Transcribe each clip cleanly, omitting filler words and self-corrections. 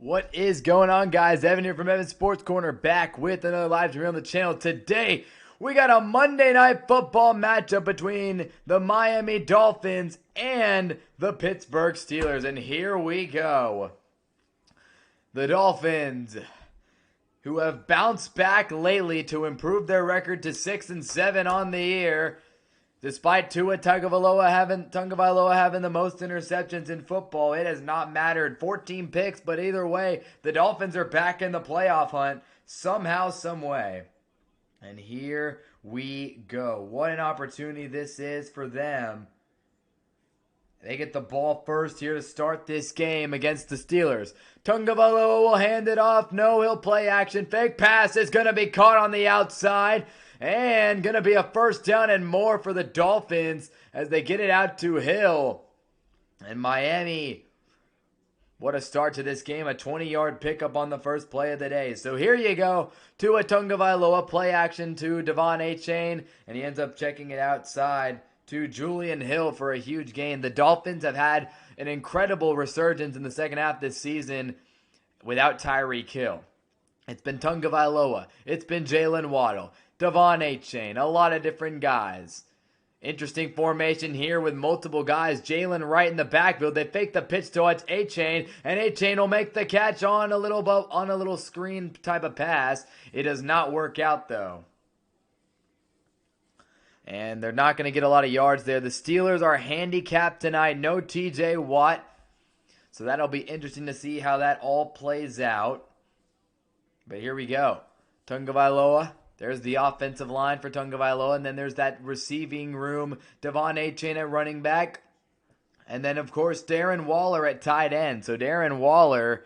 What is going on, guys? Evan here from Evan Sports Corner, back with another live stream on the channel. Today, we got a Monday Night Football matchup between the Miami Dolphins and the Pittsburgh Steelers. And here we go. The Dolphins, who have bounced back lately to improve their record to 6-7 on the year, despite Tua Tagovailoa having the most interceptions in football. It has not mattered. 14 picks, but either way, the Dolphins are back in the playoff hunt somehow, some way. And here we go. What an opportunity this is for them. They get the ball first here to start this game against the Steelers. Tagovailoa will hand it off. No, he'll play action. Fake pass is going to be caught on the outside. And going to be a first down and more for the Dolphins as they get it out to Hill. And Miami, what a start to this game. A 20-yard pickup on the first play of the day. So here you go. Tua Tagovailoa, play action to Devon Achane. And he ends up checking it outside to Julian Hill for a huge gain. The Dolphins have had an incredible resurgence in the second half this season without Tyreek Hill. It's been Tagovailoa. It's been Jalen Waddle. Devon Achane, a lot of different guys. Interesting formation here with multiple guys. Jalen right in the backfield. They fake the pitch towards Achane, and Achane will make the catch on a little screen type of pass. It does not work out though. And they're not going to get a lot of yards there. The Steelers are handicapped tonight. No TJ Watt. So that'll be interesting to see how that all plays out. But here we go. Tagovailoa. There's the offensive line for Tagovailoa, and then there's that receiving room, Devon Achane at running back. And then, of course, Darren Waller at tight end. So Darren Waller,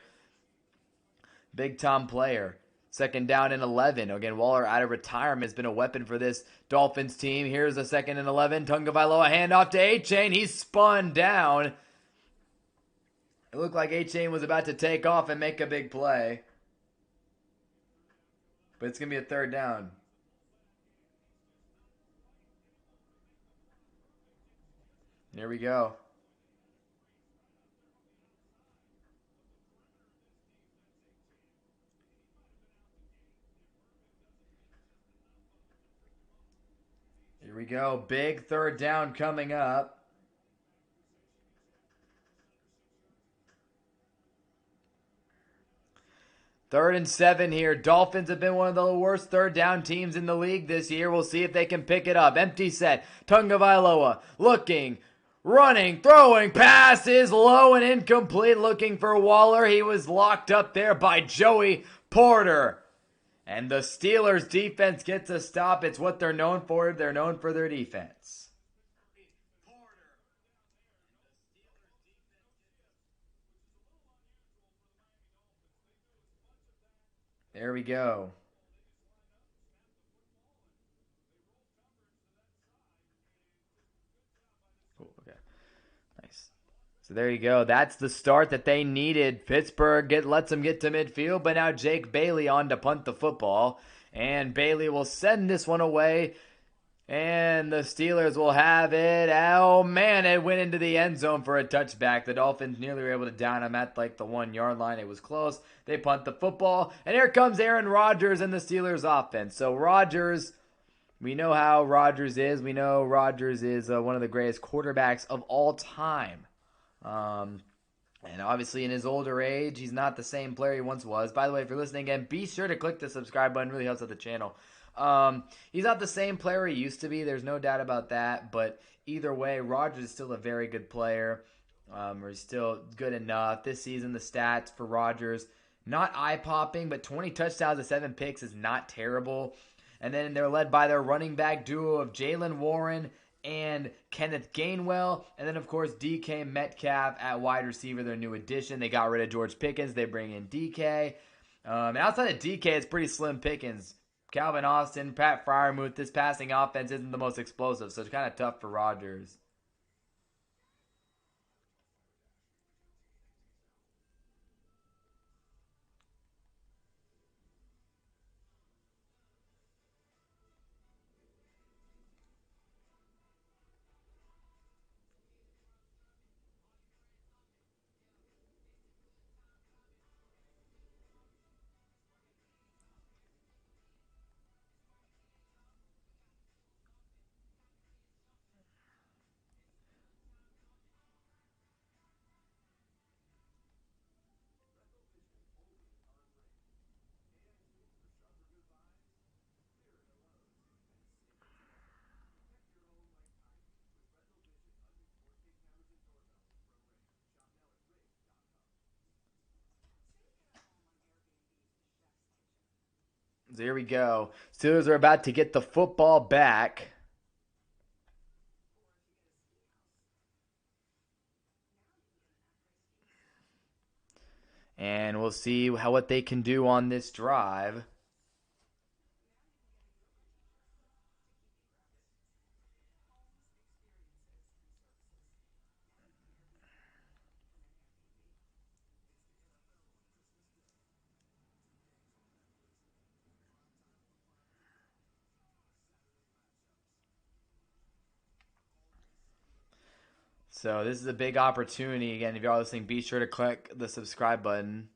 big-time player. Second down and 11. Again, Waller out of retirement has been a weapon for this Dolphins team. Here's a 2nd and 11. Tagovailoa handoff to Achane. He's spun down. It looked like Achane was about to take off and make a big play. But it's going to be a third down. Here we go. Here we go. Big third down coming up. Third and 7 here. Dolphins have been one of the worst third down teams in the league this year. We'll see if they can pick it up. Empty set. Tagovailoa looking, running, throwing. Pass is low and incomplete. Looking for Waller. He was locked up there by Joey Porter. And the Steelers defense gets a stop. It's what they're known for. They're known for their defense. There we go. Cool, okay. Nice. So there you go. That's the start that they needed. Pittsburgh lets them get to midfield, but now Jake Bailey on to punt the football. And Bailey will send this one away. And the Steelers will have it. Oh, man, it went into the end zone for a touchback. The Dolphins nearly were able to down him at like the 1-yard line. It was close. They punt the football. And here comes Aaron Rodgers and the Steelers offense. So Rodgers, we know how Rodgers is. We know Rodgers is one of the greatest quarterbacks of all time. And obviously in his older age, he's not the same player he once was. By the way, if you're listening again, be sure to click the subscribe button. It really helps out the channel. He's not the same player he used to be. There's no doubt about that. But either way, Rodgers is still a very good player. Or he's still good enough. This season, the stats for Rodgers, not eye-popping, but 20 touchdowns and 7 picks is not terrible. And then they're led by their running back duo of Jalen Warren and Kenneth Gainwell. And then, of course, DK Metcalf at wide receiver, their new addition. They got rid of George Pickens. They bring in DK. And outside of DK, it's pretty slim pickings. Calvin Austin, Pat Freiermuth, this passing offense isn't the most explosive, so it's kind of tough for Rodgers. So here we go. Steelers are about to get the football back. And we'll see what they can do on this drive. So this is a big opportunity. Again, if you are listening, be sure to click the subscribe button.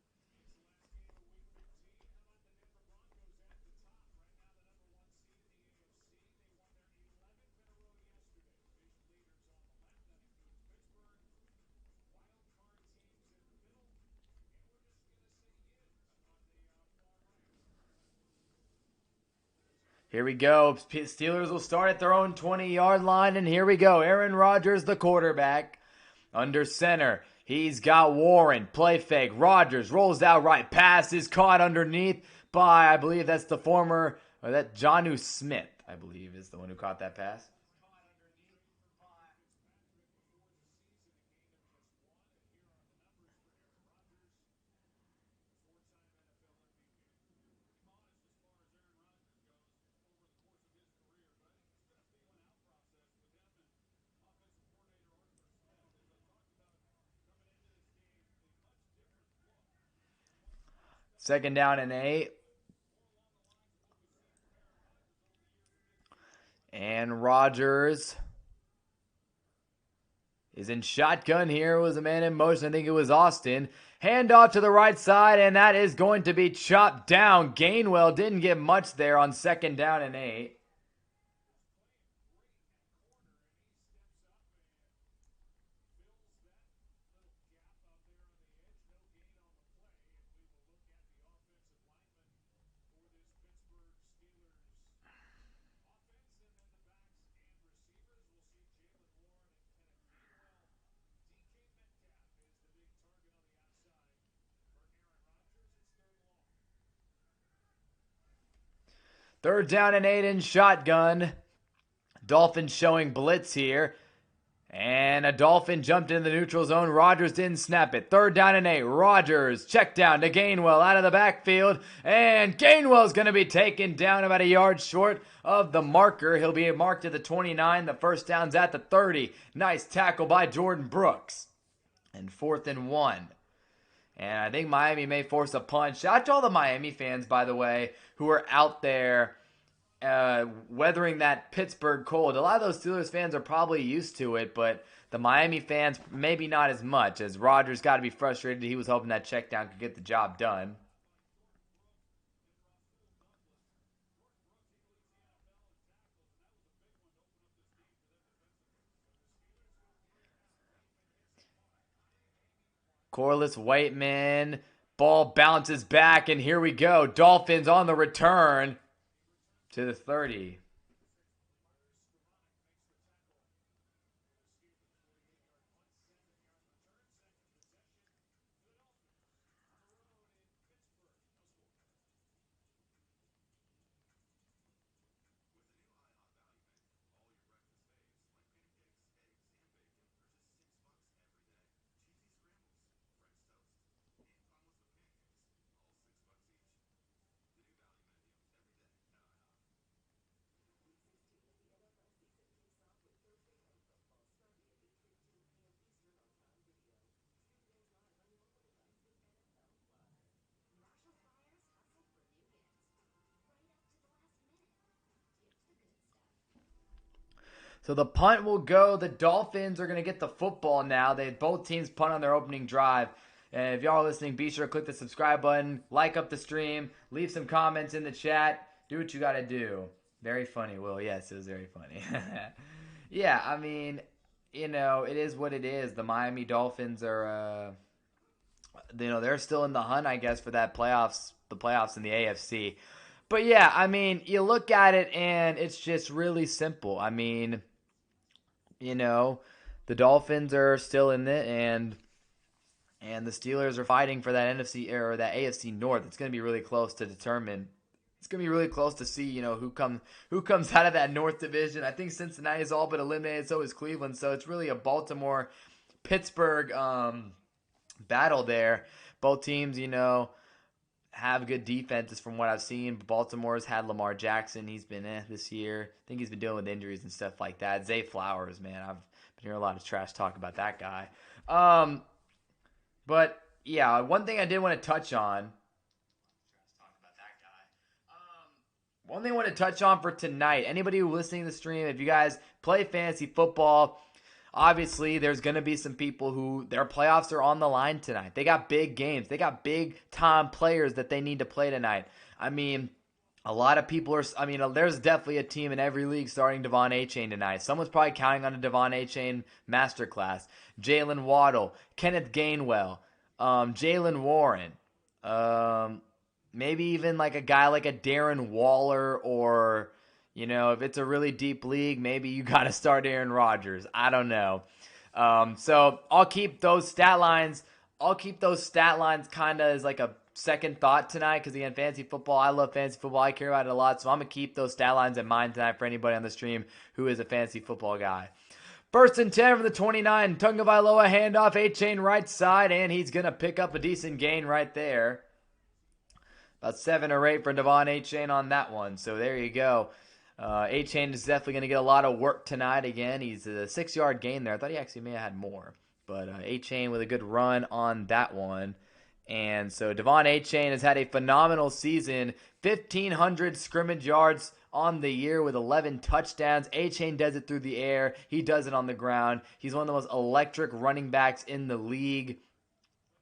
Here we go. Steelers will start at their own 20-yard line, and here we go. Aaron Rodgers, the quarterback, under center. He's got Warren. Play fake. Rodgers rolls out right. Pass is caught underneath by, I believe that's the former, or that Jonnu Smith, I believe, is the one who caught that pass. Second down and 8. And Rodgers is in shotgun here. It was a man in motion. I think it was Austin. Handoff to the right side, and that is going to be chopped down. Gainwell didn't get much there on second down and 8. Third down and 8 in shotgun. Dolphins showing blitz here. And a Dolphin jumped into the neutral zone. Rodgers didn't snap it. Third down and 8. Rodgers check down to Gainwell out of the backfield. And Gainwell's going to be taken down about a yard short of the marker. He'll be marked at the 29. The first down's at the 30. Nice tackle by Jordan Brooks. And 4th and 1. And I think Miami may force a punt. Shout out to all the Miami fans, by the way, who are out there weathering that Pittsburgh cold. A lot of those Steelers fans are probably used to it, but the Miami fans maybe not as much, as Rodgers got to be frustrated. He was hoping that check down could get the job done. Corliss Waitman. Ball bounces back, and here we go. Dolphins on the return to the 30. So the punt will go. The Dolphins are going to get the football now. Both teams punt on their opening drive. And if y'all are listening, be sure to click the subscribe button, like up the stream, leave some comments in the chat. Do what you got to do. Very funny, Will. Yes, it was very funny. Yeah, I mean, it is what it is. The Miami Dolphins are, they're still in the hunt, I guess, for the playoffs in the AFC. But yeah, I mean, you look at it and it's just really simple. I mean, the Dolphins are still in it, and the Steelers are fighting for that NFC or that AFC North. It's going to be really close to determine It's gonna be really close to see, who comes out of that North Division. I think Cincinnati's all but eliminated, so is Cleveland. So it's really a Baltimore, Pittsburgh battle there. Both teams, have good defenses from what I've seen. Baltimore's had Lamar Jackson. He's been this year. I think he's been dealing with injuries and stuff like that. Zay Flowers, man, I've been hearing a lot of trash talk about that guy. But yeah, one thing I did want to touch on. One thing I want to touch on for tonight. Anybody who's listening to the stream, if you guys play fantasy football, obviously there's going to be some people who their playoffs are on the line tonight. They got big games. They got big time players that they need to play tonight. I mean, a lot of people are, there's definitely a team in every league starting Devon Achane tonight. Someone's probably counting on a Devon Achane masterclass. Jalen Waddle, Kenneth Gainwell, Jalen Warren, maybe even like a guy like a Darren Waller, or, if it's a really deep league, maybe you got to start Aaron Rodgers. I don't know. So I'll keep those stat lines kind of as like a second thought tonight, because again, fantasy football, I love fantasy football. I care about it a lot, so I'm going to keep those stat lines in mind tonight for anybody on the stream who is a fantasy football guy. 1st and 10 from the 29. Tagovailoa handoff, Achane right side, and he's going to pick up a decent gain right there. About 7 or 8 for Devon Achane on that one. So there you go. Achane is definitely going to get a lot of work tonight again. He's a 6-yard gain there. I thought he actually may have had more. But Achane with a good run on that one. And so Devon Achane has had a phenomenal season. 1,500 scrimmage yards on the year with 11 touchdowns. Achane does it through the air. He does it on the ground. He's one of the most electric running backs in the league.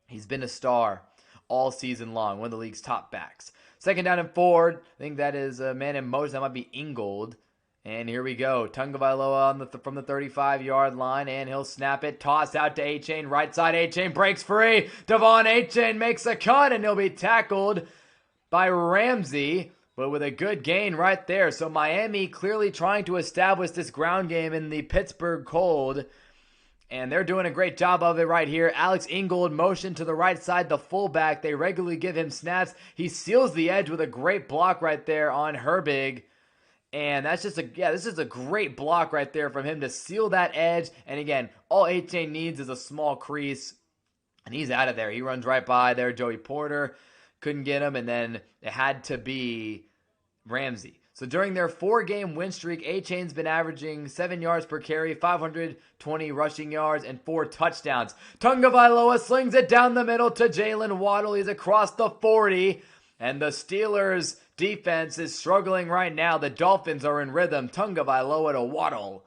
He's been a star all season long, one of the league's top backs. 2nd down and 4. I think that is a man in motion. That might be Ingold. And here we go. Tagovailoa from the 35-yard line, and he'll snap it. Toss out to Achane. Right side, Achane breaks free. Devon Achane makes a cut, and he'll be tackled by Ramsey, but with a good gain right there. So Miami clearly trying to establish this ground game in the Pittsburgh cold. And they're doing a great job of it right here. Alex Ingold motion to the right side, the fullback. They regularly give him snaps. He seals the edge with a great block right there on Herbig. And that's just this is a great block right there from him to seal that edge. And again, all Achane needs is a small crease. And he's out of there. He runs right by there. Joey Porter couldn't get him. And then it had to be Ramsey. So during their 4-game win streak, Achane's been averaging 7 yards per carry, 520 rushing yards, and 4 touchdowns. Tagovailoa slings it down the middle to Jalen Waddle. He's across the 40. And the Steelers' defense is struggling right now. The Dolphins are in rhythm. Tagovailoa to Waddle.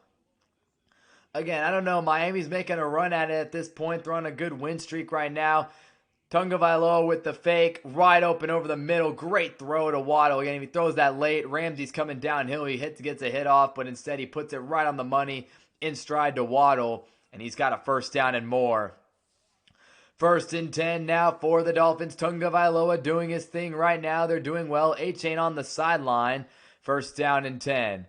Again, I don't know. Miami's making a run at it at this point. They're on a good win streak right now. Tagovailoa with the fake, wide open over the middle. Great throw to Waddle. Again, if he throws that late, Ramsey's coming downhill. He gets a hit off, but instead he puts it right on the money in stride to Waddle, and he's got a 1st down and more. 1st and 10 now for the Dolphins. Tagovailoa doing his thing right now. They're doing well. Achane on the sideline. 1st down and 10.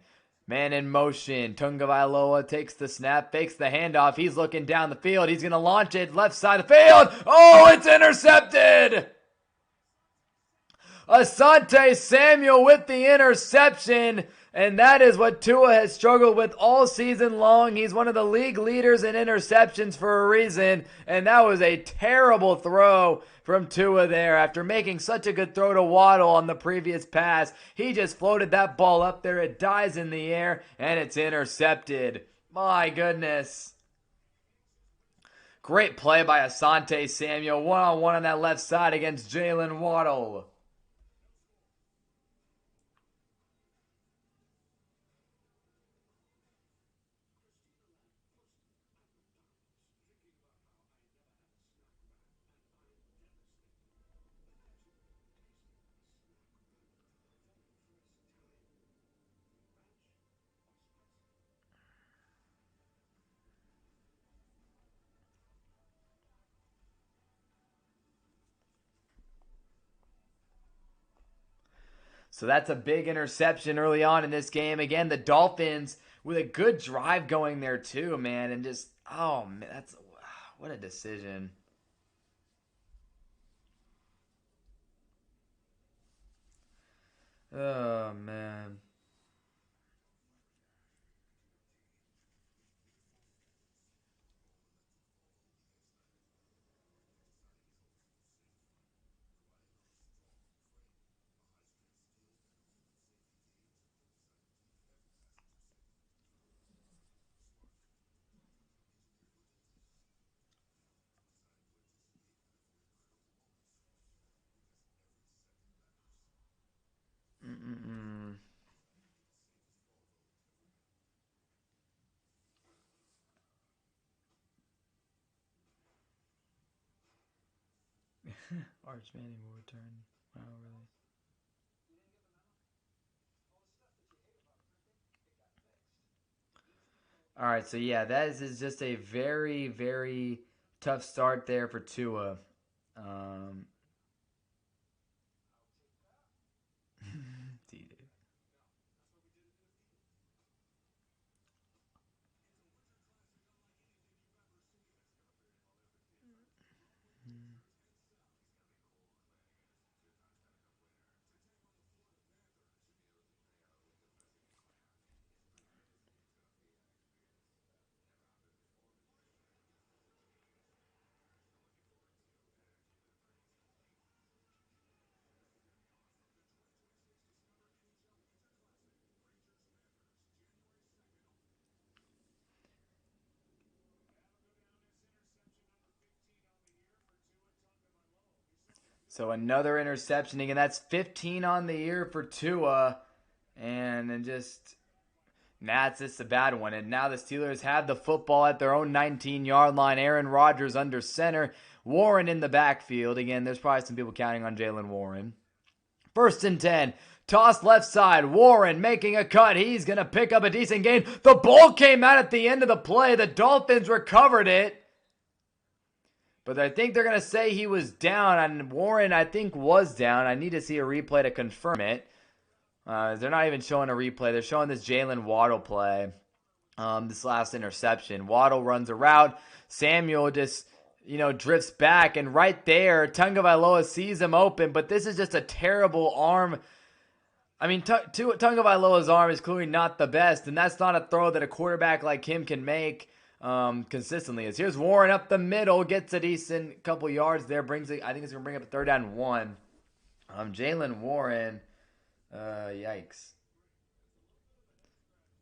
Man in motion. Tagovailoa takes the snap, fakes the handoff. He's looking down the field. He's going to launch it left side of the field. Oh, it's intercepted! Asante Samuel with the interception. And that is what Tua has struggled with all season long. He's one of the league leaders in interceptions for a reason. And that was a terrible throw from Tua there. After making such a good throw to Waddle on the previous pass, he just floated that ball up there. It dies in the air, and it's intercepted. My goodness. Great play by Asante Samuel. One-on-one on that left side against Jalen Waddle. So that's a big interception early on in this game. Again, the Dolphins with a good drive going there too, man. And just, oh, man, what a decision. Oh, man. Mm-mm-mm. Arch Manning will return. Wow, really? All right, so yeah, that is just a very, very tough start there for Tua. Um, So another interception again. That's 15 on the year for Tua, and then just that's just a bad one. And now the Steelers have the football at their own 19-yard line. Aaron Rodgers under center. Warren in the backfield. Again, there's probably some people counting on Jalen Warren. 1st and 10. Toss left side. Warren making a cut. He's going to pick up a decent gain. The ball came out at the end of the play. The Dolphins recovered it. But I think they're going to say he was down. And Warren, I think, was down. I need to see a replay to confirm it. They're not even showing a replay. They're showing this Jalen Waddle play. This last interception. Waddle runs a route. Samuel just, drifts back. And right there, Tagovailoa sees him open. But this is just a terrible arm. I mean, Tagovailoa's arm is clearly not the best. And that's not a throw that a quarterback like him can make consistently. As here's Warren up the middle. Gets a decent couple yards there. I think it's going to bring up a 3rd and 1. Jalen Warren... yikes.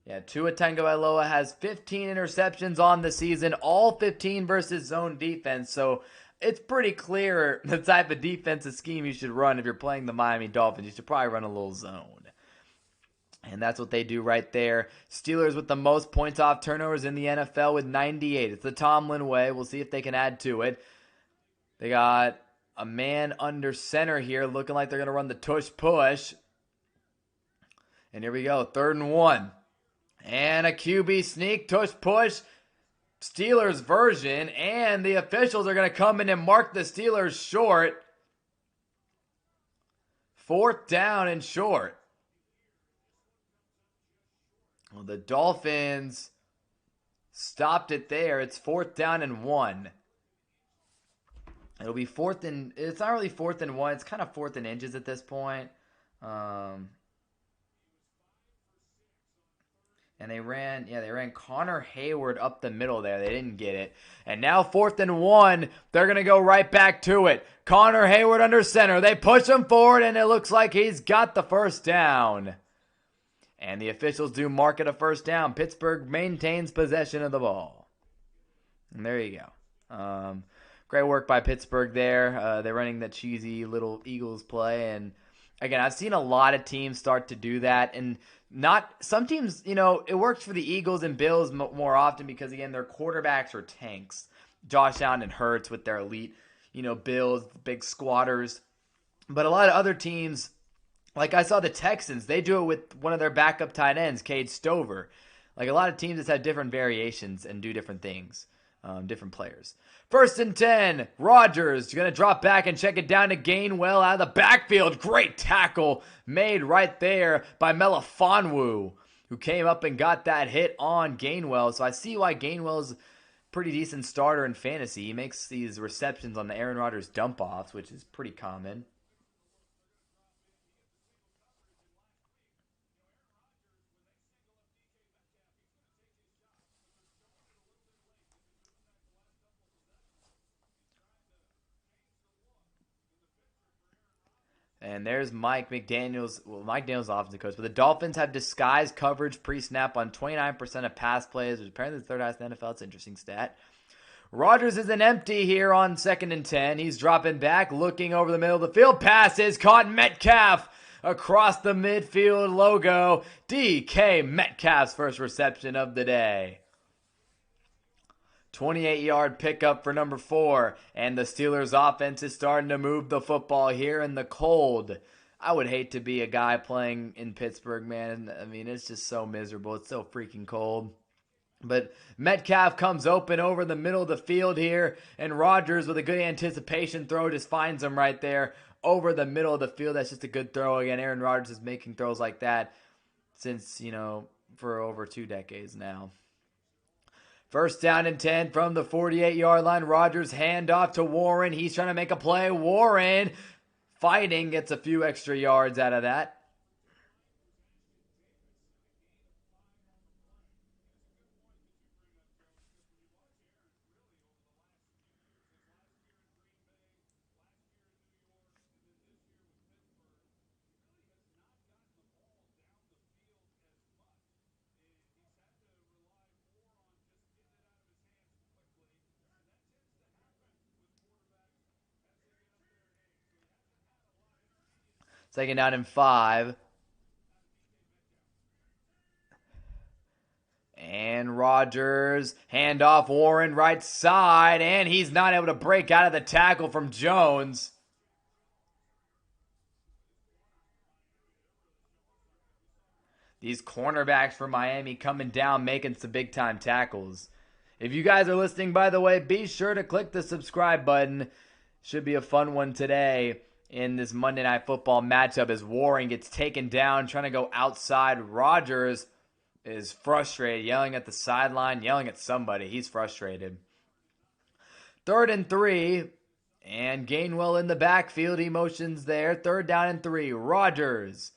Yeah, Tua Tagovailoa has 15 interceptions on the season, all 15 versus zone defense. So it's pretty clear the type of defensive scheme you should run if you're playing the Miami Dolphins. You should probably run a little zone. And that's what they do right there. Steelers with the most points off turnovers in the NFL with 98. It's the Tomlin way. We'll see if they can add to it. They got a man under center here looking like they're going to run the tush push. And here we go, 3rd and 1. And a QB sneak, tush push, Steelers version. And the officials are going to come in and mark the Steelers short. 4th down and short. Well, the Dolphins stopped it there. It's 4th down and 1. It'll be it's not really 4th and 1. It's kind of 4th and inches at this point. And they ran Connor Hayward up the middle there. They didn't get it. And now 4th and 1. They're going to go right back to it. Connor Hayward under center. They push him forward, and it looks like he's got the 1st down. And the officials do mark it a 1st down. Pittsburgh maintains possession of the ball. And there you go. Great work by Pittsburgh there. They're running that cheesy little Eagles play. And again, I've seen a lot of teams start to do that. And some teams, it works for the Eagles and Bills more often because, again, their quarterbacks are tanks. Josh Allen and Hurts with their elite, Bills, big squatters. But a lot of other teams, like I saw the Texans, they do it with one of their backup tight ends, Cade Stover. Like a lot of teams just have different variations and do different things, different players. 1st and 10, Rodgers going to drop back and check it down to Gainwell out of the backfield. Great tackle made right there by Melifonwu, who came up and got that hit on Gainwell. So I see why Gainwell's a pretty decent starter in fantasy. He makes these receptions on the Aaron Rodgers dump-offs, which is pretty common. And there's Mike McDaniels. Well, Mike Daniels is the offensive coach. But the Dolphins have disguised coverage pre-snap on 29% of pass plays, which apparently is the third highest in the NFL. It's an interesting stat. Rodgers is an empty here on 2nd and 10. He's dropping back, looking over the middle of the field. Passes caught Metcalf across the midfield logo. DK Metcalf's first reception of the day. 28-yard pickup for number 4. And the Steelers offense is starting to move the football here in the cold. I would hate to be a guy playing in Pittsburgh, man. I mean, it's just so miserable. It's so freaking cold. But Metcalf comes open over the middle of the field here. And Rodgers, with a good anticipation throw, just finds him right there over the middle of the field. That's just a good throw. Again, Aaron Rodgers is making throws like that since, for over 2 decades now. 1st down and 10 from the 48-yard line. Rodgers handoff to Warren. He's trying to make a play. Warren fighting, gets a few extra yards out of that. Second down and 5. And Rodgers, handoff Warren right side, and he's not able to break out of the tackle from Jones. These cornerbacks for Miami coming down, making some big-time tackles. If you guys are listening, by the way, be sure to click the subscribe button. Should be a fun one today in this Monday Night Football matchup as Warren gets taken down, trying to go outside. Rodgers is frustrated, yelling at the sideline, yelling at somebody. He's frustrated. 3rd and 3, and Gainwell in the backfield. He motions there. 3rd down and 3. Rodgers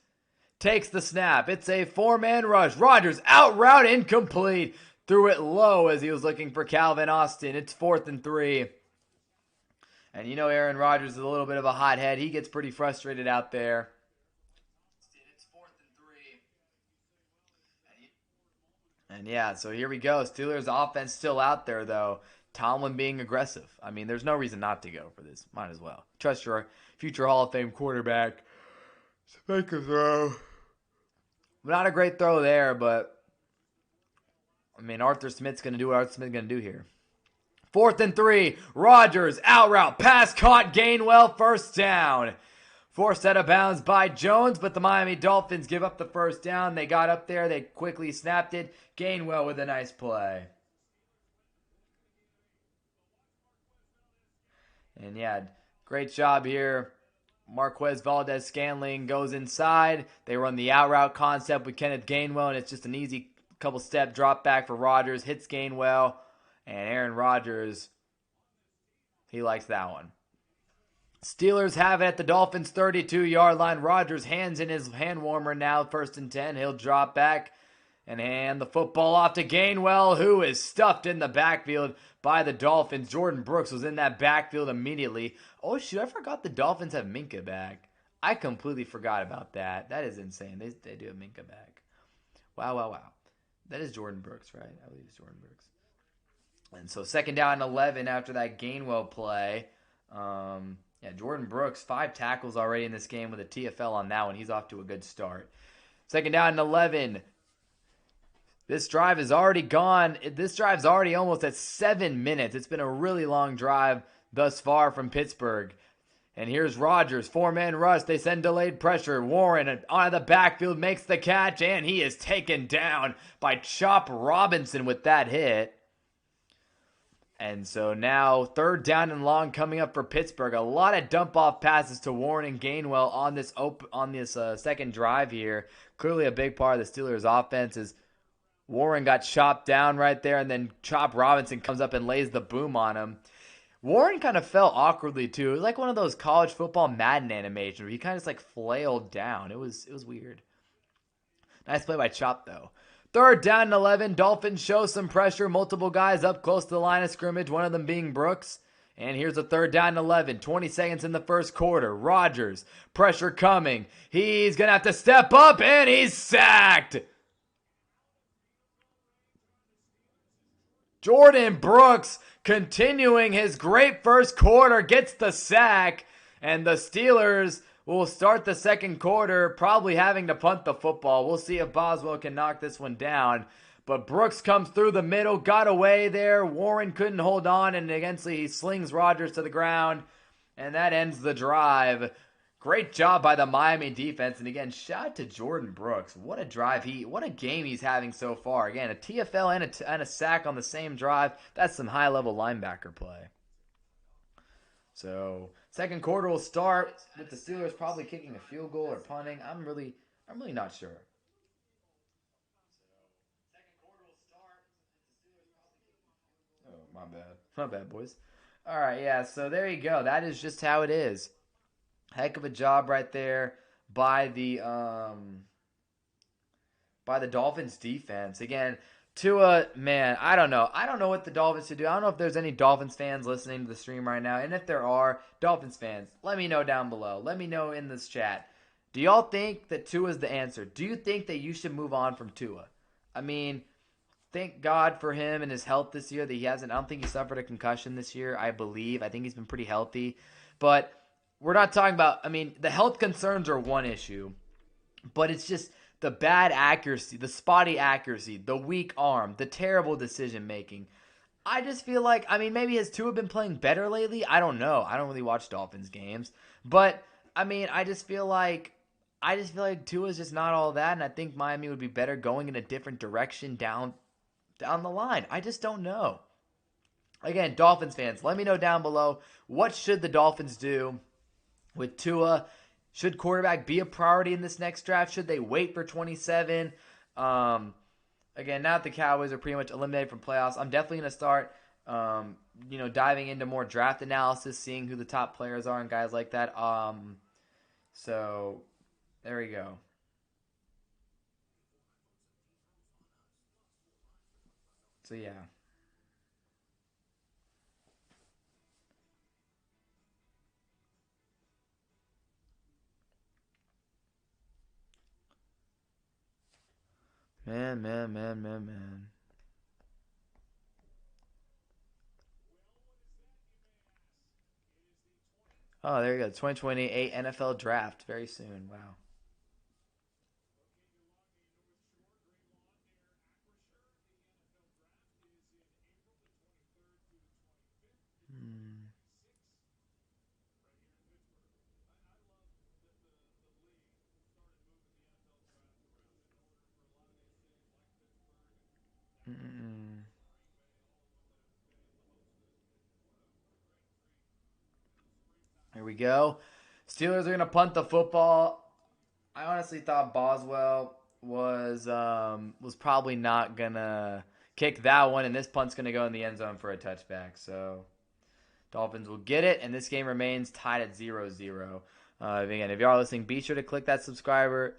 takes the snap. It's a 4-man rush. Rodgers out route, incomplete. Threw it low as he was looking for Calvin Austin. It's 4th and 3. And Aaron Rodgers is a little bit of a hothead. He gets pretty frustrated out there. It's 4th and 3. And yeah, so here we go. Steelers offense still out there, though. Tomlin being aggressive. I mean, there's no reason not to go for this. Might as well. Trust your future Hall of Fame quarterback to make a throw. Not a great throw there, but I mean, Arthur Smith's going to do what Arthur Smith's going to do here. 4th and 3. Rodgers out route. Pass caught. Gainwell. 1st down. Forced out of bounds by Jones, but the Miami Dolphins give up the 1st down. They got up there. They quickly snapped it. Gainwell with a nice play. And yeah, great job here. Marquez Valdez-Scantling goes inside. They run the out route concept with Kenneth Gainwell, and it's just an easy couple-step drop back for Rodgers. Hits Gainwell. And Aaron Rodgers, he likes that one. Steelers have it at the Dolphins' 32-yard line. Rodgers hands in his hand warmer now, 1st and 10. He'll drop back and hand the football off to Gainwell, who is stuffed in the backfield by the Dolphins. Jordan Brooks was in that backfield immediately. Oh, shoot, I forgot the Dolphins have Minka back. I completely forgot about that. That is insane. They do have Minka back. Wow. That is Jordan Brooks, right? I believe it's Jordan Brooks. And so 2nd down and 11 after that Gainwell play. Jordan Brooks, 5 tackles already in this game with a TFL on that one. He's off to a good start. 2nd down and 11. This drive is already gone. This drive's already almost at 7 minutes. It's been a really long drive thus far from Pittsburgh. And here's Rodgers, 4-man rush. They send delayed pressure. Warren out of the backfield makes the catch, and he is taken down by Chop Robinson with that hit. And so now 3rd down and long coming up for Pittsburgh. A lot of dump-off passes to Warren and Gainwell on this second drive here. Clearly a big part of the Steelers' offense is Warren got chopped down right there, and then Chop Robinson comes up and lays the boom on him. Warren kind of fell awkwardly, too. It was like one of those college football Madden animations where he kind of just like flailed down. It was weird. Nice play by Chop, though. 3rd down and 11. Dolphins show some pressure. Multiple guys up close to the line of scrimmage, one of them being Brooks. And here's a 3rd down and 11. 20 seconds in the first quarter. Rodgers, pressure coming. He's going to have to step up, and he's sacked. Jordan Brooks, continuing his great first quarter, gets the sack. And the Steelers will start the second quarter probably having to punt the football. We'll see if Boswell can knock this one down. But Brooks comes through the middle, got away there. Warren couldn't hold on, and eventually he slings Rodgers to the ground. And that ends the drive. Great job by the Miami defense. And again, shout out to Jordan Brooks. What a drive. What a game he's having so far. Again, a TFL and a sack on the same drive. That's some high-level linebacker play. So, second quarter will start with the Steelers probably kicking a field goal or punting. I'm really not sure. My bad, boys. All right, yeah, so there you go. That is just how it is. Heck of a job right there by the Dolphins defense. Again, Tua, man, I don't know. I don't know what the Dolphins should do. I don't know if there's any Dolphins fans listening to the stream right now. And if there are Dolphins fans, let me know down below. Let me know in this chat. Do y'all think that Tua is the answer? Do you think that you should move on from Tua? I mean, thank God for him and his health this year that he hasn't. I don't think he suffered a concussion this year, I believe. I think he's been pretty healthy. But we're not talking about, I mean, the health concerns are one issue. But it's just the bad accuracy, the spotty accuracy, the weak arm, the terrible decision making. I just feel like, I mean, maybe has Tua been playing better lately? I don't know. I don't really watch Dolphins games. But, I mean, I just feel like Tua's just not all that. And I think Miami would be better going in a different direction down the line. I just don't know. Again, Dolphins fans, let me know down below. What should the Dolphins do with Tua? Should quarterback be a priority in this next draft? Should they wait for 27? Again, now that the Cowboys are pretty much eliminated from playoffs, I'm definitely going to start diving into more draft analysis, seeing who the top players are and guys like that. So there we go. So yeah. Man. Oh, there you go. 2028 NFL Draft very soon. Wow. Hmm. Mm-mm. Here we go. Steelers are going to punt the football. I honestly thought Boswell was probably not going to kick that one, and this punt's going to go in the end zone for a touchback. So Dolphins will get it, and this game remains tied at 0-0. Again, if you are listening, be sure to click that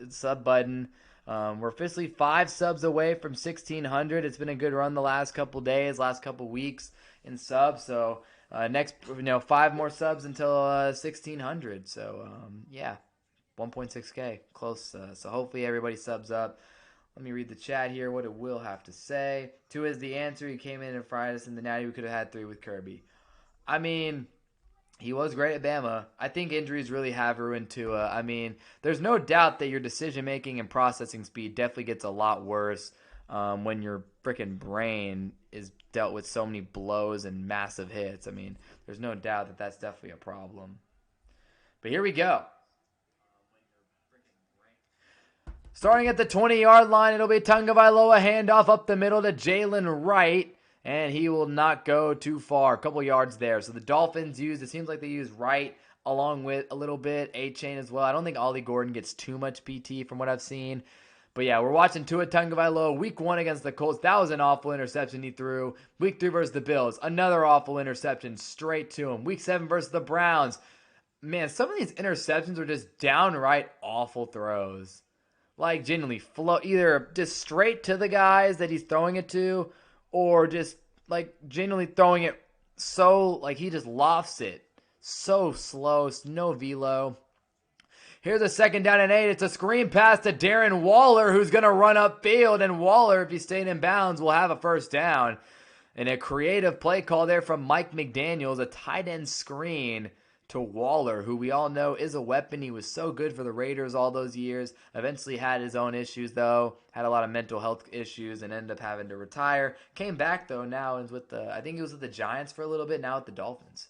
sub button. We're officially 5 subs away from 1,600. It's been a good run the last couple days, last couple weeks in subs. So next, 5 more subs until 1,600. So yeah, 1.6K, close. So hopefully everybody subs up. Let me read the chat here. What it will have to say. 2 is the answer. He came in and fried us in the natty. We could have had 3 with Kirby. I mean, he was great at Bama. I think injuries really have ruined Tua. I mean, there's no doubt that your decision-making and processing speed definitely gets a lot worse when your freaking brain is dealt with so many blows and massive hits. I mean, there's no doubt that that's definitely a problem. But here we go. Starting at the 20-yard line, it'll be Tagovailoa handoff up the middle to Jalen Wright. And he will not go too far. A couple yards there. So the Dolphins it seems like they use Wright along with a little bit A-Chain as well. I don't think Ollie Gordon gets too much PT from what I've seen. But yeah, we're watching Tua Tagovailoa week 1 against the Colts. That was an awful interception he threw. Week 3 versus the Bills. Another awful interception straight to him. Week 7 versus the Browns. Man, some of these interceptions are just downright awful throws. Like genuinely either just straight to the guys that he's throwing it to, or just like genuinely throwing it so, like, he just lofts it. So slow, no velo. Here's a 2nd down and 8. It's a screen pass to Darren Waller, who's going to run upfield. And Waller, if he stayed in bounds, will have a 1st down. And a creative play call there from Mike McDaniels, a tight end screen to Waller, who we all know is a weapon. He was so good for the Raiders all those years. Eventually had his own issues, though. Had a lot of mental health issues and ended up having to retire. Came back, though, now and with I think he was with the Giants for a little bit, now with the Dolphins.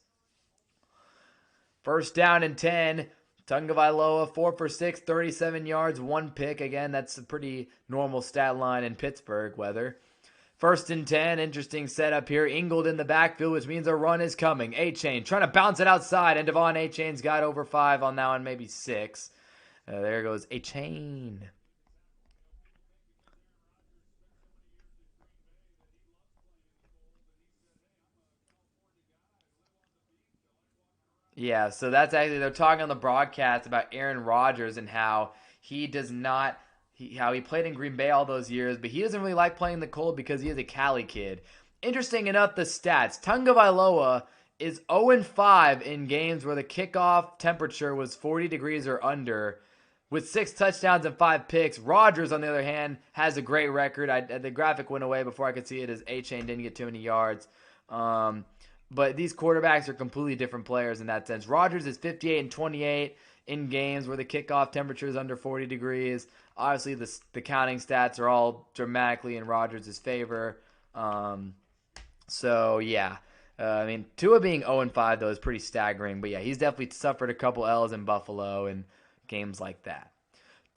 1st down and 10. Tagovailoa, 4 for 6, 37 yards, 1 pick. Again, that's a pretty normal stat line in Pittsburgh weather. 1st and 10, interesting setup here. Ingold in the backfield, which means a run is coming. A-Chain trying to bounce it outside, and Devon A-Chain's got over 5 on that one, maybe 6. There goes A-Chain. Yeah, so that's actually, they're talking on the broadcast about Aaron Rodgers and how he does not, how he played in Green Bay all those years, but he doesn't really like playing the cold because he is a Cali kid. Interesting enough, the stats. Tagovailoa is 0-5 in games where the kickoff temperature was 40 degrees or under, with 6 touchdowns and 5 picks. Rodgers, on the other hand, has a great record. The graphic went away before I could see it as A-Chain didn't get too many yards. But these quarterbacks are completely different players in that sense. Rodgers is 58-28 in games where the kickoff temperature is under 40 degrees. Obviously, the counting stats are all dramatically in Rodgers' favor. So, yeah. I mean, Tua being 0-5, though, is pretty staggering. But, yeah, he's definitely suffered a couple L's in Buffalo and games like that.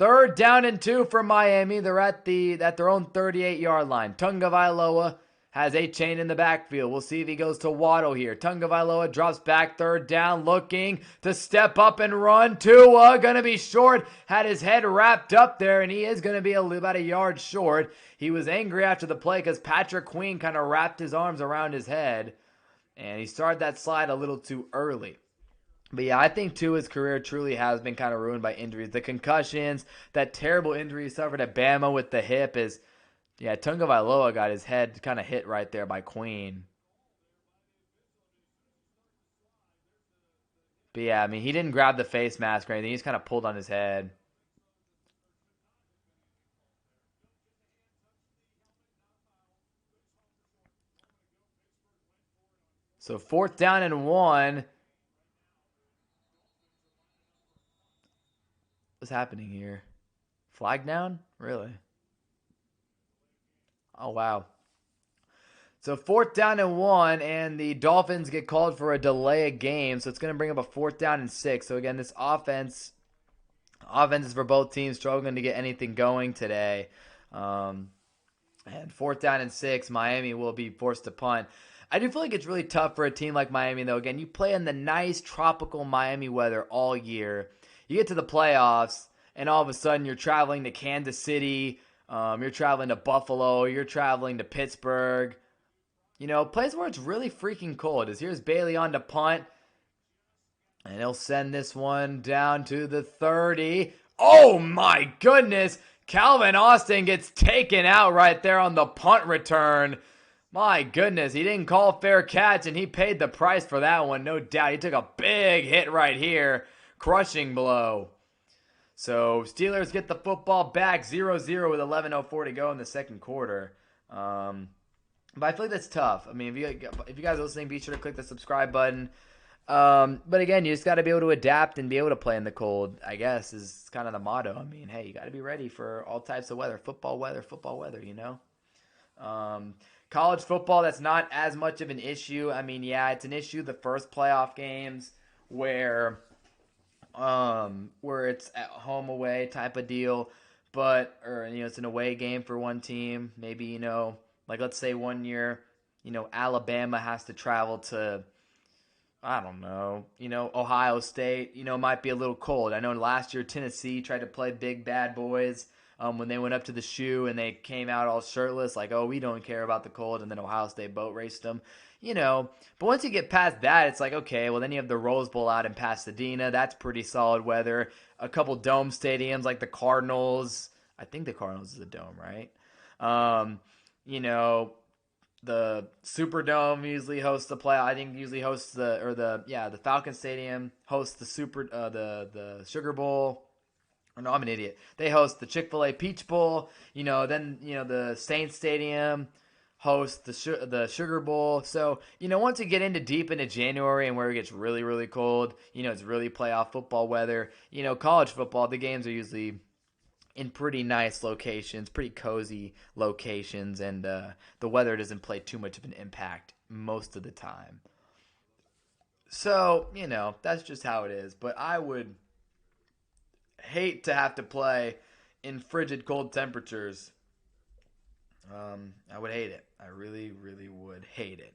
3rd down and 2 for Miami. They're at their own 38-yard line. Tagovailoa has A-Chain in the backfield. We'll see if he goes to Waddle here. Tagovailoa drops back, 3rd down, looking to step up and run. Tua going to be short. Had his head wrapped up there, and he is going to be about a yard short. He was angry after the play because Patrick Queen kind of wrapped his arms around his head, and he started that slide a little too early. But yeah, I think Tua's career truly has been kind of ruined by injuries. The concussions, that terrible injury he suffered at Bama with the hip is... Yeah, Tagovailoa got his head kind of hit right there by Queen. But yeah, I mean, he didn't grab the face mask or anything. He just kind of pulled on his head. So 4th down and 1. What's happening here? Flag down? Really? Oh, wow. So 4th down and 1, and the Dolphins get called for a delay of game, so it's going to bring up a 4th down and 6. So again, this offense is for both teams struggling to get anything going today. And 4th down and 6, Miami will be forced to punt. I do feel like it's really tough for a team like Miami, though. Again, you play in the nice tropical Miami weather all year. You get to the playoffs, and all of a sudden you're traveling to Kansas City. You're traveling to Buffalo. You're traveling to Pittsburgh. You know, places where it's really freaking cold. Here's Bailey on to punt. And he'll send this one down to the 30. Oh, my goodness. Calvin Austin gets taken out right there on the punt return. My goodness, he didn't call fair catch, and he paid the price for that one, no doubt. He took a big hit right here. Crushing blow. So Steelers get the football back 0-0 with 11:04 to go in the 2nd quarter. But I feel like that's tough. I mean, if you guys are listening, be sure to click the subscribe button. But again, you just got to be able to adapt and be able to play in the cold, I guess, is kind of the motto. I mean, hey, you got to be ready for all types of weather. Football weather, you know? College football, that's not as much of an issue. I mean, yeah, it's an issue the first playoff games where it's at home away type of deal, or it's an away game for one team. Maybe, like let's say one year, Alabama has to travel to, I don't know, Ohio State, might be a little cold. I know last year Tennessee tried to play big bad boys when they went up to the shoe and they came out all shirtless, like, oh, we don't care about the cold, and then Ohio State boat raced them. But once you get past that, it's like, okay, well, then you have the Rose Bowl out in Pasadena. That's pretty solid weather. A couple dome stadiums like the Cardinals. I think the Cardinals is a dome, right? The Superdome usually hosts the play. I think usually hosts the Falcon Stadium hosts the Sugar Bowl. Or no, I'm an idiot. They host the Chick-fil-A Peach Bowl. Then the Saints Stadium hosts the Sugar Bowl. So once you get deep into January and where it gets really really cold, it's really playoff football weather. College football, the games are usually in pretty nice locations, pretty cozy locations, and the weather doesn't play too much of an impact most of the time. So, that's just how it is. But I would hate to have to play in frigid cold temperatures. I would hate it. I really, really would hate it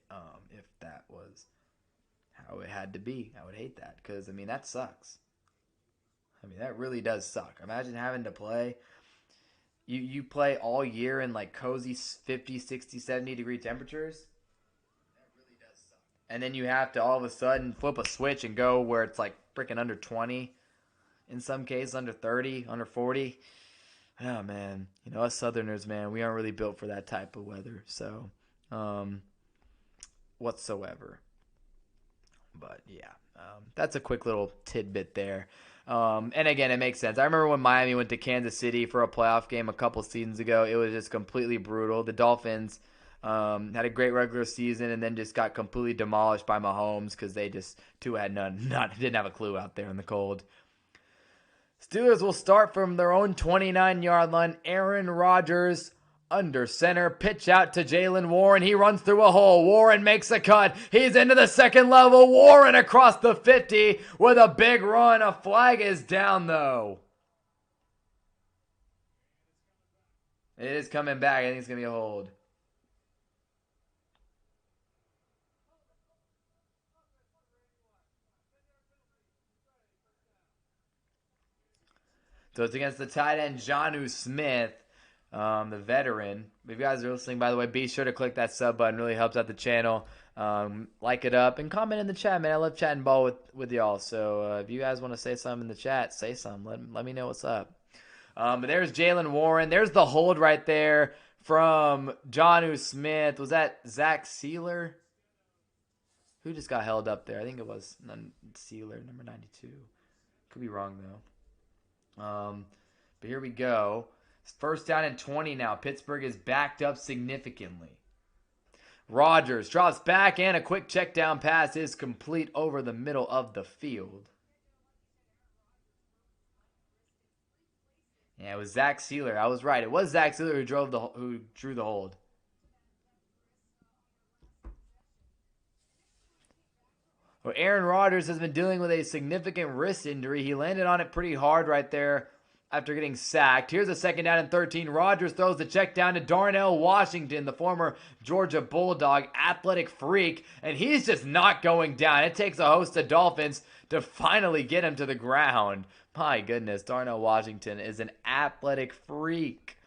if that was how it had to be. I would hate that because, that sucks. That really does suck. Imagine having to play. You play all year in like cozy 50, 60, 70 degree temperatures. That really does suck. And then you have to all of a sudden flip a switch and go where it's like freaking under 20. In some cases, under 30, under 40. Oh, man. Us Southerners, man, we aren't really built for that type of weather. So, whatsoever. But, yeah. That's a quick little tidbit there. And again, it makes sense. I remember when Miami went to Kansas City for a playoff game a couple seasons ago. It was just completely brutal. The Dolphins had a great regular season and then just got completely demolished by Mahomes because they just didn't have a clue out there in the cold. Steelers will start from their own 29-yard line. Aaron Rodgers under center, pitch out to Jaylen Warren. He runs through a hole. Warren makes a cut. He's into the second level. Warren across the 50 with a big run. A flag is down, though. It is coming back. I think it's going to be a hold. So it's against the tight end, Jonnu Smith. The veteran. If you guys are listening, by the way, be sure to click that sub button. Really helps out the channel. Like it up and comment in the chat, man. I love chatting ball with y'all. So if you guys want to say something in the chat, say something. Let me know what's up. But there's Jaylen Warren. There's the hold right there from Jonnu Smith. Was that Zach Sealer? Who just got held up there? I think it was Sealer, number 92. Could be wrong, though. But here we go. First down and 20 now. Pittsburgh is backed up significantly. Rodgers drops back and a quick check down pass is complete over the middle of the field. Yeah, it was Zach Sealer. I was right. It was Zach Sealer who drew the hold. Well, Aaron Rodgers has been dealing with a significant wrist injury. He landed on it pretty hard right there after getting sacked. Here's a second down and 13. Rodgers throws the check down to Darnell Washington, the former Georgia Bulldog athletic freak, and he's just not going down. It takes a host of Dolphins to finally get him to the ground. My goodness, Darnell Washington is an athletic freak.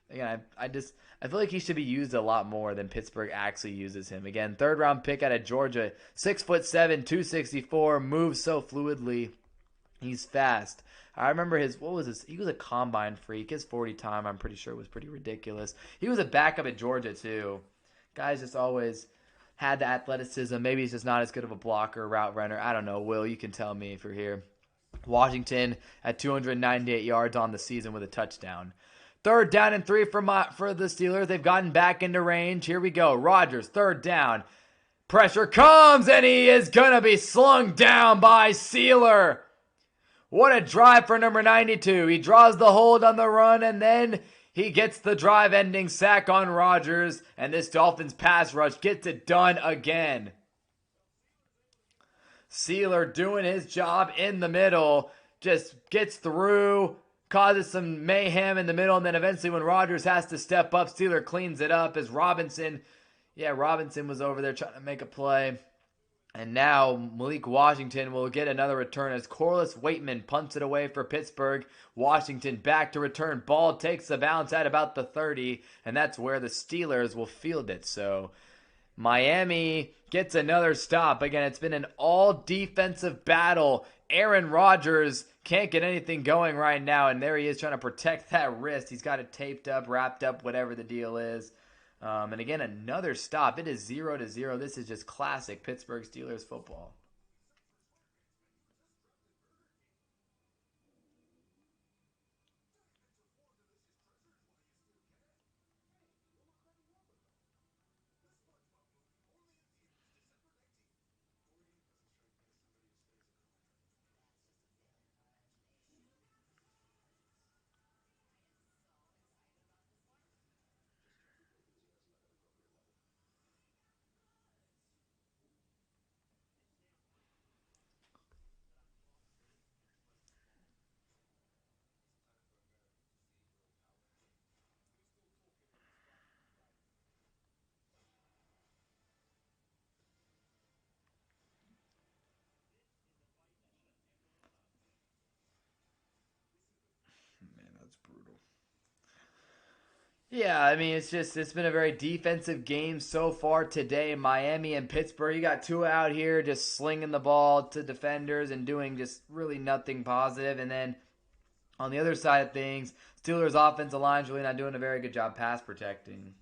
Again, I feel like he should be used a lot more than Pittsburgh actually uses him. Again, third round pick out of Georgia, 6'7", 264, moves so fluidly. He's fast. I remember he was a combine freak. His 40 time, I'm pretty sure, was pretty ridiculous. He was a backup at Georgia, too. Guys just always had the athleticism. Maybe he's just not as good of a blocker, route runner. I don't know. Will, you can tell me if you're here. Washington at 298 yards on the season with a touchdown. Third down and 3 for the Steelers. They've gotten back into range. Here we go. Rodgers, third down. Pressure comes, and he is going to be slung down by Sealer. What a drive for number 92. He draws the hold on the run, and then he gets the drive-ending sack on Rodgers, and this Dolphins pass rush gets it done again. Sealer doing his job in the middle, just gets through, causes some mayhem in the middle, and then eventually when Rodgers has to step up, Sealer cleans it up as Robinson was over there trying to make a play. And now Malik Washington will get another return as Corliss Waitman punts it away for Pittsburgh. Washington back to return. Ball takes the bounce at about the 30, and that's where the Steelers will field it. So Miami gets another stop. Again, it's been an all-defensive battle. Aaron Rodgers can't get anything going right now, and there he is trying to protect that wrist. He's got it taped up, wrapped up, whatever the deal is. And again, another stop. It is 0-0. This is just classic Pittsburgh Steelers football. Man, that's brutal. Yeah, I mean, it's been a very defensive game so far today. Miami and Pittsburgh, you got Tua out here just slinging the ball to defenders and doing just really nothing positive. And then on the other side of things, Steelers' offensive line's really not doing a very good job pass protecting.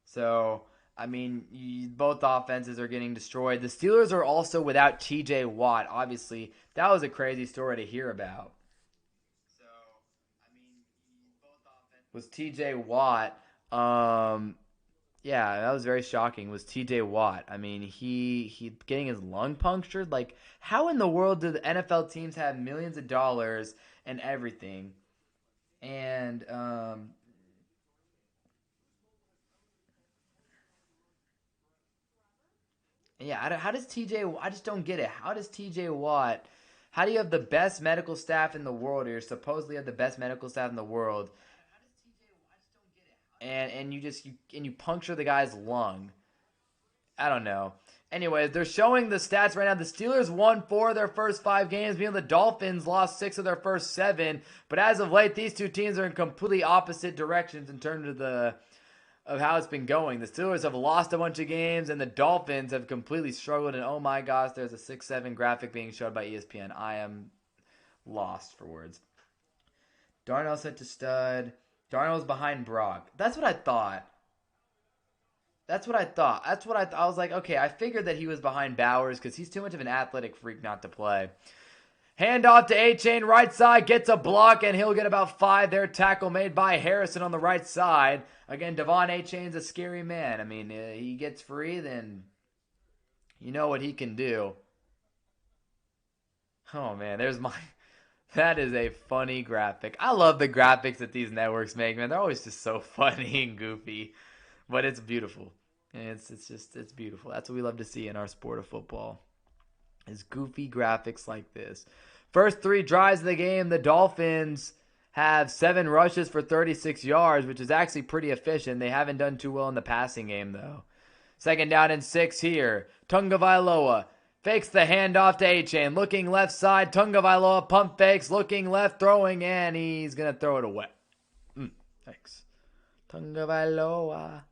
So, I mean, both offenses are getting destroyed. The Steelers are also without TJ Watt. Obviously, that was a crazy story to hear about. So, I mean, both offenses was TJ Watt. Yeah, that was very shocking. Was TJ Watt? I mean, he getting his lung punctured. Like, how in the world do the NFL teams have millions of dollars and everything? And yeah, how does TJ? I just don't get it. How does TJ Watt? How do you have the best medical staff in the world? Or you're supposedly have the best medical staff in the world, and you puncture the guy's lung. I don't know. Anyways, they're showing the stats right now. The Steelers won 4 of their first 5 games, meanwhile the Dolphins lost 6 of their first 7. But as of late, these two teams are in completely opposite directions in terms of how it's been going. The Steelers have lost a bunch of games, and the Dolphins have completely struggled. And oh my gosh, there's a 6-7 graphic being showed by ESPN. I am lost for words. Darnell sent to stud. Darnell's behind Brock. That's what I thought. I was like, okay, I figured that he was behind Bowers because he's too much of an athletic freak not to play. Handoff to A-Chain, right side, gets a block, and he'll get about 5 there. Tackle made by Harrison on the right side. Again, Devon A-Chain's a scary man. I mean, he gets free, then you know what he can do. Oh, man, that is a funny graphic. I love the graphics that these networks make, man. They're always just so funny and goofy, but it's beautiful. And it's beautiful. That's what we love to see in our sport of football, is goofy graphics like this. First 3 drives of the game, the Dolphins have 7 rushes for 36 yards, which is actually pretty efficient. They haven't done too well in the passing game, though. Second down and 6 here. Tungavailoa fakes the handoff to A-Chain. Looking left side, Tungavailoa pump fakes, looking left, throwing, and he's going to throw it away. Thanks. Tungavailoa.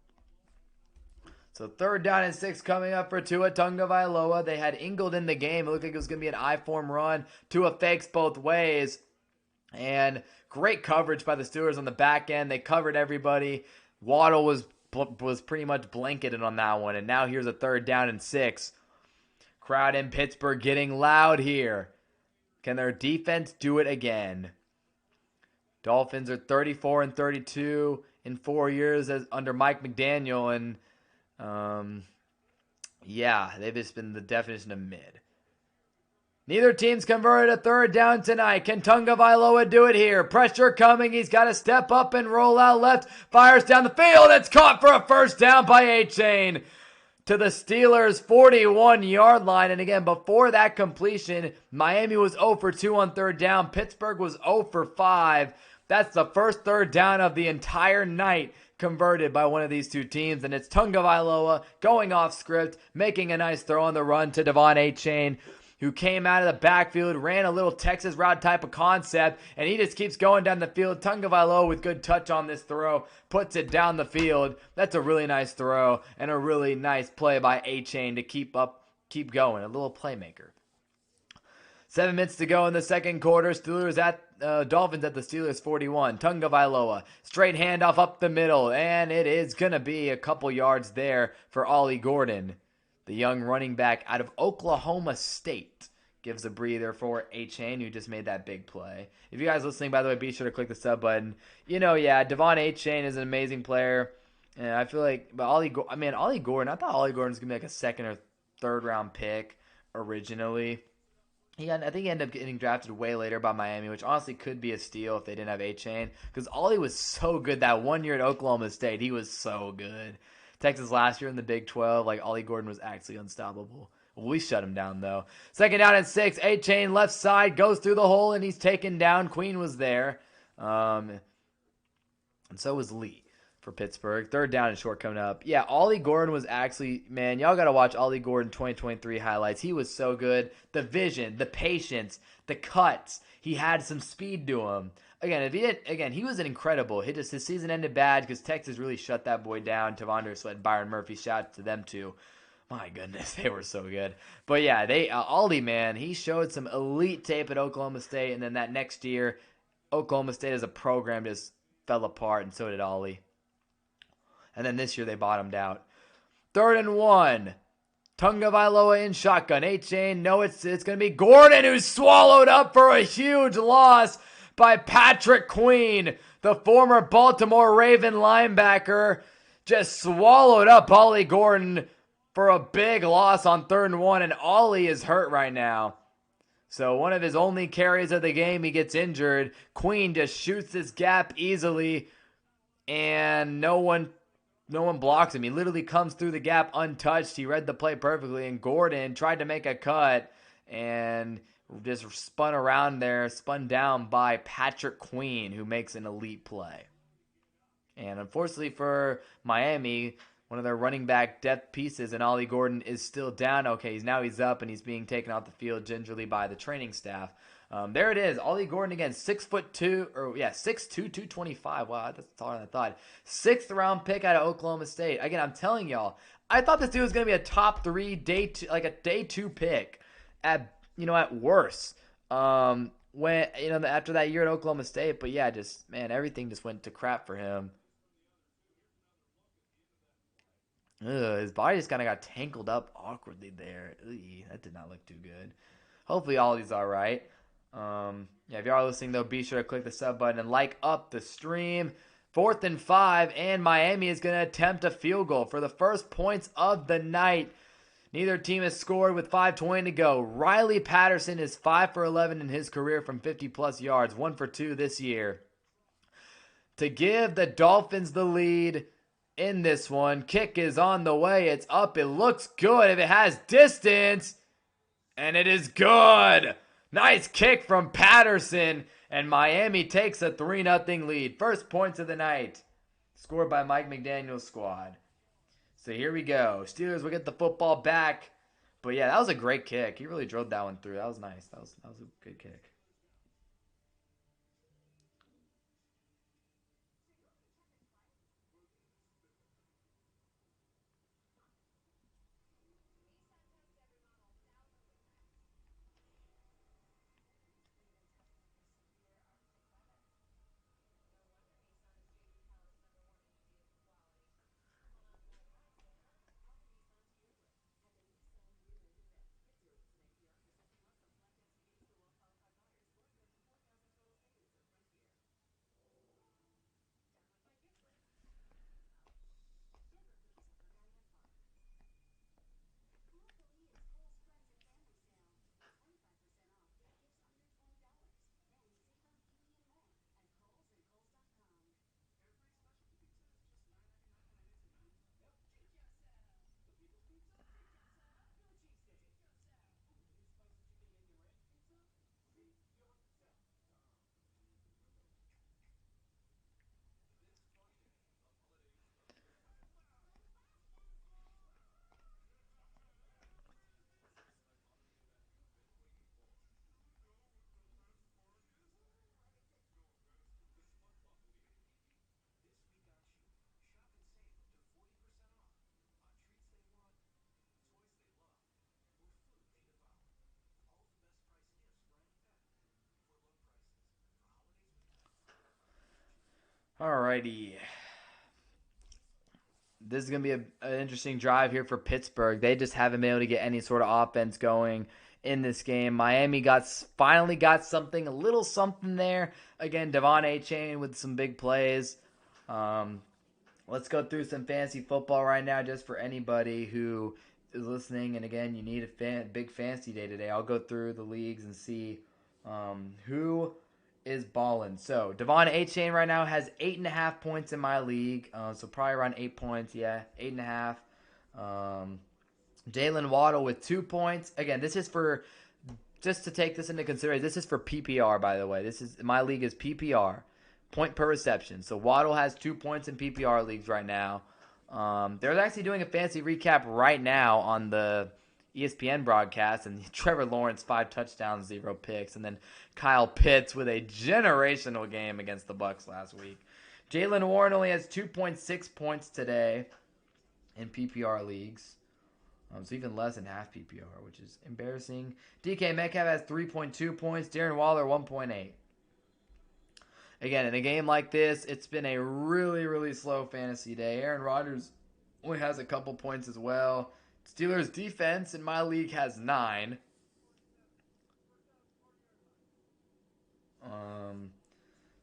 So third down and 6 coming up for Tua Tagovailoa. They had Ingold in the game. It looked like it was going to be an I-form run. Tua fakes both ways. And great coverage by the Steelers on the back end. They covered everybody. Waddle was pretty much blanketed on that one. And now here's a third down and 6. Crowd in Pittsburgh getting loud here. Can their defense do it again? Dolphins are 34-32 in 4 years under Mike McDaniel. And yeah, they've just been the definition of mid. Neither team's converted a third down tonight. Can Tagovailoa do it here? Pressure coming. He's got to step up and roll out left. Fires down the field. It's caught for a first down by A-Chain to the Steelers' 41-yard line. And again, before that completion, Miami was 0 for 2 on third down. Pittsburgh was 0 for 5. That's the first third down of the entire night converted by one of these two teams. And it's Tagovailoa going off script, making a nice throw on the run to Devon A-Chain, who came out of the backfield, ran a little Texas route type of concept, and he just keeps going down the field. Tagovailoa with good touch on this throw, puts it down the field. That's a really nice throw and a really nice play by A-Chain to keep going. A little playmaker. 7 minutes to go in the second quarter. Dolphins at the Steelers 41. Tagovailoa, straight handoff up the middle, and it is going to be a couple yards there for Ollie Gordon. The young running back out of Oklahoma State gives a breather for A-Chain, who just made that big play. If you guys listening, by the way, be sure to click the sub button. Devon A-Chain is an amazing player. And I feel like, but Ollie Gordon, I thought Ollie Gordon was going to be like a second or third round pick originally. I think he ended up getting drafted way later by Miami, which honestly could be a steal if they didn't have A-Chain. Because Ollie was so good that 1 year at Oklahoma State. He was so good. Texas last year in the Big 12, like Ollie Gordon was actually unstoppable. We shut him down, though. 2nd down and 6. A-Chain left side goes through the hole, and he's taken down. Queen was there. And so was Lee for Pittsburgh. 3rd down and short coming up. Yeah, Ollie Gordon was actually, man, y'all got to watch Ollie Gordon 2023 highlights. He was so good. The vision, the patience, the cuts. He had some speed to him. He was an incredible. His season ended bad because Texas really shut that boy down. Tavondre Sweat and Byron Murphy, shout out to them too. My goodness, they were so good. But yeah, Ollie, man, he showed some elite tape at Oklahoma State, and then that next year, Oklahoma State as a program just fell apart, and so did Ollie. And then this year they bottomed out. 3rd and 1. Tagovailoa in shotgun. A-Chain. No, it's going to be Gordon, who's swallowed up for a huge loss by Patrick Queen. The former Baltimore Raven linebacker just swallowed up Ollie Gordon for a big loss on 3rd and 1. And Ollie is hurt right now. So one of his only carries of the game, he gets injured. Queen just shoots this gap easily. And no one blocks him. He literally comes through the gap untouched. He read the play perfectly, and Gordon tried to make a cut and just spun down by Patrick Queen, who makes an elite play. And unfortunately for Miami, one of their running back depth pieces, and Ollie Gordon is still down. Okay, he's up, and he's being taken off the field gingerly by the training staff. There it is. Ollie Gordon again, 6'2", 6'2", 225. Wow, that's taller than I thought. 6th round pick out of Oklahoma State. Again, I'm telling y'all, I thought this dude was gonna be a top 3 day 2 pick at worst. After that year at Oklahoma State, but yeah, everything just went to crap for him. His body just kind of got tangled up awkwardly there. That did not look too good. Hopefully Ollie's all right. If you are listening, though, be sure to click the sub button and like up the stream. 4th and 5, and Miami is going to attempt a field goal for the first points of the night. Neither team has scored with 5:20 to go. Riley Patterson is 5 for 11 in his career from 50-plus yards, 1 for 2 this year. To give the Dolphins the lead in this one, kick is on the way. It's up. It looks good if it has distance, and it is good. Nice kick from Patterson, and Miami takes a 3-0 lead. First points of the night, scored by Mike McDaniel's squad. So here we go. Steelers will get the football back. But yeah, that was a great kick. He really drilled that one through. That was nice. That was a good kick. Alrighty. This is going to be an interesting drive here for Pittsburgh. They just haven't been able to get any sort of offense going in this game. Miami finally got something, a little something there. Again, Devon A-Chain with some big plays. Let's go through some fantasy football right now just for anybody who is listening. And again, you need a big fantasy day today. I'll go through the leagues and see who is balling. So Devon A-Chain right now has 8.5 points in my league. So probably around 8 points. Yeah, 8.5. Jalen Waddle with 2 points. Again, this is for, just to take this into consideration, this is for PPR, by the way. My league is PPR, point per reception. So Waddle has 2 points in PPR leagues right now. They're actually doing a fancy recap right now on the ESPN broadcast, and Trevor Lawrence 5 touchdowns, 0 picks, and then Kyle Pitts with a generational game against the Bucs last week. Jalen Warren only has 2.6 points today in PPR leagues. So even less than half PPR, which is embarrassing. DK Metcalf has 3.2 points. Darren Waller 1.8. Again, in a game like this, it's been a really, really slow fantasy day. Aaron Rodgers only has a couple points as well. Steelers defense in my league has 9.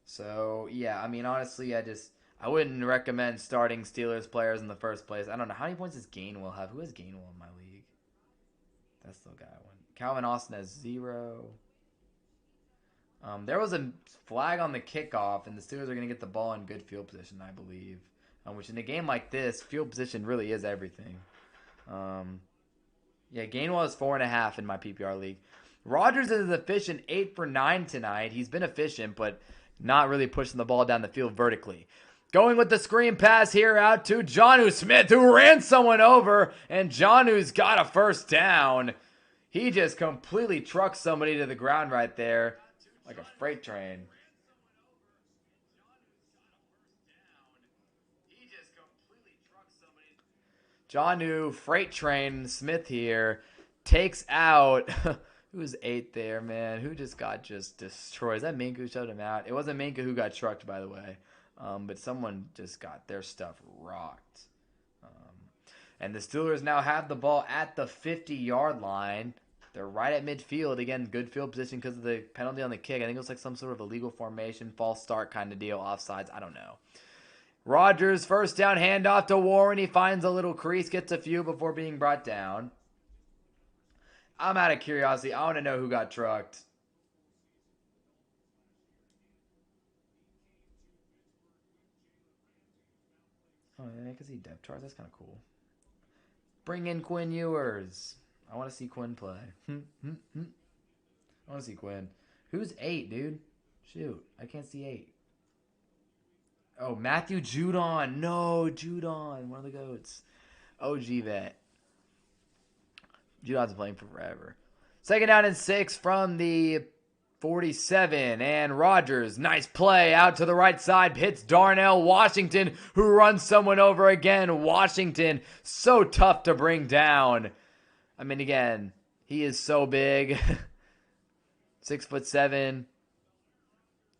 So yeah, I mean, honestly, I wouldn't recommend starting Steelers players in the first place. I don't know how many points does Gainwell have. Who has Gainwell in my league? That's the guy I want. Calvin Austin has 0. There was a flag on the kickoff, and the Steelers are going to get the ball in good field position, I believe. Which in a game like this, field position really is everything. Yeah, Gainwell is 4.5 in my PPR league. Rodgers is efficient, 8 for 9 tonight. He's been efficient, but not really pushing the ball down the field vertically. Going with the screen pass here out to Jonnu Smith, who ran someone over, and Jonnu's got a first down. He just completely trucked somebody to the ground right there, like a freight train. Jonnu, freight train Smith here, takes out... Who's 8 there, man? Who just got destroyed? Is that Minka who showed him out? It wasn't Minka who got trucked, by the way. But someone just got their stuff rocked. And the Steelers now have the ball at the 50-yard line. They're right at midfield. Again, good field position because of the penalty on the kick. I think it was like some sort of illegal formation, false start kind of deal, offsides. I don't know. Rodgers, first down, handoff to Warren. He finds a little crease, gets a few before being brought down. I'm out of curiosity. I want to know who got trucked. Oh, yeah, I can see depth charts. That's kind of cool. Bring in Quinn Ewers. I want to see Quinn play. I want to see Quinn. Who's 8, dude? Shoot, I can't see 8. Oh, Matthew Judon. No, Judon. One of the GOATs. OG vet. Judon's playing for forever. Second down and 6 from the 47. And Rodgers, nice play out to the right side. Hits Darnell Washington, who runs someone over again. Washington, so tough to bring down. I mean, again, he is so big. 6'7".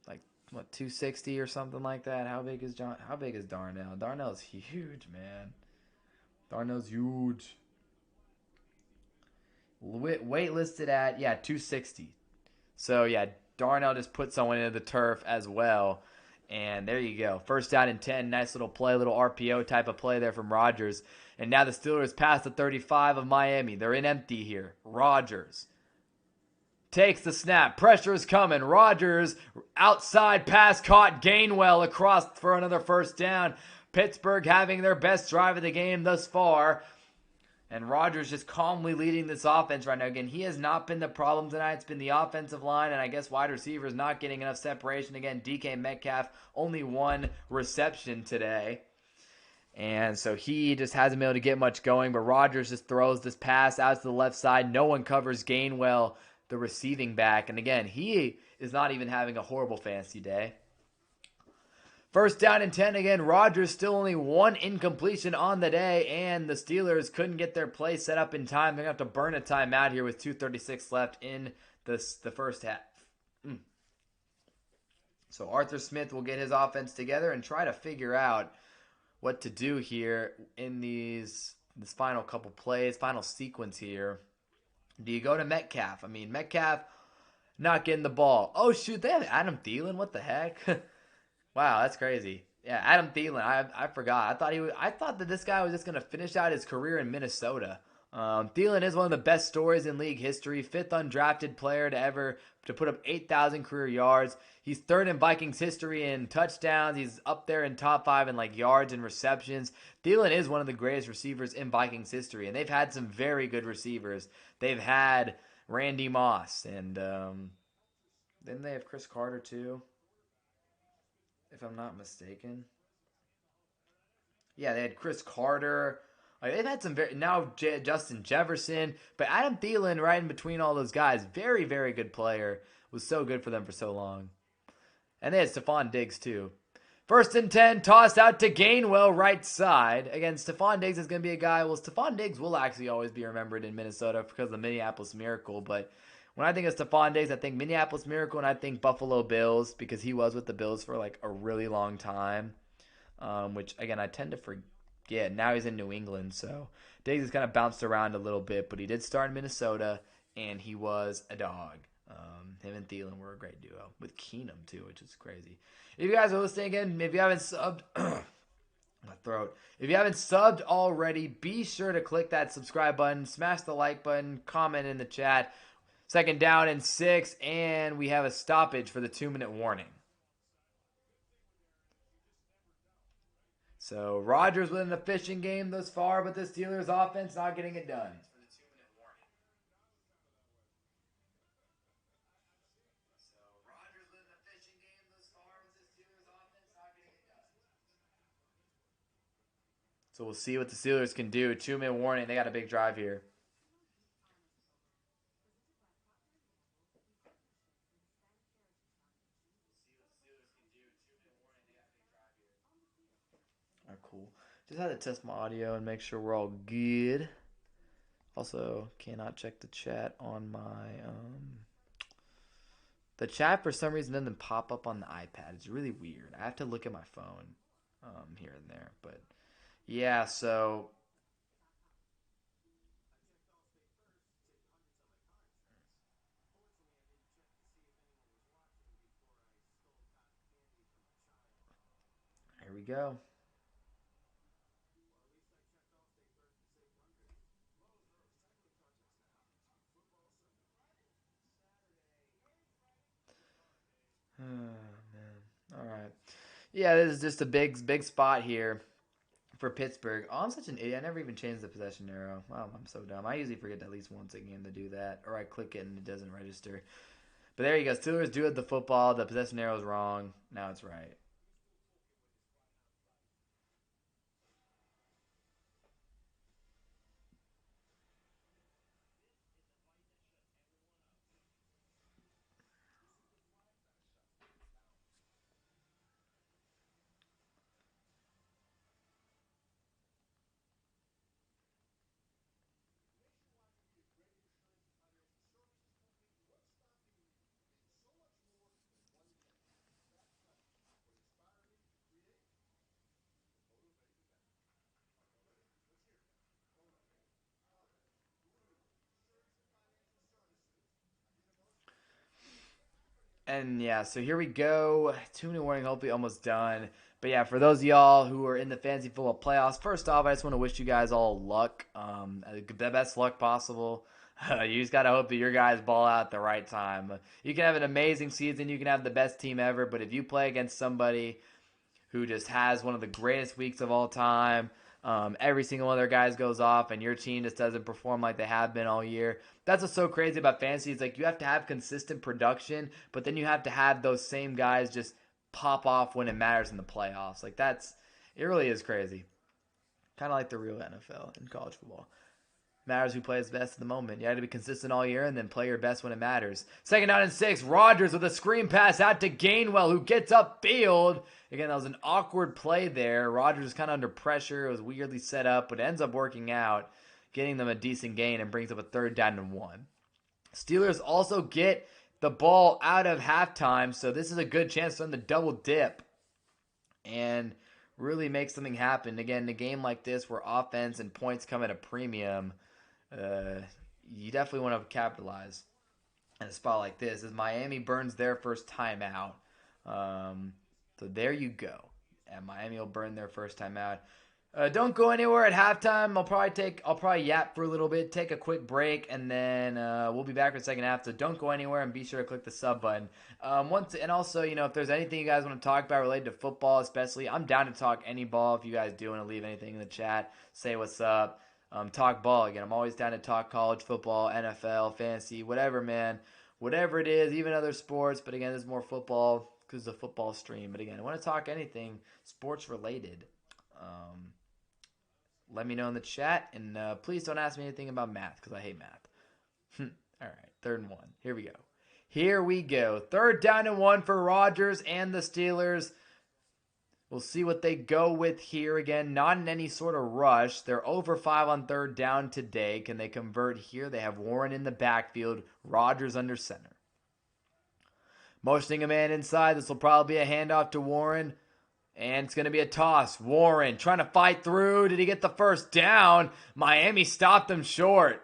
Like, what, 260 or something like that? How big is Darnell? Darnell's huge, man. Darnell's huge. Weight listed at, 260. So, yeah, Darnell just put someone into the turf as well. And there you go. First down and 10. Nice little play, little RPO type of play there from Rodgers. And now the Steelers pass the 35 of Miami. They're in empty here. Rodgers takes the snap. Pressure is coming. Rodgers, outside pass caught. Gainwell across for another first down. Pittsburgh having their best drive of the game thus far. And Rodgers just calmly leading this offense right now. Again, he has not been the problem tonight. It's been the offensive line, and I guess wide receivers not getting enough separation. Again, DK Metcalf, only 1 reception today. And so he just hasn't been able to get much going. But Rodgers just throws this pass out to the left side. No one covers Gainwell, the receiving back. And again, he is not even having a horrible fantasy day. First down and 10 again. Rodgers still only 1 incompletion on the day, and the Steelers couldn't get their play set up in time. They're going to have to burn a timeout here with 2:36 left in the first half. So Arthur Smith will get his offense together and try to figure out what to do here in this final couple plays, final sequence here. Do you go to Metcalf? I mean, Metcalf not getting the ball. Oh, shoot, they have Adam Thielen? What the heck? Wow, that's crazy. Yeah, Adam Thielen. I forgot. I thought that this guy was just gonna finish out his career in Minnesota. Thielen is one of the best stories in league history. 5th undrafted player to put up 8,000 career yards. He's 3rd in Vikings history in touchdowns. He's up there in top 5 in like yards and receptions. Thielen is one of the greatest receivers in Vikings history, and they've had some very good receivers. They've had Randy Moss, and then they have Chris Carter too, if I'm not mistaken. Yeah, they had Chris Carter. They've had some Justin Jefferson, but Adam Thielen right in between all those guys, very, very good player. Was so good for them for so long. And they had Stephon Diggs too. 1st and 10, tossed out to Gainwell, right side. Again, Stephon Diggs is going to be a guy. Well, Stephon Diggs will actually always be remembered in Minnesota because of the Minneapolis Miracle. But when I think of Stephon Diggs, I think Minneapolis Miracle and I think Buffalo Bills because he was with the Bills for like a really long time. Which, again, I tend to forget. Now he's in New England, so Diggs has kind of bounced around a little bit. But he did start in Minnesota, and he was a dog. Him and Thielen were a great duo with Keenum too, which is crazy. If you guys are listening again, if you haven't subbed, my throat. If you haven't subbed already, be sure to click that subscribe button, smash the like button, comment in the chat. 2nd down and 6, and we have a stoppage for the 2-minute warning. So Rodgers with an efficient game thus far, but the Steelers offense not getting it done. So we'll see what the Steelers can do. 2-minute warning. They got a big drive here. All right, cool. Just had to test my audio and make sure we're all good. Also, cannot check the chat on my... The chat, for some reason, doesn't pop up on the iPad. It's really weird. I have to look at my phone here and there, but... Yeah, so here we go. Oh, man. All right. Yeah, this is just a big spot here for Pittsburgh. Oh, I'm such an idiot. I never even changed the possession arrow. Wow, I'm so dumb. I usually forget at least once a game to do that. Or I click it and it doesn't register. But there you go. Steelers do have the football. The possession arrow is wrong. Now it's right. And yeah, so here we go. 2-minute warning, hopefully almost done. But yeah, for those of y'all who are in the fantasy football playoffs, first off, I just want to wish you guys all luck, the best luck possible. You just got to hope that your guys ball out at the right time. You can have an amazing season. You can have the best team ever. But if you play against somebody who just has one of the greatest weeks of all time, every single one of their guys goes off, and your team just doesn't perform like they have been all year. That's what's so crazy about fantasy. It's like you have to have consistent production, but then you have to have those same guys just pop off when it matters in the playoffs. Like it really is crazy. Kind of like the real NFL in college football. Matters who plays best at the moment. You have to be consistent all year and then play your best when it matters. 2nd down and 6. Rodgers with a screen pass out to Gainwell, who gets upfield. Again, that was an awkward play there. Rodgers was kind of under pressure. It was weirdly set up, but it ends up working out, getting them a decent gain and brings up a 3rd down and 1. Steelers also get the ball out of halftime. So this is a good chance for them to double dip and really make something happen. Again, in a game like this where offense and points come at a premium, you definitely want to capitalize in a spot like this as Miami burns their first timeout. So there you go. And Miami will burn their first timeout. Don't go anywhere at halftime. I'll probably yap for a little bit, take a quick break, and then we'll be back for the second half. So don't go anywhere, and be sure to click the sub button. And also, if there's anything you guys want to talk about related to football, especially, I'm down to talk any ball. If you guys do want to leave anything in the chat, say what's up. Talk ball again. I'm always down to talk college football, NFL, fantasy, whatever, man. Whatever it is, even other sports. But again, there's more football because it's a football stream. But again, I want to talk anything sports related. Let me know in the chat, and please don't ask me anything about math because I hate math. All right, 3rd and 1. Here we go. 3rd down and 1 for Rodgers and the Steelers. We'll see what they go with here. Again, not in any sort of rush. They're over 5 on 3rd down today. Can they convert here? They have Warren in the backfield, Rodgers under center. Motioning a man inside. This will probably be a handoff to Warren. And it's going to be a toss. Warren trying to fight through. Did he get the first down? Miami stopped him short.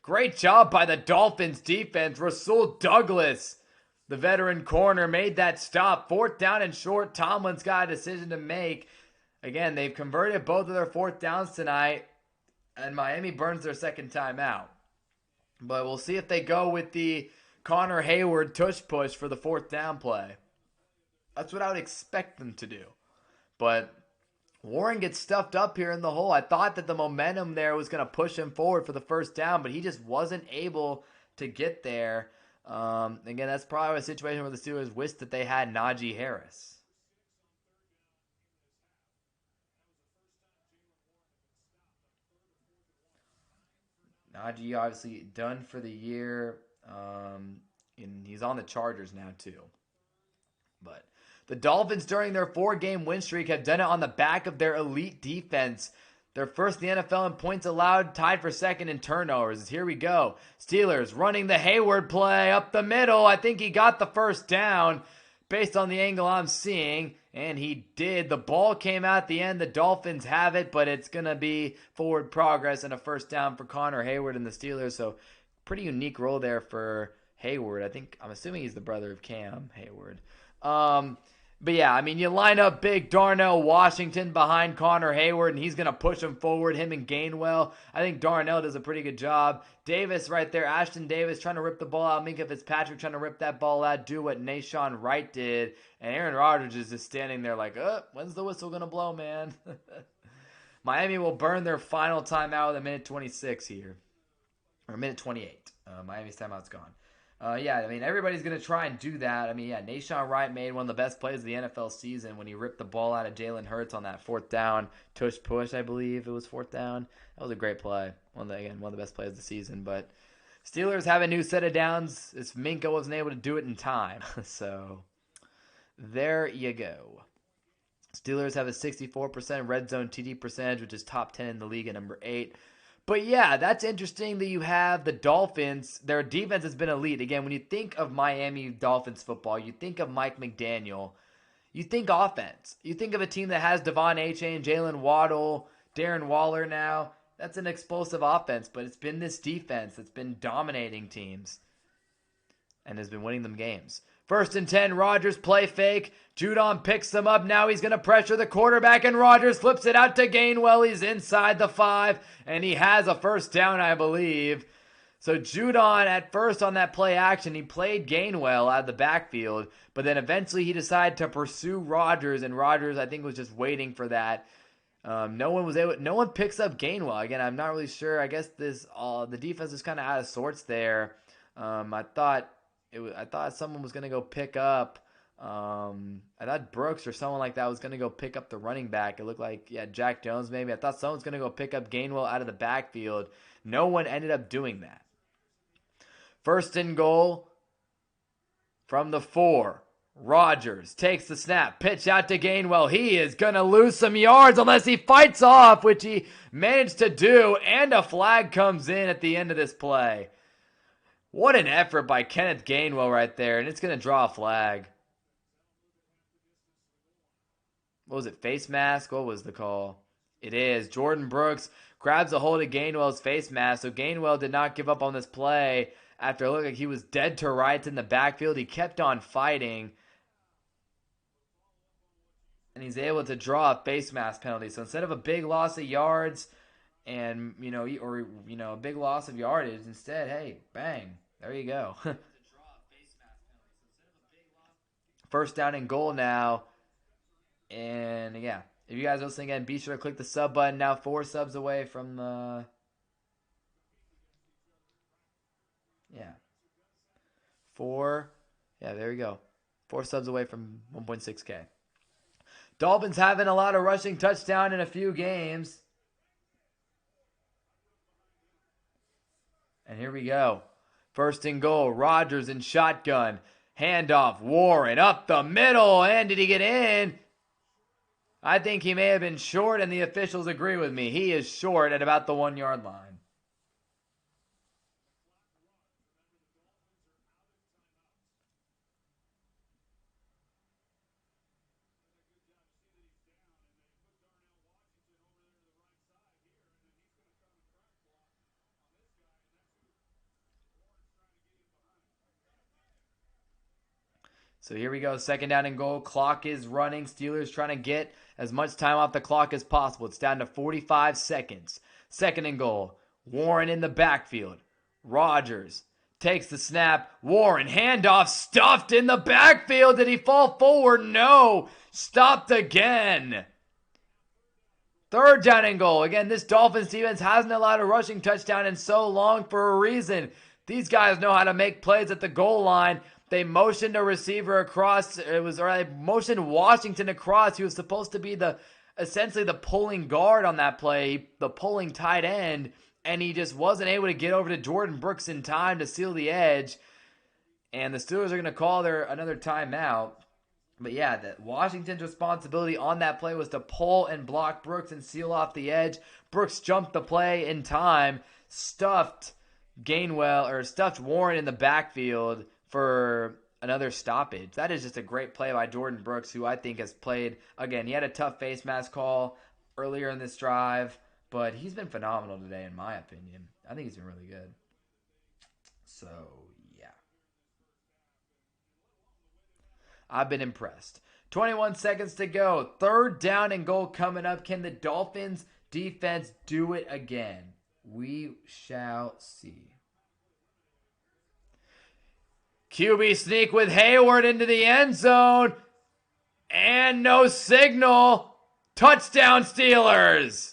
Great job by the Dolphins defense. Rasul Douglas, the veteran corner, made that stop. 4th down and short. Tomlin's got a decision to make. Again, they've converted both of their 4th downs tonight. And Miami burns their second timeout. But we'll see if they go with the Connor Hayward tush push for the 4th down play. That's what I would expect them to do. But Warren gets stuffed up here in the hole. I thought that the momentum there was going to push him forward for the first down, but he just wasn't able to get there. Again, that's probably a situation where the Steelers wished that they had Najee Harris. Najee obviously done for the year, and he's on the Chargers now too. But the Dolphins, during their 4-game win streak, have done it on the back of their elite defense. They're first in the NFL in points allowed, tied for second in turnovers. Here we go. Steelers running the Hayward play up the middle. I think he got the first down based on the angle I'm seeing, and he did. The ball came out at the end. The Dolphins have it, but it's going to be forward progress and a first down for Connor Hayward and the Steelers. So pretty unique role there for Hayward. I'm assuming he's the brother of Cam Hayward. But yeah, I mean, you line up big Darnell Washington behind Connor Hayward, and he's going to push him forward, him and Gainwell. I think Darnell does a pretty good job. Davis right there, Ashton Davis trying to rip the ball out. Minka Fitzpatrick trying to rip that ball out, do what Nashawn Wright did. And Aaron Rodgers is just standing there like, when's the whistle going to blow, man? Miami will burn their final timeout with a minute 26 here. Or a minute 28. Miami's timeout's gone. Yeah, I mean, everybody's going to try and do that. I mean, yeah, Nashawn Wright made one of the best plays of the NFL season when he ripped the ball out of Jalen Hurts on that 4th down tush push, I believe it was 4th down. That was a great play. One of the best plays of the season. But Steelers have a new set of downs. As Minka wasn't able to do it in time. So there you go. Steelers have a 64% red zone TD percentage, which is top 10 in the league at number 8. But yeah, that's interesting that you have the Dolphins. Their defense has been elite. Again, when you think of Miami Dolphins football, you think of Mike McDaniel. You think offense. You think of a team that has Devon Achane, Jalen Waddle, Darren Waller now. That's an explosive offense, but it's been this defense that's been dominating teams and has been winning them games. 1st and 10, Rodgers play fake. Judon picks them up. Now he's going to pressure the quarterback, and Rodgers flips it out to Gainwell. He's inside the 5, and he has a first down, I believe. So Judon, at first on that play action, he played Gainwell out of the backfield, but then eventually he decided to pursue Rodgers, and Rodgers, I think, was just waiting for that. No one picks up Gainwell. Again, I'm not really sure. I guess the defense is kind of out of sorts there. I thought someone was going to go pick up. I thought Brooks or someone like that was going to go pick up the running back. It looked like, Jack Jones maybe. I thought someone's going to go pick up Gainwell out of the backfield. No one ended up doing that. 1st and goal from the 4. Rodgers takes the snap, pitch out to Gainwell. He is going to lose some yards unless he fights off, which he managed to do, and a flag comes in at the end of this play. What an effort by Kenneth Gainwell right there, and it's going to draw a flag. What was it, face mask? What was the call? It is. Jordan Brooks grabs a hold of Gainwell's face mask, so Gainwell did not give up on this play after it looked like he was dead to rights in the backfield. He kept on fighting, and he's able to draw a face mask penalty. So instead of a big loss of yards and, a big loss of yardage, instead, hey, bang, there you go. First down and goal now. And yeah, if you guys are listening again, be sure to click the sub button. Now 4 subs away from the... Yeah. 4. Yeah, there you go. 4 subs away from 1.6K. Dolphins having a lot of rushing touchdown in a few games. And here we go. First and goal. Rodgers in shotgun. Handoff. Warren up the middle. And did he get in? I think he may have been short, and the officials agree with me. He is short at about the 1-yard line. So here we go. Second down and goal. Clock is running. Steelers trying to get as much time off the clock as possible. It's down to 45 seconds. Second and goal. Warren in the backfield. Rodgers takes the snap. Warren, handoff, stuffed in the backfield. Did he fall forward? No. Stopped again. Third down and goal. Again, this Dolphins defense hasn't allowed a rushing touchdown in so long for a reason. These guys know how to make plays at the goal line. They motioned a receiver across. They motioned Washington across. He was supposed to be essentially the pulling guard on that play, the pulling tight end, and he just wasn't able to get over to Jordan Brooks in time to seal the edge. And the Steelers are going to call another timeout. But yeah, Washington's responsibility on that play was to pull and block Brooks and seal off the edge. Brooks jumped the play in time, stuffed Warren in the backfield for another stoppage. That is just a great play by Jordan Brooks, who I think has played, again, he had a tough face mask call earlier in this drive, but he's been phenomenal today in my opinion. I think he's been really good. So, yeah. I've been impressed. 21 seconds to go. Third down and goal coming up. Can the Dolphins defense do it again? We shall see. QB sneak with Hayward into the end zone. And no signal. Touchdown Steelers.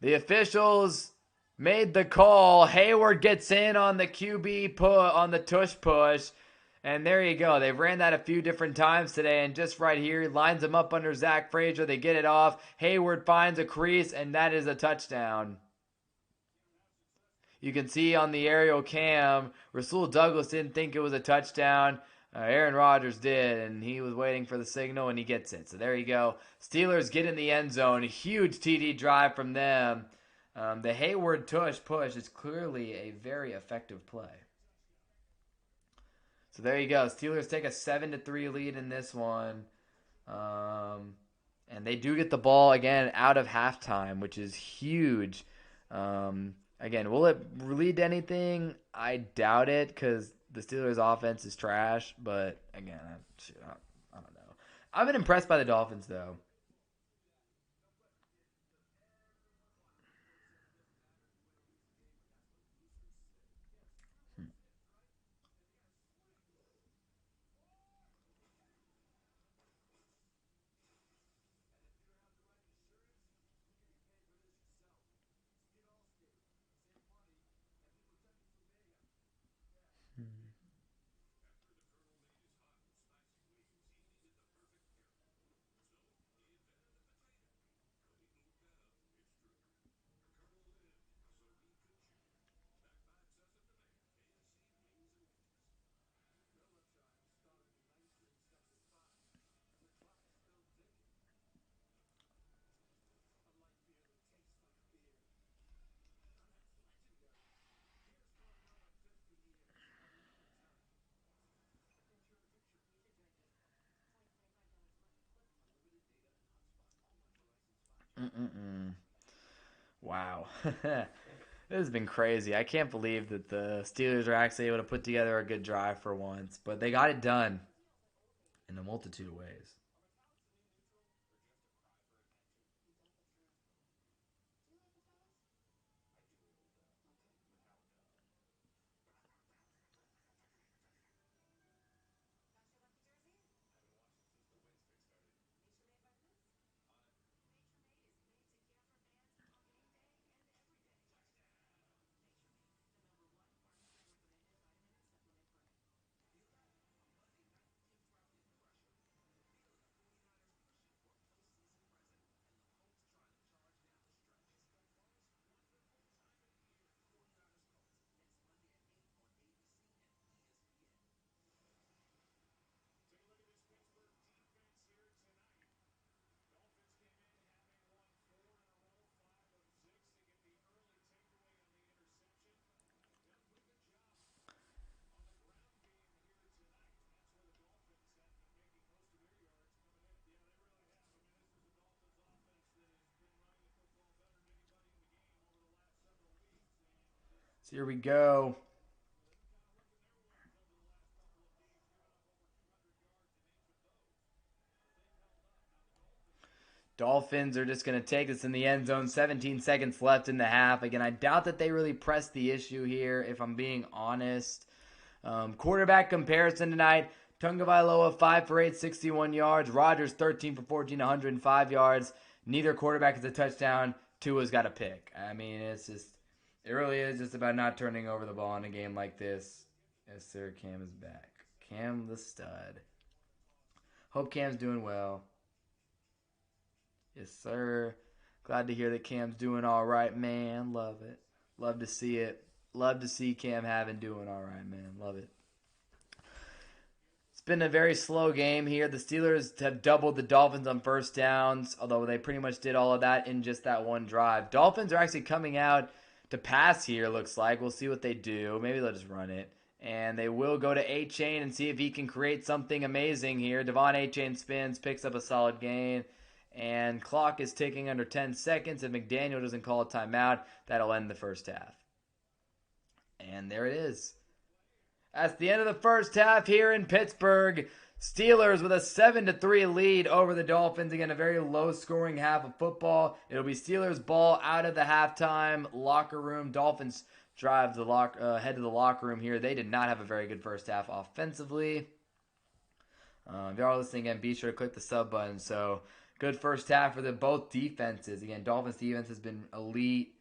The officials made the call. Hayward gets in on the QB on the tush push. And there you go. They've ran that a few different times today. And just right here, he lines them up under Zach Frazier. They get it off. Hayward finds a crease, and that is a touchdown. You can see on the aerial cam, Rasul Douglas didn't think it was a touchdown. Aaron Rodgers did, and he was waiting for the signal, and he gets it. So there you go. Steelers get in the end zone. A huge TD drive from them. The Hayward tush push is clearly a very effective play. So there you go. Steelers take a 7-3 lead in this one. And they do get the ball, again, out of halftime, which is huge. Again, will it lead to anything? I doubt it, because the Steelers' offense is trash. But, again, I don't know. I've been impressed by the Dolphins, though. Wow. This has been crazy. I can't believe that the Steelers are actually able to put together a good drive for once, but they got it done in a multitude of ways. So here we go. Dolphins are just going to take this in the end zone. 17 seconds left in the half. Again, I doubt that they really pressed the issue here, if I'm being honest. Quarterback comparison tonight. Tungavailoa 5 for 8, 61 yards. Rodgers 13 for 14, 105 yards. Neither quarterback has a touchdown. Tua's got a pick. I mean, it really is just about not turning over the ball in a game like this. Yes, sir. Cam is back. Cam the stud. Hope Cam's doing well. Yes, sir. Glad to hear that Cam's doing all right, man. Love it. Love to see it. Love to see Cam having doing all right, man. Love it. It's been a very slow game here. The Steelers have doubled the Dolphins on first downs, although they pretty much did all of that in just that one drive. Dolphins are actually coming out to pass here, looks like. We'll see what they do. Maybe they'll just run it. And they will go to A-Chain and see if he can create something amazing here. Devon A-Chain spins, picks up a solid gain. And clock is ticking under 10 seconds. If McDaniel doesn't call a timeout, that'll end the first half. And there it is. That's the end of the first half here in Pittsburgh. Steelers with a 7-3 lead over the Dolphins. Again, a very low-scoring half of football. It'll be Steelers ball out of the halftime locker room. Dolphins drive head to the locker room here. They did not have a very good first half offensively. If you are listening again, be sure to click the sub button. So, good first half for both defenses. Again, Dolphins defense has been elite.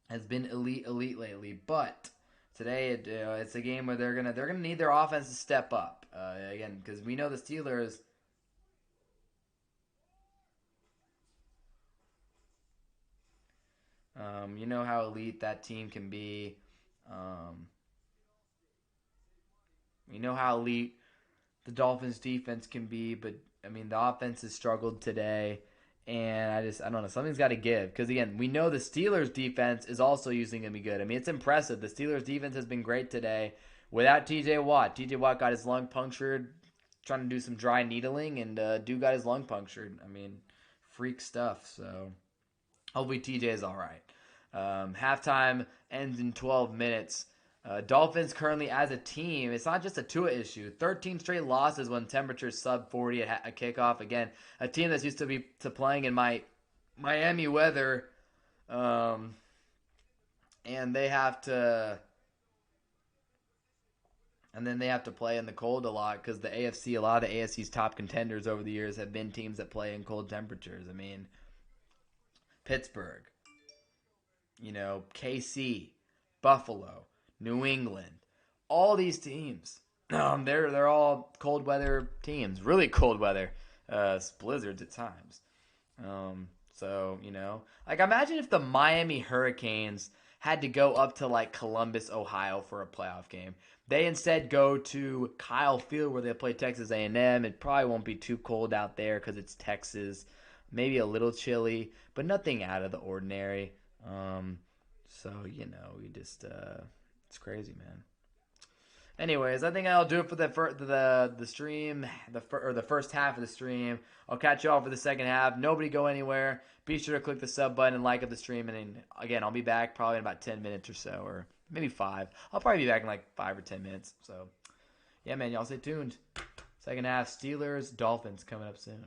Elite lately. But today it's a game where they're gonna need their offense to step up. Again, because we know the Steelers. You know how elite that team can be. You know how elite the Dolphins defense can be, but I mean the offense has struggled today, and I don't know, something's got to give, because again we know the Steelers defense is also using to be good. I mean it's impressive. The Steelers defense has been great today without T.J. Watt. T.J. Watt got his lung punctured trying to do some dry needling, and dude got his lung punctured. I mean freak stuff. So hopefully T.J. is all right. Halftime ends in 12 minutes. Dolphins currently as a team, it's not just a Tua issue. 13 straight losses when temperatures sub 40 at a kickoff. Again, a team that's used to playing in Miami weather, and they have to, and then they have to play in the cold a lot because a lot of the AFC's top contenders over the years have been teams that play in cold temperatures. I mean, Pittsburgh, KC, Buffalo, New England, all these teams, they're all cold weather teams, really cold weather, blizzards at times. So like imagine if the Miami Hurricanes had to go up to like Columbus, Ohio for a playoff game. They instead go to Kyle Field where they play Texas A&M. It probably won't be too cold out there because it's Texas, maybe a little chilly, but nothing out of the ordinary. So we just. It's crazy, man. Anyways, I think I'll do it for the stream, or the first half of the stream. I'll catch you all for the second half. Nobody go anywhere. Be sure to click the sub button and like up the stream. And then, again, I'll be back probably in about 10 minutes or so, or maybe 5. I'll probably be back in like 5 or 10 minutes. So, yeah, man, y'all stay tuned. Second half, Steelers, Dolphins coming up soon.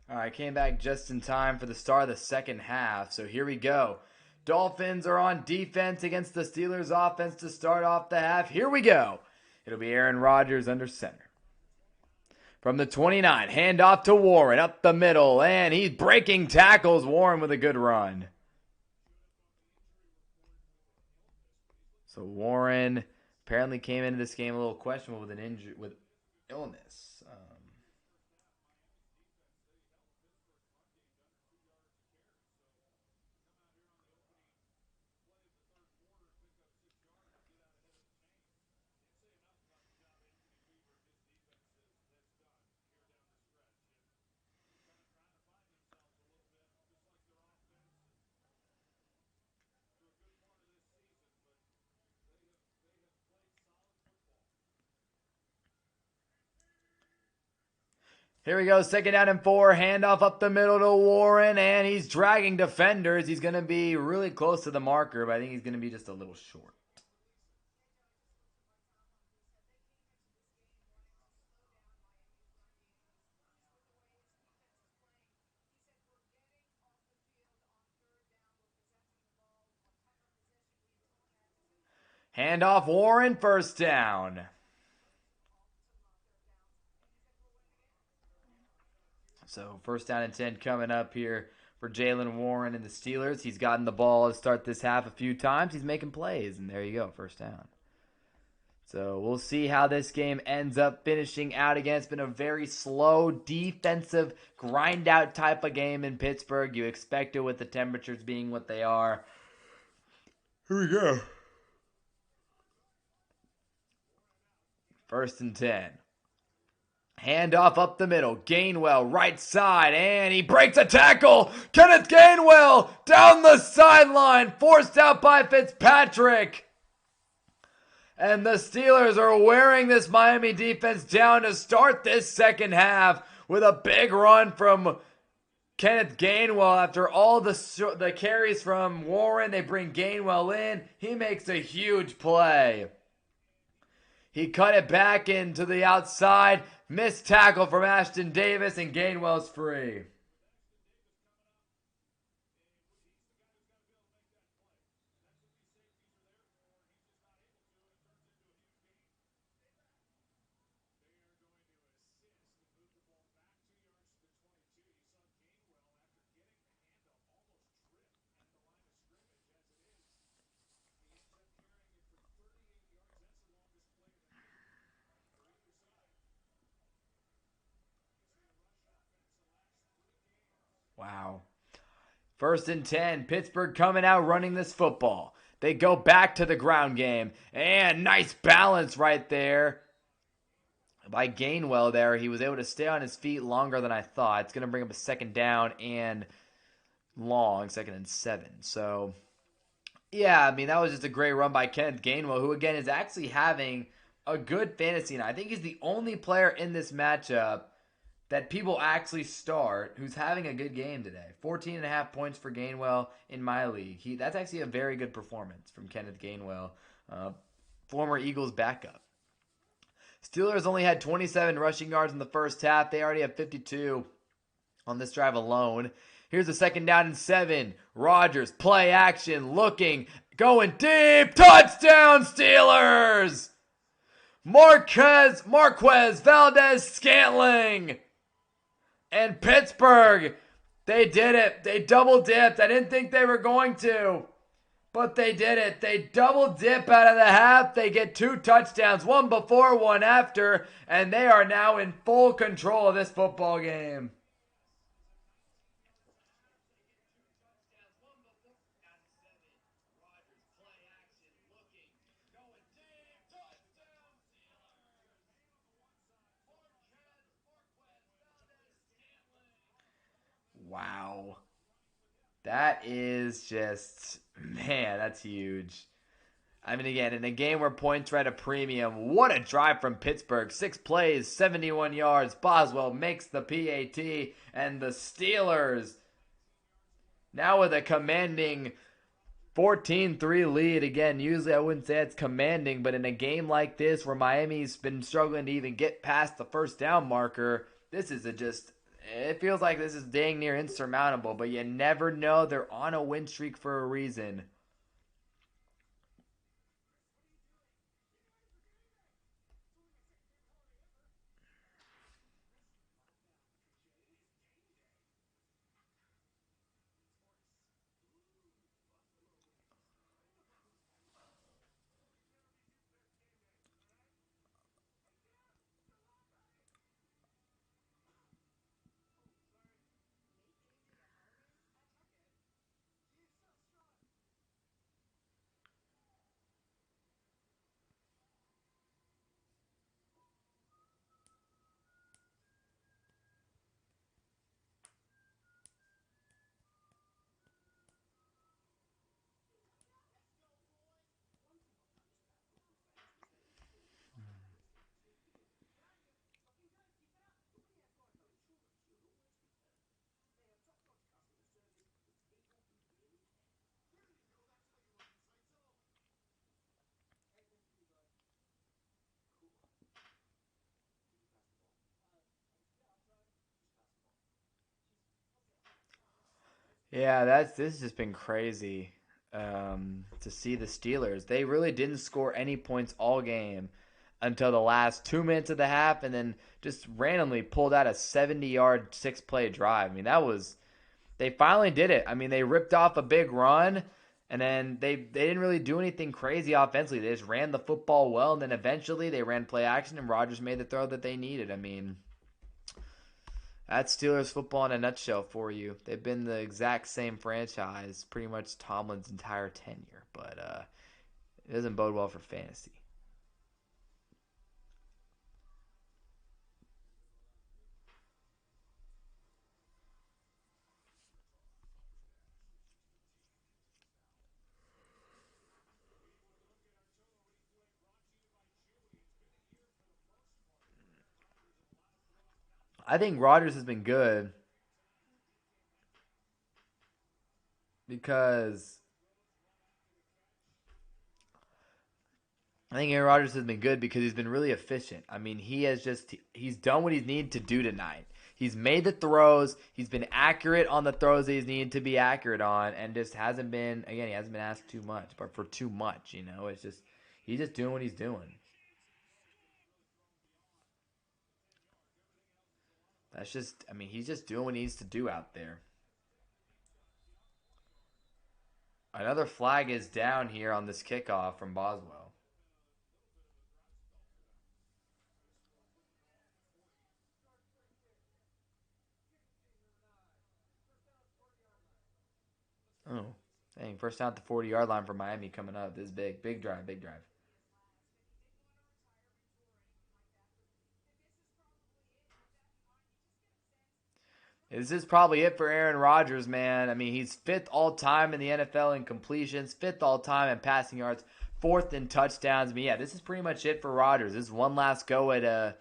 All right, came back just in time for the start of the second half. So here we go. Dolphins are on defense against the Steelers offense to start off the half. Here we go. It'll be Aaron Rodgers under center. From the 29, handoff to Warren up the middle, and he's breaking tackles. Warren with a good run. So Warren apparently came into this game a little questionable with an injury, with illness. Here we go, 2nd down and 4, handoff up the middle to Warren, and he's dragging defenders. He's going to be really close to the marker, but I think he's going to be just a little short. Handoff Warren, 1st down. So 1st down and 10 coming up here for Jaylen Warren and the Steelers. He's gotten the ball to start this half a few times. He's making plays, and there you go, 1st down. So we'll see how this game ends up finishing out again. It's been a very slow, defensive, grind-out type of game in Pittsburgh. You expect it with the temperatures being what they are. Here we go. 1st and 10. Handoff up the middle. Gainwell, right side, and he breaks a tackle. Kenneth Gainwell down the sideline, forced out by Fitzpatrick. And the Steelers are wearing this Miami defense down to start this second half with a big run from Kenneth Gainwell. After all the carries from Warren, they bring Gainwell in. He makes a huge play. He cut it back into the outside. Missed tackle from Ashton Davis, and Gainwell's free. Wow. 1st and 10. Pittsburgh coming out running this football. They go back to the ground game. And nice balance right there by Gainwell there. He was able to stay on his feet longer than I thought. It's going to bring up a 2nd down and long, 2nd and 7. So, yeah, I mean, that was just a great run by Kenneth Gainwell, who, again, is actually having a good fantasy night. I think he's the only player in this matchup that people actually start who's having a good game today. 14.5 points for Gainwell in my league. That's actually a very good performance from Kenneth Gainwell, former Eagles backup. Steelers only had 27 rushing yards in the first half. They already have 52 on this drive alone. Here's a 2nd down and 7. Rodgers, play action, looking, going deep. Touchdown, Steelers! Marquez Valdez-Scantling. And Pittsburgh, they did it. They double dipped. I didn't think they were going to, but they did it. They double dip out of the half. They get 2 touchdowns, one before, one after, and they are now in full control of this football game. Wow. That is just, man, that's huge. I mean, again, in a game where points are at a premium, what a drive from Pittsburgh. 6 plays, 71 yards. Boswell makes the PAT, and the Steelers now with a commanding 14-3 lead. Again, usually I wouldn't say it's commanding, but in a game like this where Miami's been struggling to even get past the 1st down marker, this is It feels like this is dang near insurmountable, but you never know. They're on a win streak for a reason. Yeah, this has just been crazy to see the Steelers. They really didn't score any points all game until the last 2 minutes of the half, and then just randomly pulled out a 70-yard six-play drive. I mean, they finally did it. I mean, they ripped off a big run, and then they didn't really do anything crazy offensively. They just ran the football well, and then eventually they ran play action, and Rodgers made the throw that they needed. I mean, that's Steelers football in a nutshell for you. They've been the exact same franchise pretty much Tomlin's entire tenure, but it doesn't bode well for fantasy. I think Rodgers has been good because I think Aaron Rodgers has been good because he's been really efficient. I mean, he's done what he's needed to do tonight. He's made the throws. He's been accurate on the throws that he's needed to be accurate on, and just hasn't been. Again, he hasn't been asked too much, but for too much, it's just he's just doing what he's doing. That's just. I mean, he's just doing what he needs to do out there. Another flag is down here on this kickoff from Boswell. Oh, dang! First down at the 40-yard line for Miami coming up. This is big, big drive, big drive. This is probably it for Aaron Rodgers, man. I mean, he's fifth all time in the NFL in completions, fifth all time in passing yards, fourth in touchdowns. I mean, yeah, this is pretty much it for Rodgers. This is one last go at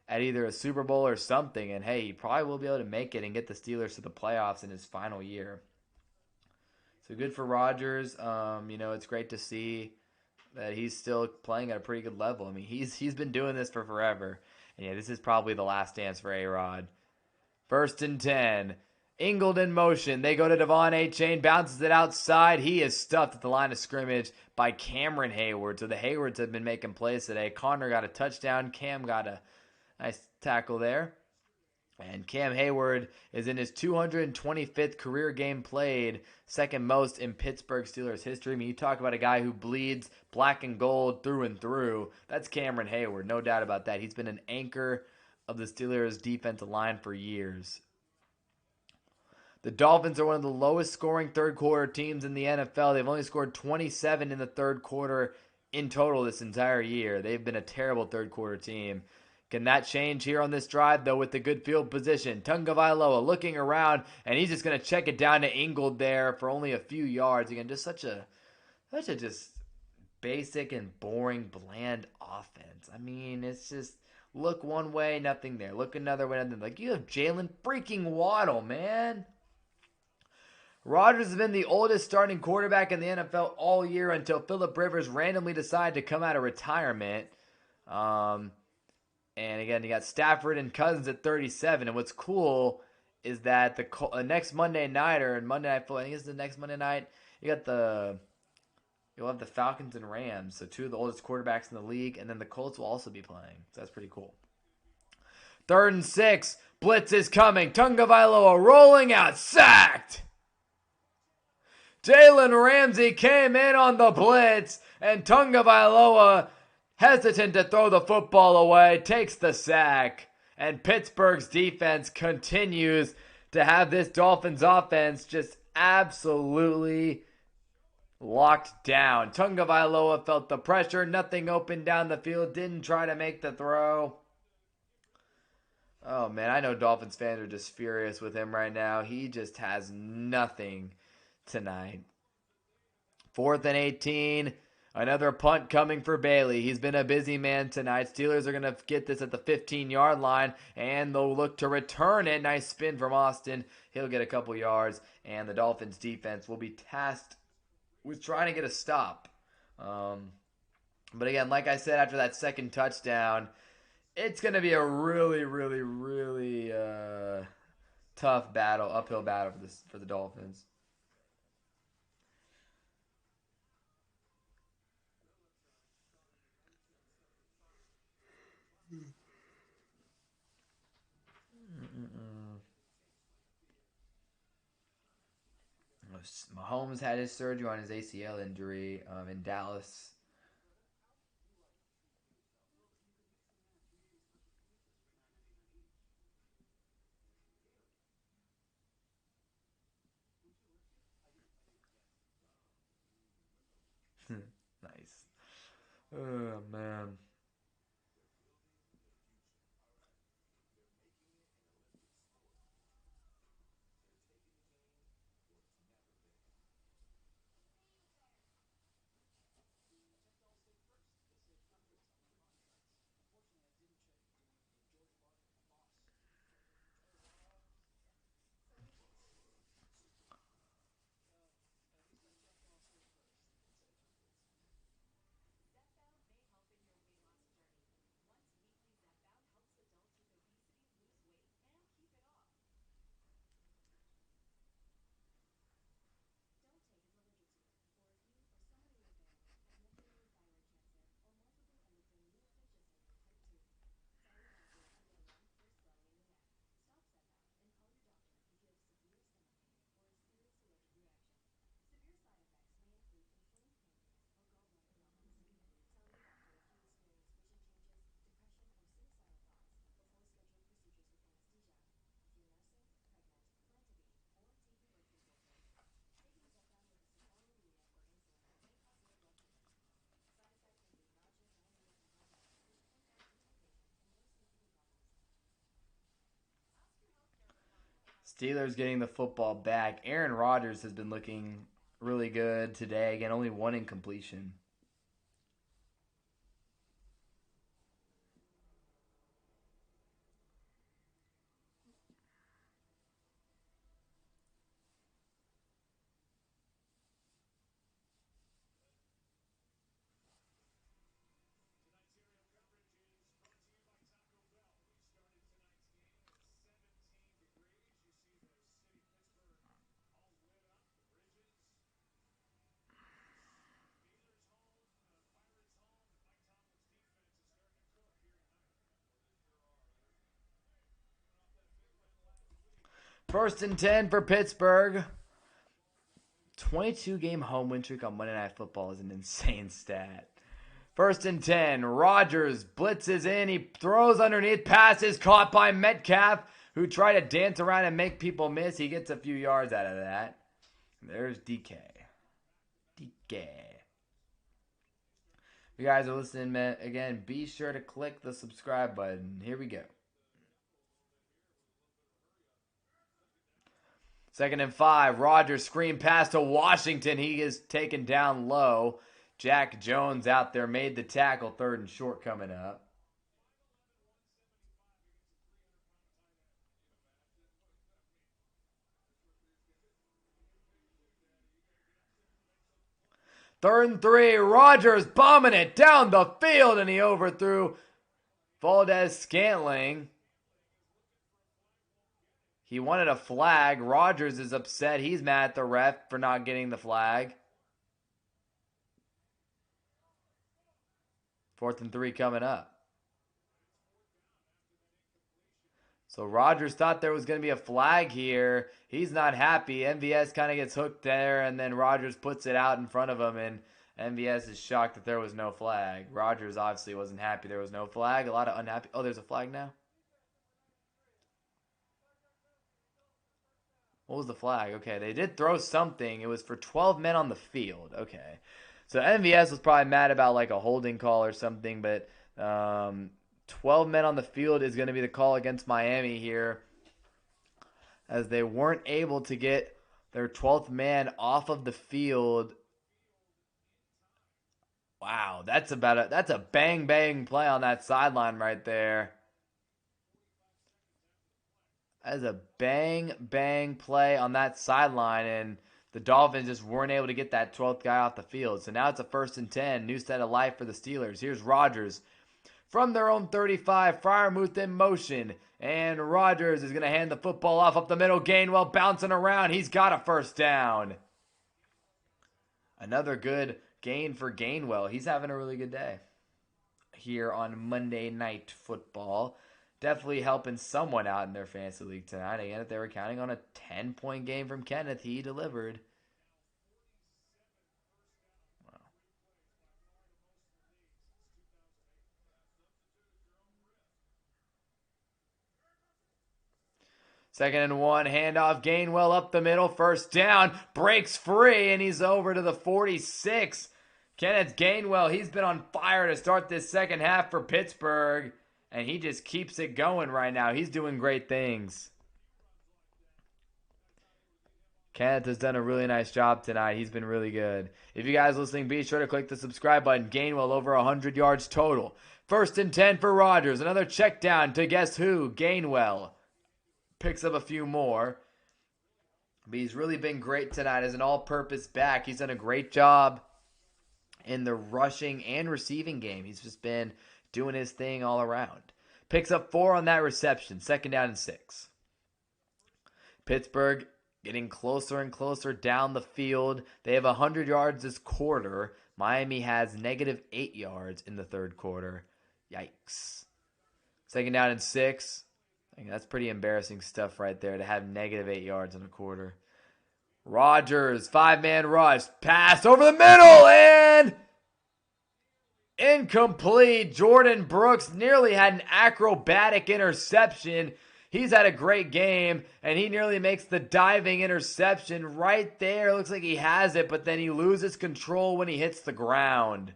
either a Super Bowl or something. And hey, he probably will be able to make it and get the Steelers to the playoffs in his final year. So good for Rodgers. It's great to see that he's still playing at a pretty good level. I mean, he's been doing this for forever. And yeah, this is probably the last dance for A Rod. First and 10. Ingold in motion. They go to Devon A. Chain. Bounces it outside. He is stuffed at the line of scrimmage by Cameron Hayward. So the Haywards have been making plays today. Connor got a touchdown. Cam got a nice tackle there. And Cam Hayward is in his 225th career game played, second most in Pittsburgh Steelers history. I mean, you talk about a guy who bleeds black and gold through and through. That's Cameron Hayward, no doubt about that. He's been an anchor of the Steelers' defensive line for years. The Dolphins are one of the lowest scoring third quarter teams in the NFL. They've only scored 27 in the third quarter in total this entire year. They've been a terrible third quarter team. Can that change here on this drive, though, with the good field position? Tungavailoa looking around, and he's just going to check it down to Ingold there for only a few yards. Again, just such a just basic and boring, bland offense. I mean, it's just look one way, nothing there. Look another way, nothing. Like, you have Jalen freaking Waddle, man. Rodgers has been the oldest starting quarterback in the NFL all year until Phillip Rivers randomly decided to come out of retirement. And again, you got Stafford and Cousins at 37. And what's cool is that the next Monday night or Monday Night Football, I think it's the next Monday night, you'll have the Falcons and Rams, so two of the oldest quarterbacks in the league, and then the Colts will also be playing. So that's pretty cool. 3rd and 6. Blitz is coming. Tagovailoa rolling out. Sacked. Jalen Ramsey came in on the blitz, and Tagovailoa, hesitant to throw the football away, takes the sack. And Pittsburgh's defense continues to have this Dolphins offense just absolutely locked down. Tagovailoa felt the pressure. Nothing open down the field. Didn't try to make the throw. Oh, man, I know Dolphins fans are just furious with him right now. He just has nothing tonight. 4th and 18. Another punt coming for Bailey. He's been a busy man tonight. Steelers are going to get this at the 15-yard line, and they'll look to return it. Nice spin from Austin. He'll get a couple yards, and the Dolphins defense will be tasked with trying to get a stop. But again, like I said, after that second touchdown, it's going to be a really, really, really tough battle, uphill battle for the Dolphins. Mahomes had his surgery on his ACL injury in Dallas. Nice. Oh, man. Steelers getting the football back. Aaron Rodgers has been looking really good today. Again, only one incompletion. First and 10 for Pittsburgh. 22-game home win streak on Monday Night Football is an insane stat. First and 10. Rodgers blitzes in. He throws underneath. Passes caught by Metcalf, who tried to dance around and make people miss. He gets a few yards out of that. There's DK. DK. If you guys are listening, man, again, be sure to click the subscribe button. Here we go. 2nd and 5. Rodgers screen pass to Washington. He is taken down low. Jack Jones out there made the tackle. 3rd and short coming up. Third and 3. Rodgers bombing it down the field, and he overthrew Valdez-Scantling. He wanted a flag. Rogers is upset. He's mad at the ref for not getting the flag. 4th and 3 coming up. So Rogers thought there was going to be a flag here. He's not happy. MVS kind of gets hooked there, and then Rogers puts it out in front of him, and MVS is shocked that there was no flag. Rogers obviously wasn't happy there was no flag. A lot of unhappy. Oh, there's a flag now? What was the flag? Okay, they did throw something. It was for 12 men on the field. Okay. So MVS was probably mad about like a holding call or something, but 12 men on the field is going to be the call against Miami here, as they weren't able to get their 12th man off of the field. Wow, that's a bang play on that sideline right there. That is a bang play on that sideline, and the Dolphins just weren't able to get that 12th guy off the field. So now it's a 1st and 10, new set of life for the Steelers. Here's Rodgers from their own 35, Freiermuth in motion, and Rodgers is going to hand the football off up the middle. Gainwell bouncing around. He's got a 1st down. Another good gain for Gainwell. He's having a really good day here on Monday Night Football. Definitely helping someone out in their fantasy league tonight. Again, if they were counting on a 10-point game from Kenneth, he delivered. Wow. 2nd and 1, handoff, Gainwell up the middle, 1st down, breaks free, and he's over to the 46. Kenneth Gainwell, he's been on fire to start this second half for Pittsburgh, and he just keeps it going right now. He's doing great things. Kenneth has done a really nice job tonight. He's been really good. If you guys are listening, be sure to click the subscribe button. Gainwell over 100 yards total. 1st and 10 for Rodgers. Another check down to guess who? Gainwell. Picks up a few more. But he's really been great tonight as an all-purpose back. He's done a great job in the rushing and receiving game. He's just been doing his thing all around. Picks up 4 on that reception. 2nd down and 6. Pittsburgh getting closer and closer down the field. They have 100 yards this quarter. Miami has -8 yards in the 3rd quarter. Yikes. 2nd down and 6. I think that's pretty embarrassing stuff right there to have -8 yards in a quarter. Rodgers, 5-man rush. Pass over the middle and incomplete. Jordan Brooks nearly had an acrobatic interception. He's had a great game, and he nearly makes the diving interception right there. Looks like he has it, but then he loses control when he hits the ground.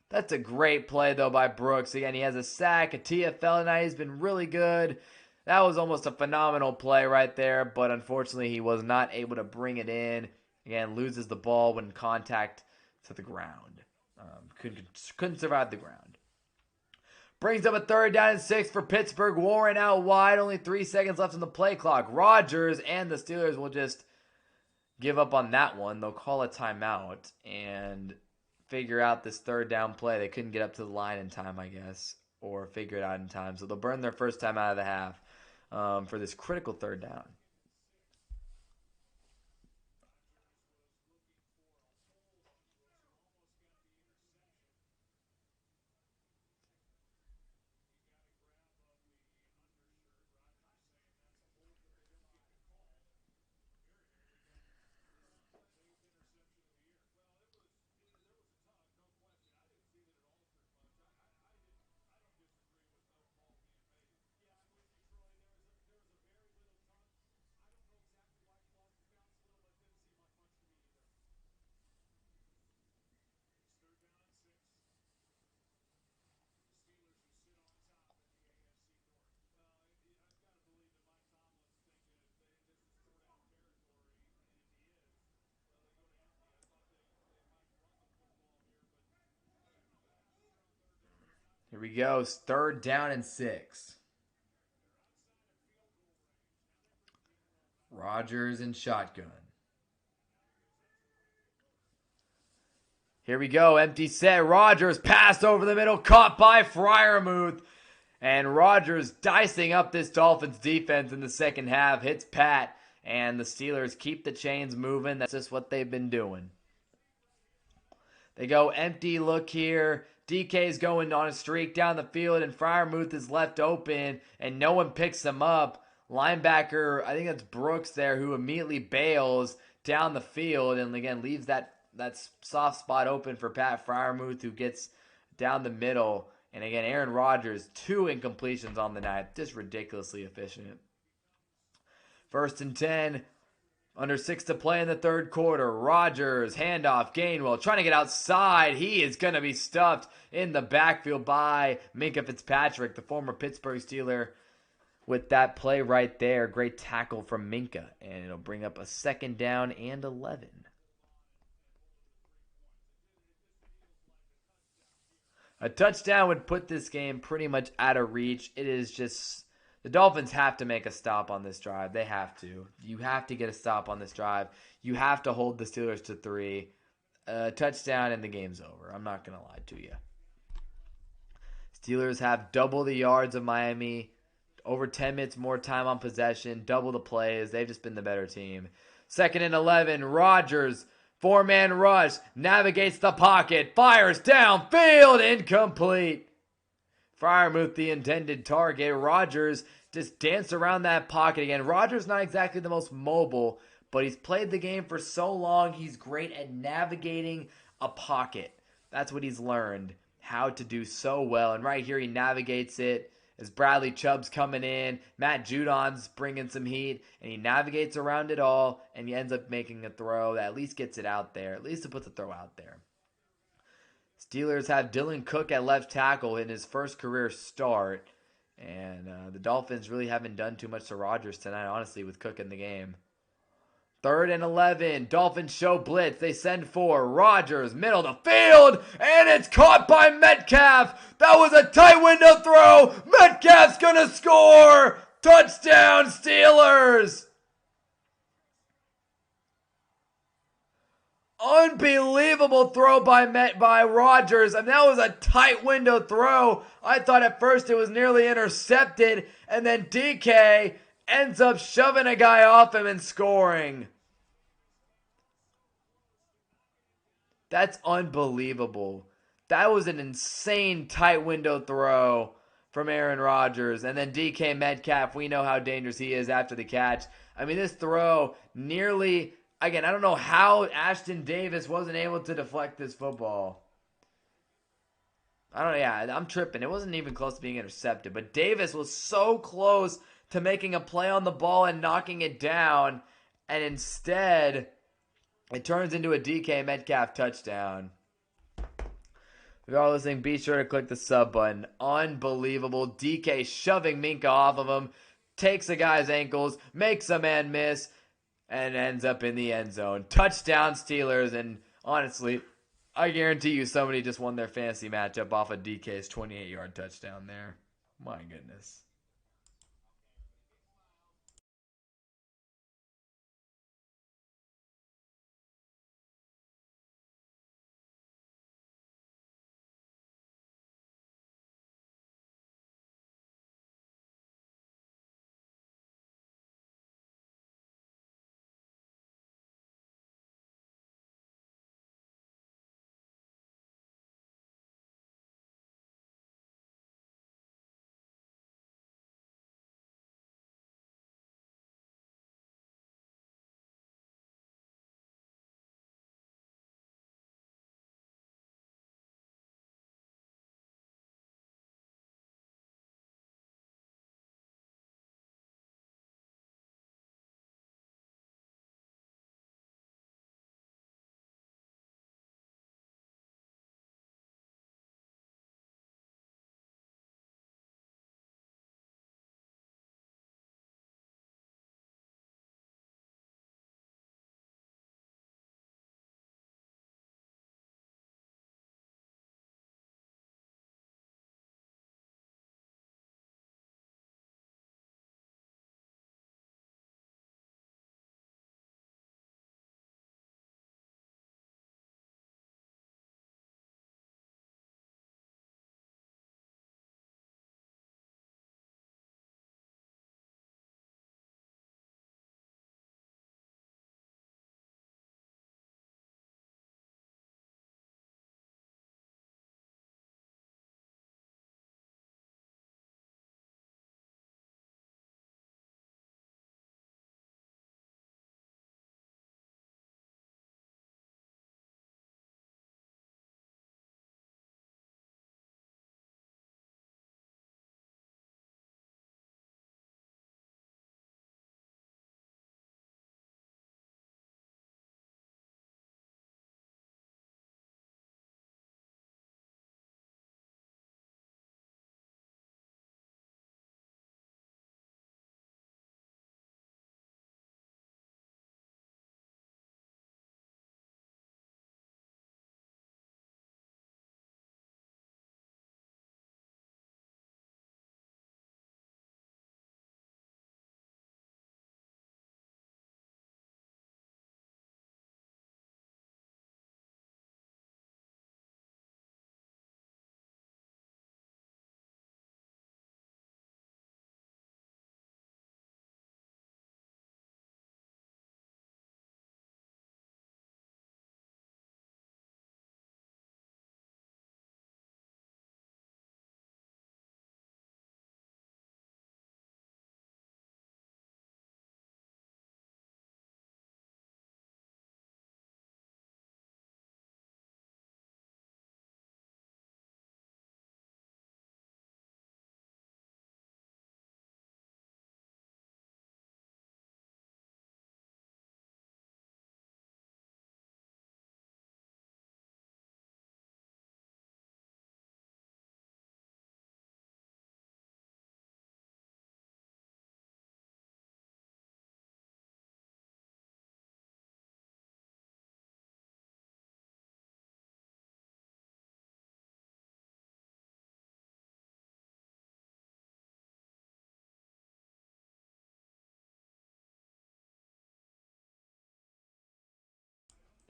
That's a great play, though, by Brooks. Again, he has a sack, a TFL tonight. He's been really good. That was almost a phenomenal play right there, but unfortunately he was not able to bring it in. Again, loses the ball when contact to the ground. Couldn't survive the ground. Brings up a 3rd down and 6 for Pittsburgh. Warren out wide. Only 3 seconds left on the play clock. Rodgers and the Steelers will just give up on that one. They'll call a timeout and figure out this 3rd down play. They couldn't get up to the line in time, I guess, or figure it out in time. So they'll burn their first time out of the half for this critical 3rd down. Here we go. 3rd down and 6. Rodgers in shotgun. Here we go. Empty set. Rodgers passed over the middle. Caught by Freiermuth. And Rodgers dicing up this Dolphins defense in the second half. Hits Pat. And the Steelers keep the chains moving. That's just what they've been doing. They go empty look here. DK's going on a streak down the field. And Freiermuth is left open. And no one picks him up. Linebacker, I think that's Brooks there, who immediately bails down the field. And again, leaves that soft spot open for Pat Freiermuth, who gets down the middle. And again, Aaron Rodgers, 2 incompletions on the night. Just ridiculously efficient. 1st and 10. Under 6 to play in the third quarter. Rodgers, handoff, Gainwell, trying to get outside. He is going to be stuffed in the backfield by Minkah Fitzpatrick, the former Pittsburgh Steeler, with that play right there. Great tackle from Minkah. And it'll bring up a 2nd down and 11. A touchdown would put this game pretty much out of reach. It is just, the Dolphins have to make a stop on this drive. They have to. You have to get a stop on this drive. You have to hold the Steelers to 3. A touchdown and the game's over. I'm not going to lie to you. Steelers have double the yards of Miami. Over 10 minutes more time on possession. Double the plays. They've just been the better team. 2nd and 11. Rodgers. 4-man rush, navigates the pocket, fires downfield, incomplete. Freiermuth, the intended target. Rodgers just danced around that pocket again. Rodgers not exactly the most mobile, but he's played the game for so long. He's great at navigating a pocket. That's what he's learned how to do so well. And right here he navigates it. As Bradley Chubb's coming in, Matt Judon's bringing some heat, and he navigates around it all, and he ends up making a throw that at least gets it out there. At least it puts a throw out there. Steelers have Dylan Cook at left tackle in his first career start, and the Dolphins really haven't done too much to Rodgers tonight, honestly, with Cook in the game. 3rd and 11. Dolphins show blitz. They send 4. Rodgers, middle of the field, and it's caught by Metcalf. That was a tight window throw. Metcalf's going to score. Touchdown, Steelers. Unbelievable throw by Rodgers. And that was a tight window throw. I thought at first it was nearly intercepted. And then DK ends up shoving a guy off him and scoring. That's unbelievable. That was an insane tight window throw from Aaron Rodgers. And then DK Metcalf, we know how dangerous he is after the catch. I mean, this throw nearly, again, I don't know how Ashton Davis wasn't able to deflect this football. I'm tripping. It wasn't even close to being intercepted. But Davis was so close to making a play on the ball and knocking it down. And instead, it turns into a DK Metcalf touchdown. If you're all listening, be sure to click the sub button. Unbelievable. DK shoving Minkah off of him. Takes a guy's ankles. Makes a man miss. And ends up in the end zone. Touchdown Steelers. And honestly, I guarantee you somebody just won their fantasy matchup off of DK's 28-yard touchdown there. My goodness.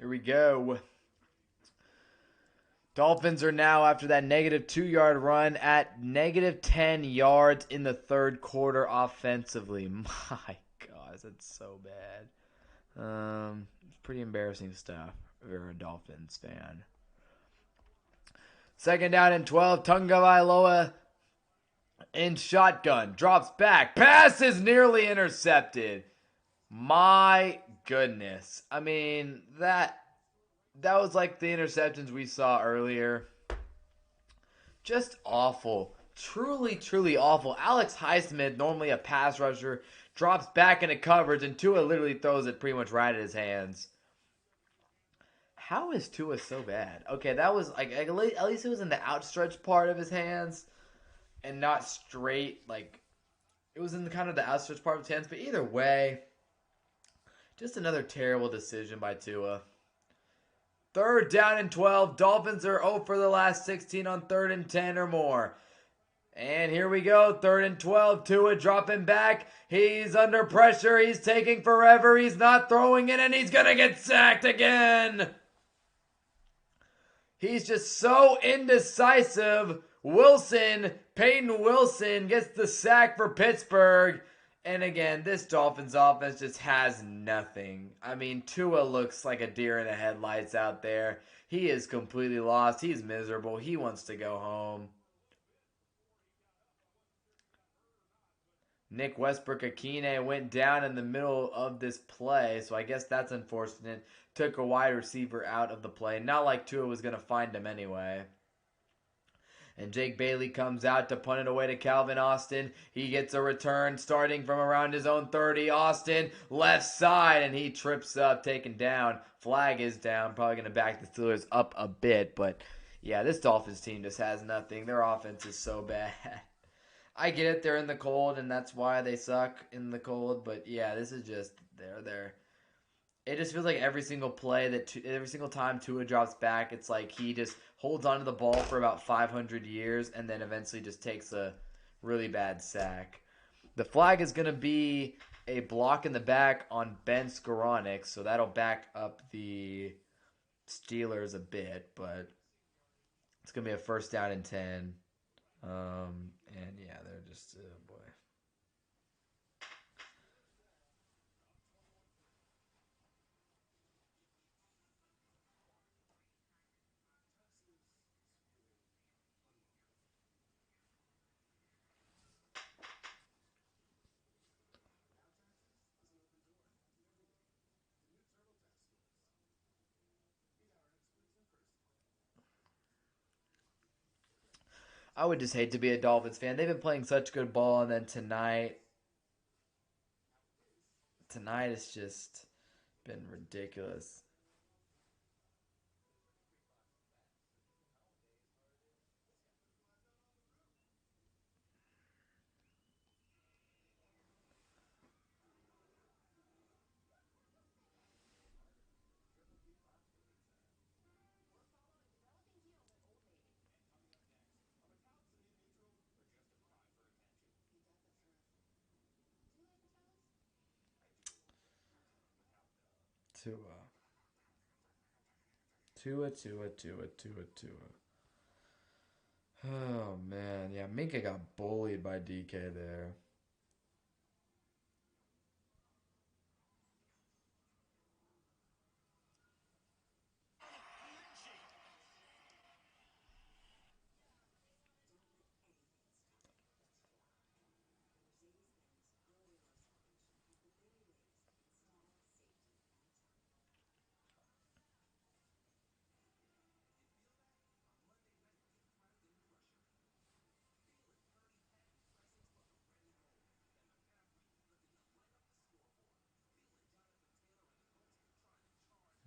Here we go. Dolphins are now, after that negative 2-yard run, at negative 10 yards in the third quarter offensively. My gosh, that's so bad. It's pretty embarrassing stuff if you're a Dolphins fan. Second down and 12. Tungavailoa in shotgun. Drops back. Pass is nearly intercepted. My goodness. I mean, that was like the interceptions we saw earlier. Just awful. Truly, truly awful. Alex Highsmith, normally a pass rusher, drops back into coverage, and Tua literally throws it pretty much right at his hands. How is Tua so bad? Okay, that was like at least it was in the outstretched part of his hands and not straight. Like it was in kind of the outstretched part of his hands. But either way, just another terrible decision by Tua. Third down and 12. Dolphins are 0 for the last 16 on 3rd and 10 or more. And here we go. 3rd and 12. Tua dropping back. He's under pressure. He's taking forever. He's not throwing it, and he's going to get sacked again. He's just so indecisive. Peyton Wilson gets the sack for Pittsburgh. And again, this Dolphins offense just has nothing. I mean, Tua looks like a deer in the headlights out there. He is completely lost. He's miserable. He wants to go home. Nick Westbrook-Akine went down in the middle of this play, so I guess that's unfortunate. Took a wide receiver out of the play. Not like Tua was going to find him anyway. And Jake Bailey comes out to punt it away to Calvin Austin. He gets a return starting from around his own 30. Austin, left side, and he trips up, taken down. Flag is down. Probably going to back the Steelers up a bit. But, yeah, this Dolphins team just has nothing. Their offense is so bad. I get it. They're in the cold, and that's why they suck in the cold. But, yeah, this is just they're. It just feels like every single play, every single time Tua drops back, it's like he just holds onto the ball for about 500 years and then eventually just takes a really bad sack. The flag is going to be a block in the back on Ben Skoranek, so that'll back up the Steelers a bit, but it's going to be a 1st down and 10. And yeah, they're just, oh boy. I would just hate to be a Dolphins fan. They've been playing such good ball, and then tonight it's just been ridiculous. Tua. Tua. Oh, man. Yeah, Minka got bullied by DK there.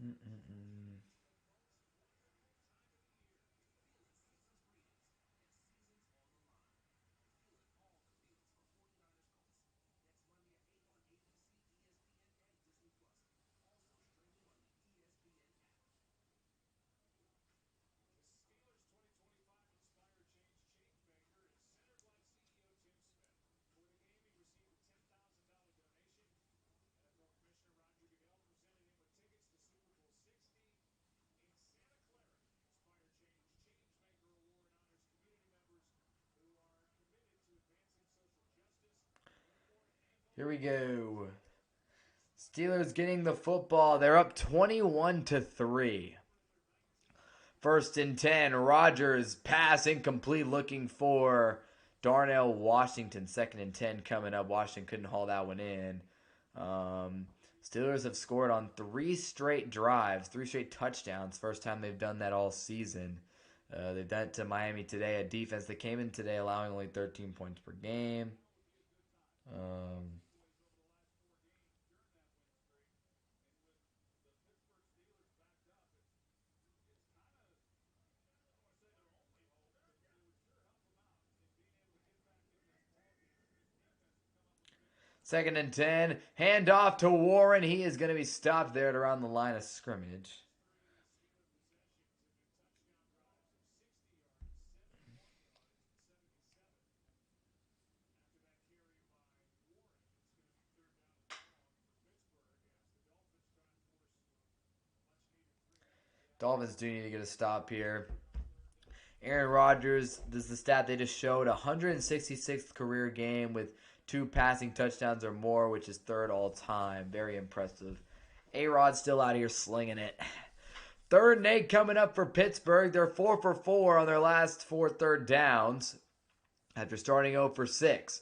Mm-mm-mm. Here we go. Steelers getting the football. They're up 21-3. First and 10. Rodgers pass incomplete, looking for Darnell Washington. Second and 10 coming up. Washington couldn't haul that one in. Steelers have scored on 3 straight drives, 3 straight touchdowns. First time they've done that all season. They've done it to Miami today, a defense that came in today allowing only 13 points per game. Second and 10. Hand off to Warren. He is going to be stopped there at around the line of scrimmage. Dolphins do need to get a stop here. Aaron Rodgers, this is the stat they just showed, 166th career game with 2 passing touchdowns or more, which is 3rd all time. Very impressive. A-Rod's still out here slinging it. 3rd and 8 coming up for Pittsburgh. They're 4 for 4 on their last 4 third downs after starting 0 for 6.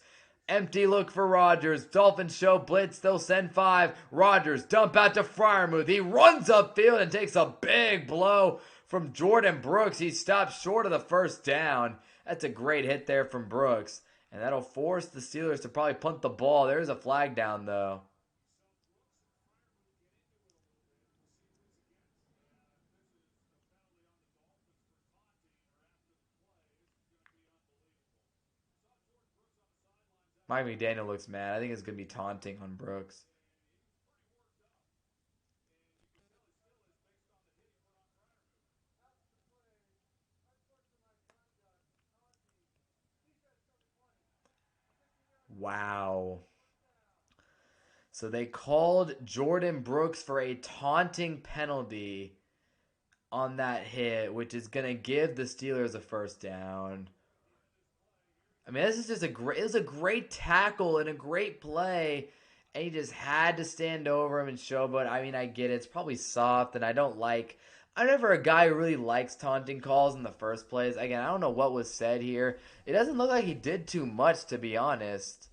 Empty look for Rodgers. Dolphins show blitz. They'll send 5. Rodgers dump out to Freiermuth. He runs upfield and takes a big blow from Jordan Brooks. He stops short of the first down. That's a great hit there from Brooks. And that'll force the Steelers to probably punt the ball. There's a flag down, though. Mike McDaniel looks mad. I think it's going to be taunting on Brooks. Wow. So they called Jordan Brooks for a taunting penalty on that hit, which is going to give the Steelers a first down. I mean, this is just it was a great tackle and a great play, and he just had to stand over him and show. But I mean, I get it. It's probably soft, and I'm never a guy who really likes taunting calls in the first place. Again, I don't know what was said here. It doesn't look like he did too much, to be honest.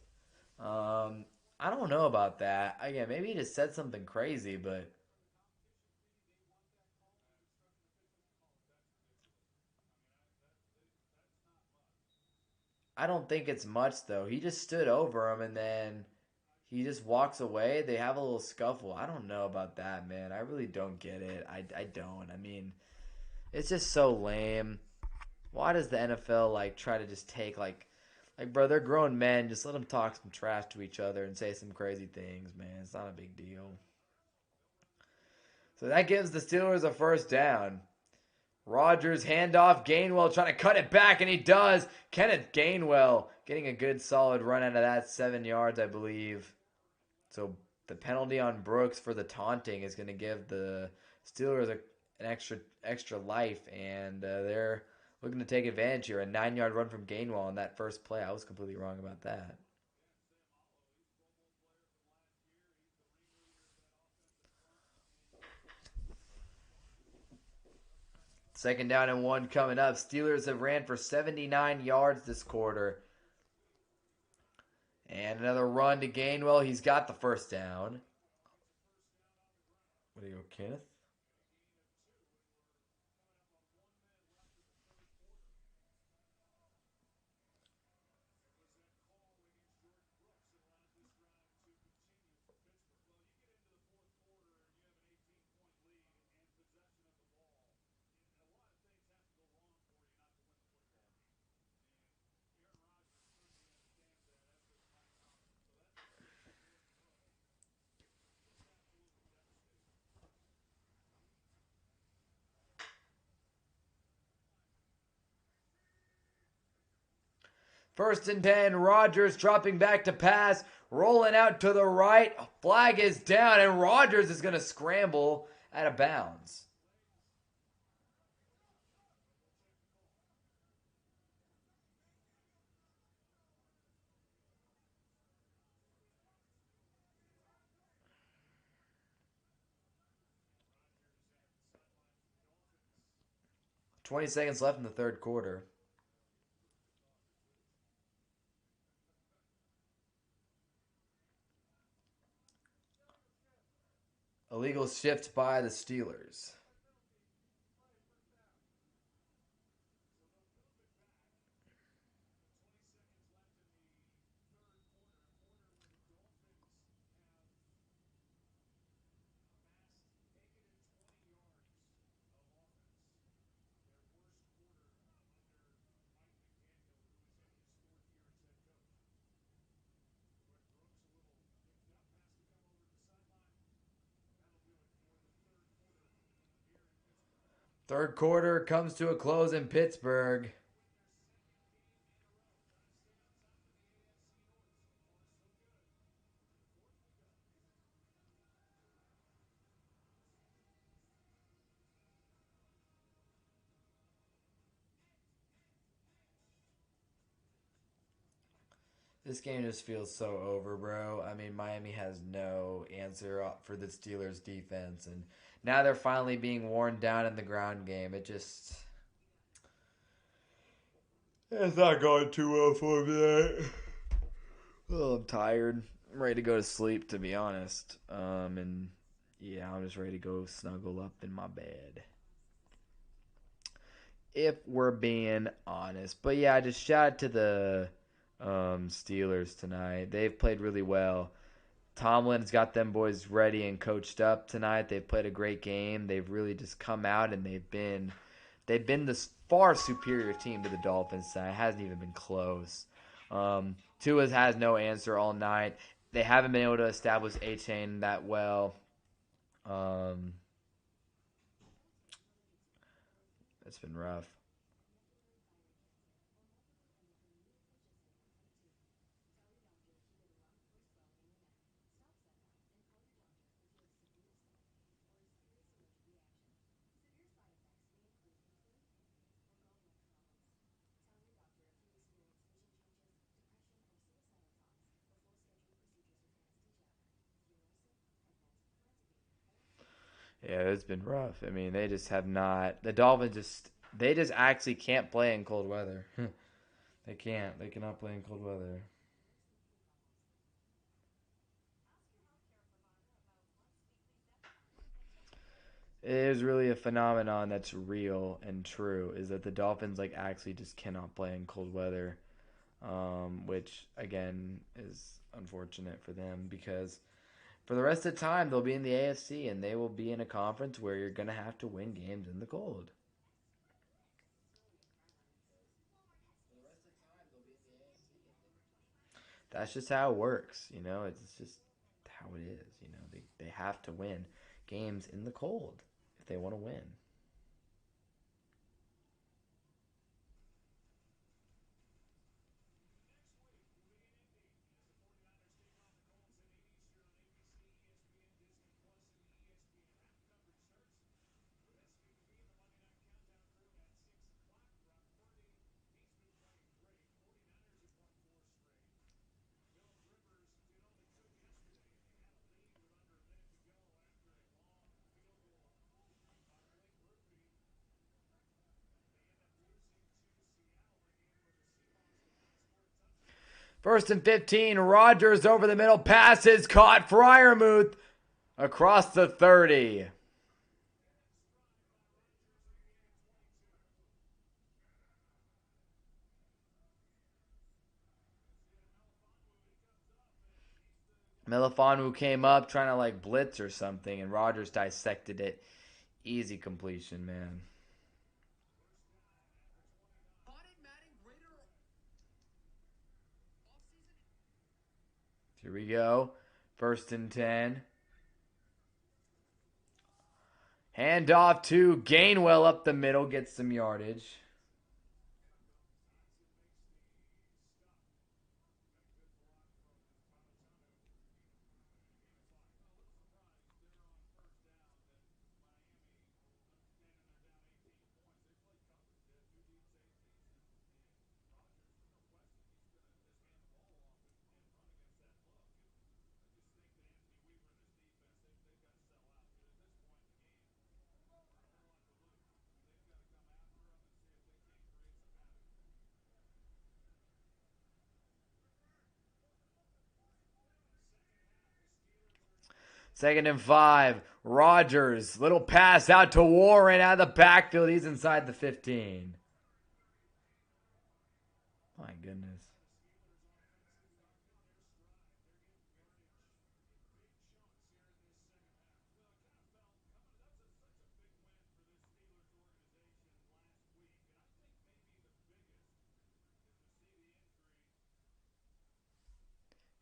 I don't know about that. Again, maybe he just said something crazy, but I don't think it's much, though. He just stood over him, and then he just walks away. They have a little scuffle. I don't know about that, man. I really don't get it. I don't. I mean, it's just so lame. Why does the NFL try to just take bro, they're grown men. Just let them talk some trash to each other and say some crazy things, man. It's not a big deal. So that gives the Steelers a first down. Rodgers handoff. Gainwell trying to cut it back, and he does. Kenneth Gainwell getting a good solid run out of that, 7 yards, I believe. So the penalty on Brooks for the taunting is going to give the Steelers an extra life, and they're looking to take advantage here. A 9-yard run from Gainwell on that first play. I was completely wrong about that. Second down and 1 coming up. Steelers have ran for 79 yards this quarter. And another run to Gainwell. He's got the first down. What do you go, Kenneth? First and 10, Rodgers dropping back to pass, rolling out to the right. Flag is down, and Rodgers is going to scramble out of bounds. 20 seconds left in the third quarter. Illegal shift by the Steelers. Third quarter comes to a close in Pittsburgh. This game just feels so over, bro. I mean, Miami has no answer for the Steelers' defense, and now they're finally being worn down in the ground game. It's not going too well for me. Oh, I'm tired. I'm ready to go to sleep, to be honest. And yeah, I'm just ready to go snuggle up in my bed. If we're being honest. But yeah, just shout out to the Steelers tonight. They've played really well. Tomlin's got them boys ready and coached up tonight. They've played a great game. They've really just come out and they've been the far superior team to the Dolphins tonight. It hasn't even been close. Tua has no answer all night. They haven't been able to establish A-Chain that well. It's been rough. Yeah, it's been rough. I mean, they just have not. The Dolphins they just actually can't play in cold weather. They can't. They cannot play in cold weather. It is really a phenomenon that's real and true. Is that the Dolphins like actually just cannot play in cold weather, which again is unfortunate for them because for the rest of the time they'll be in the AFC and they will be in a conference where you're gonna have to win games in the cold. That's just how it works. It's just how it is. They have to win games in the cold if they want to win. First and 15, Rodgers over the middle, passes caught, Fryermuth across the 30. Melifonwu came up trying to like blitz or something, and Rodgers dissected it. Easy completion, man. Here we go. First and 10. Handoff to Gainwell up the middle, gets some yardage. Second and 5. Rodgers. Little pass out to Warren out of the backfield. He's inside the 15. My goodness.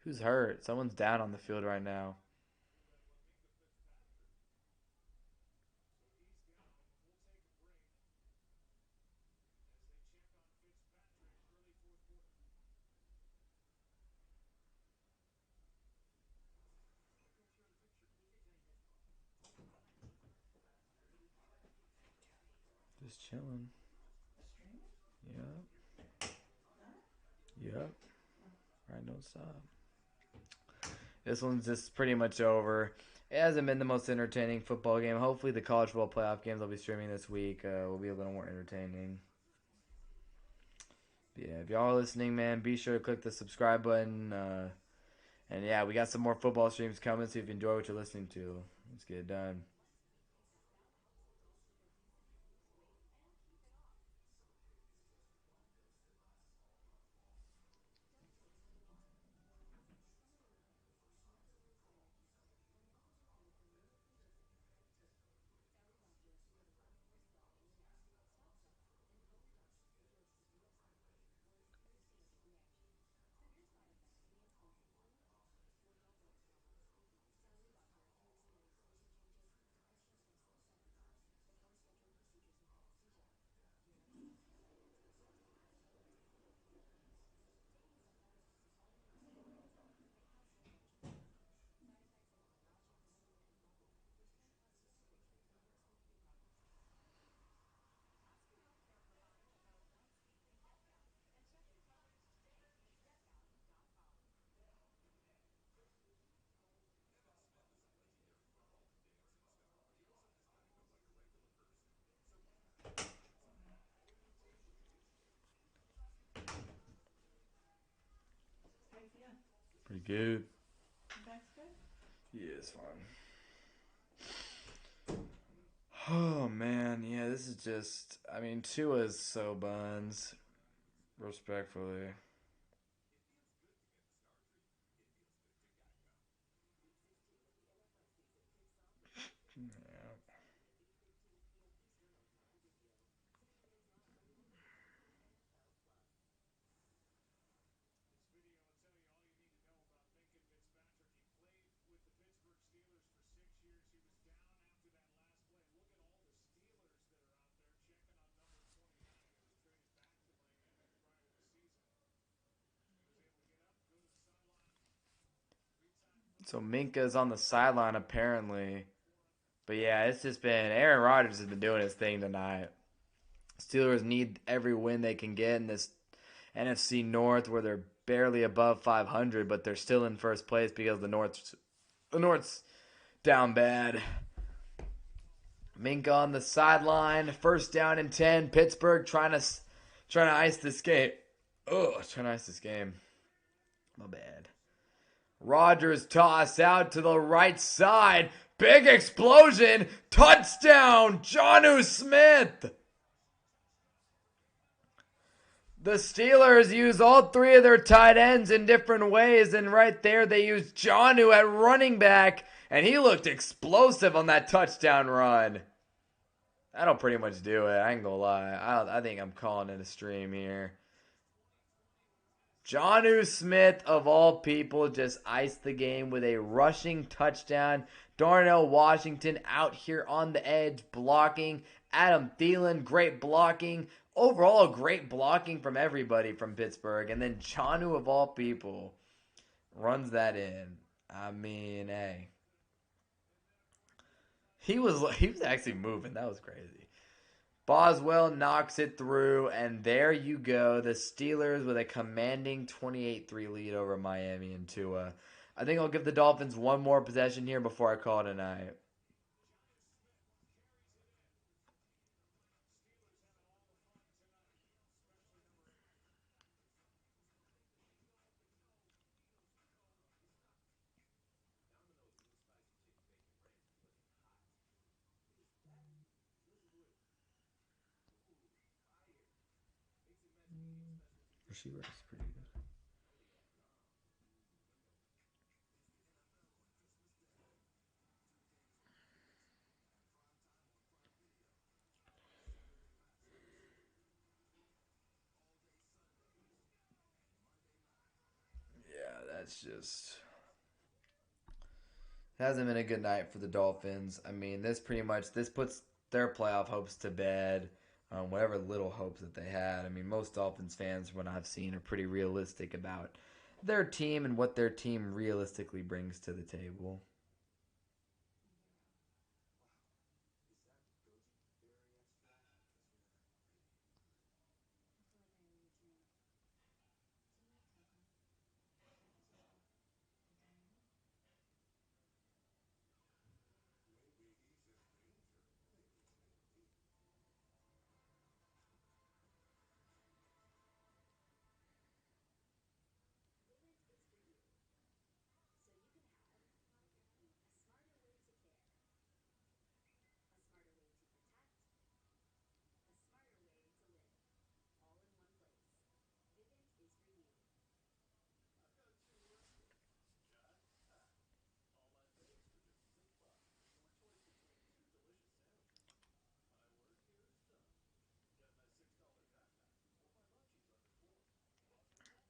Who's hurt? Someone's down on the field right now. Just chilling. Yep. Yep. Right, don't stop. This one's just pretty much over. It hasn't been the most entertaining football game. Hopefully the college football playoff games I'll be streaming this week will be a little more entertaining. But yeah, if y'all are listening, man, be sure to click the subscribe button. And yeah, we got some more football streams coming, so if you enjoy what you're listening to, let's get it done. Pretty good. Yeah, it's fine. Oh, man. Yeah, this is just... I mean, Tua's so buns. Respectfully. Yeah. So Minka's on the sideline, apparently. But yeah, it's just been... Aaron Rodgers has been doing his thing tonight. Steelers need every win they can get in this NFC North, where they're barely above 500, but they're still in first place because the North's down bad. Minka on the sideline, first down and 10. Pittsburgh trying to ice this game. Trying to ice this game. My bad. Rodgers toss out to the right side. Big explosion. Touchdown, Jonnu Smith. The Steelers use all three of their tight ends in different ways, and right there they used Jonnu at running back, and he looked explosive on that touchdown run. That'll pretty much do it. I ain't gonna lie. I think I'm calling it a stream here. Jonnu Smith, of all people, just iced the game with a rushing touchdown. Darnell Washington out here on the edge blocking. Adam Thielen, great blocking. Overall, great blocking from everybody from Pittsburgh. And then Jonnu, of all people, runs that in. I mean, hey. He was actually moving. That was crazy. Boswell knocks it through, and there you go. The Steelers with a commanding 28-3 lead over Miami and Tua. I think I'll give the Dolphins one more possession here before I call it a night. Receiver is pretty good. Yeah, that's just hasn't been a good night for the Dolphins. I mean, this puts their playoff hopes to bed. Whatever little hopes that they had. I mean, most Dolphins fans, from what I've seen, are pretty realistic about their team and what their team realistically brings to the table.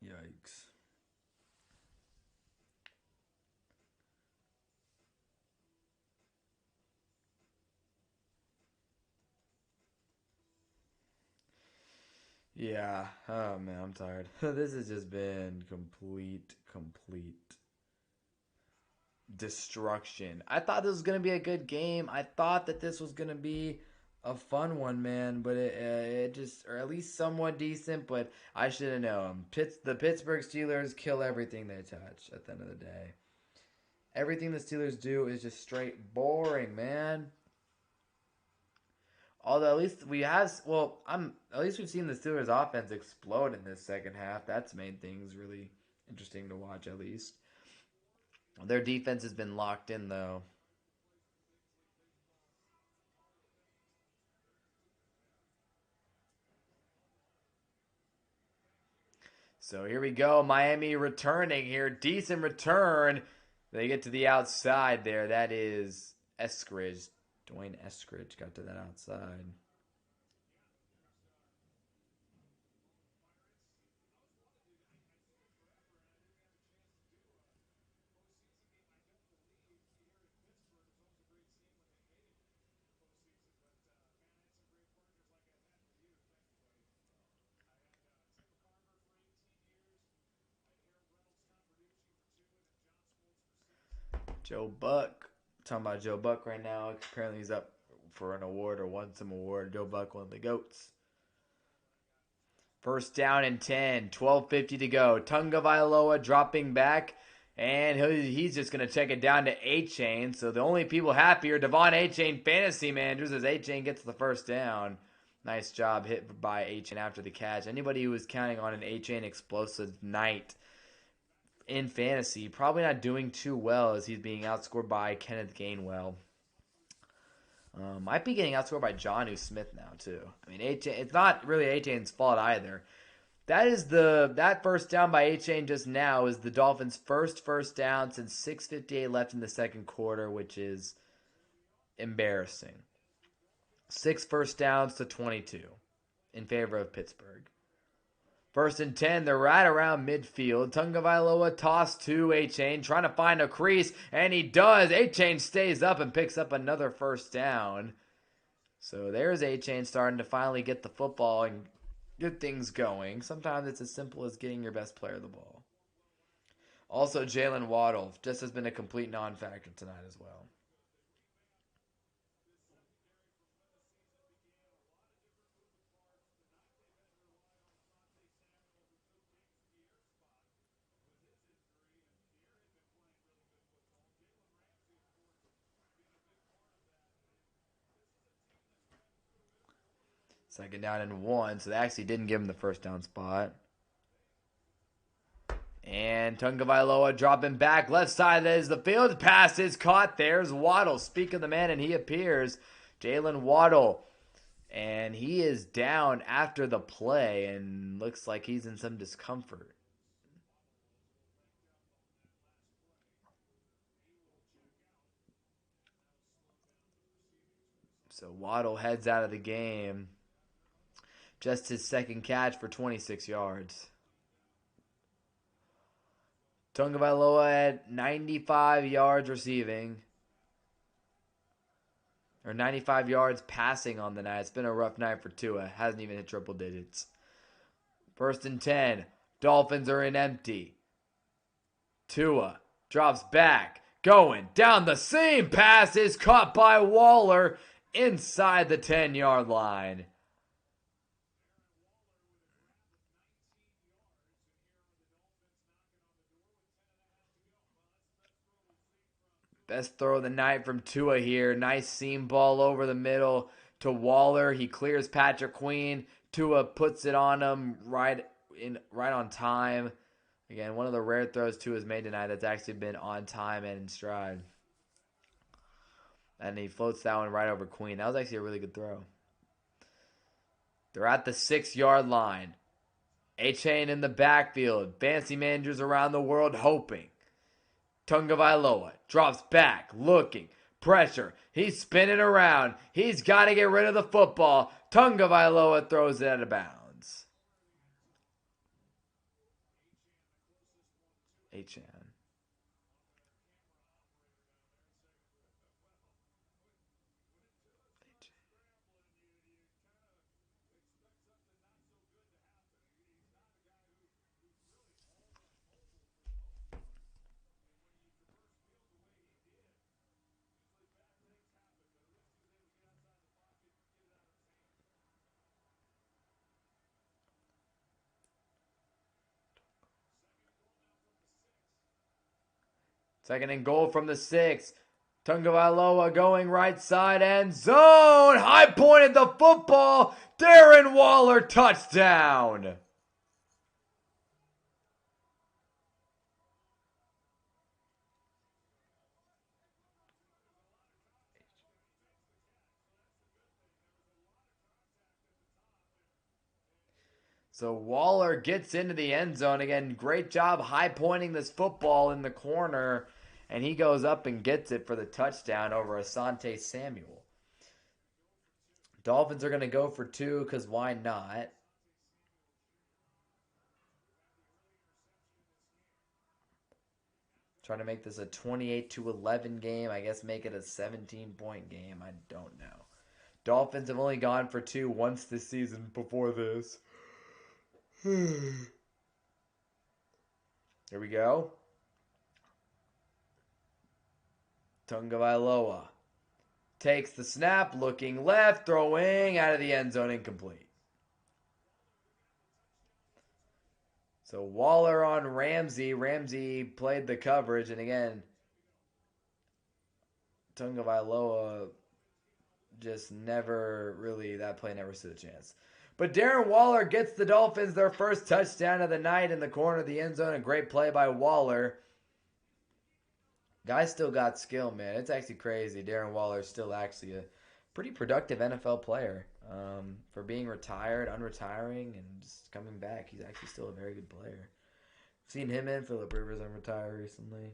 Yikes. Yeah. Oh man, I'm tired. This has just been complete destruction. I thought this was gonna be a good game. I thought that this was gonna be a fun one, man. But it just, or at least somewhat decent. But I should have known. The Pittsburgh Steelers kill everything they touch. At the end of the day, everything the Steelers do is just straight boring, man. Although at least we have, well, at least we've seen the Steelers' offense explode in this second half. That's made things really interesting to watch. At least their defense has been locked in, though. So here we go. Miami returning here. Decent return. They get to the outside there. That is Eskridge. Dwayne Eskridge got to that outside. Joe Buck. Talking about Joe Buck right now. Apparently he's up for an award or won some award. Joe Buck, one of the GOATs. First down and 10. 12:50 to go. Tunga Vailoa dropping back. And he's just going to check it down to A-Chain. So the only people happy are Devon A-Chain fantasy managers as A-Chain gets the first down. Nice job hit by A-Chain after the catch. Anybody who was counting on an A-Chain explosive night in fantasy, probably not doing too well as he's being outscored by Kenneth Gainwell. Might be getting outscored by Jonnu Smith now too. I mean, it's not really A-Chain's fault either. That first down by A-Chain just now is the Dolphins' first down since 6:58 left in the second quarter, which is embarrassing. 6 first downs to 22 in favor of Pittsburgh. First and 10, they're right around midfield. Tunga Vailoa toss to A-Chain, trying to find a crease, and he does. A-Chain stays up and picks up another first down. So there's A-Chain starting to finally get the football and get things going. Sometimes it's as simple as getting your best player the ball. Also, Jalen Waddle just has been a complete non-factor tonight as well. Second down and 1, so they actually didn't give him the first down spot. And Tunga Vailoa dropping back. Left side is the field. Pass is caught. There's Waddle. Speak of the man, and he appears. Jalen Waddle And he is down after the play and looks like he's in some discomfort. So Waddle heads out of the game. Just his second catch for 26 yards. Tagovailoa at 95 yards receiving. Or 95 yards passing on the night. It's been a rough night for Tua. Hasn't even hit triple digits. 1st and 10. Dolphins are in empty. Tua drops back. Going down the seam. Pass is caught by Waller inside the 10-yard line. Best throw of the night from Tua here. Nice seam ball over the middle to Waller. He clears Patrick Queen. Tua puts it on him right on time. Again, one of the rare throws Tua's made tonight that's actually been on time and in stride. And he floats that one right over Queen. That was actually a really good throw. They're at the 6-yard line. A-Chain in the backfield. Fancy managers around the world hoping. Tagovailoa drops back, looking, pressure. He's spinning around. He's got to get rid of the football. Tagovailoa throws it out of bounds. A-Chan. Second and goal from the 6. Tagovailoa going right side end zone. High pointed the football. Darren Waller touchdown. So Waller gets into the end zone. Again, great job high pointing this football in the corner. And he goes up and gets it for the touchdown over Asante Samuel. Dolphins are going to go for 2 because why not? Trying to make this a 28-11 game. I guess make it a 17-point game. I don't know. Dolphins have only gone for 2 once this season before this. Here we go. Tagovailoa takes the snap, looking left, throwing out of the end zone, incomplete. So Waller on Ramsey. Ramsey played the coverage, and again, Tagovailoa just never really, that play never stood a chance. But Darren Waller gets the Dolphins their first touchdown of the night in the corner of the end zone. A great play by Waller. Guy still got skill, man. It's actually crazy. Darren Waller's still actually a pretty productive NFL player. For being retired, unretiring, and just coming back, he's actually still a very good player. Seen him and Phillip Rivers unretire recently.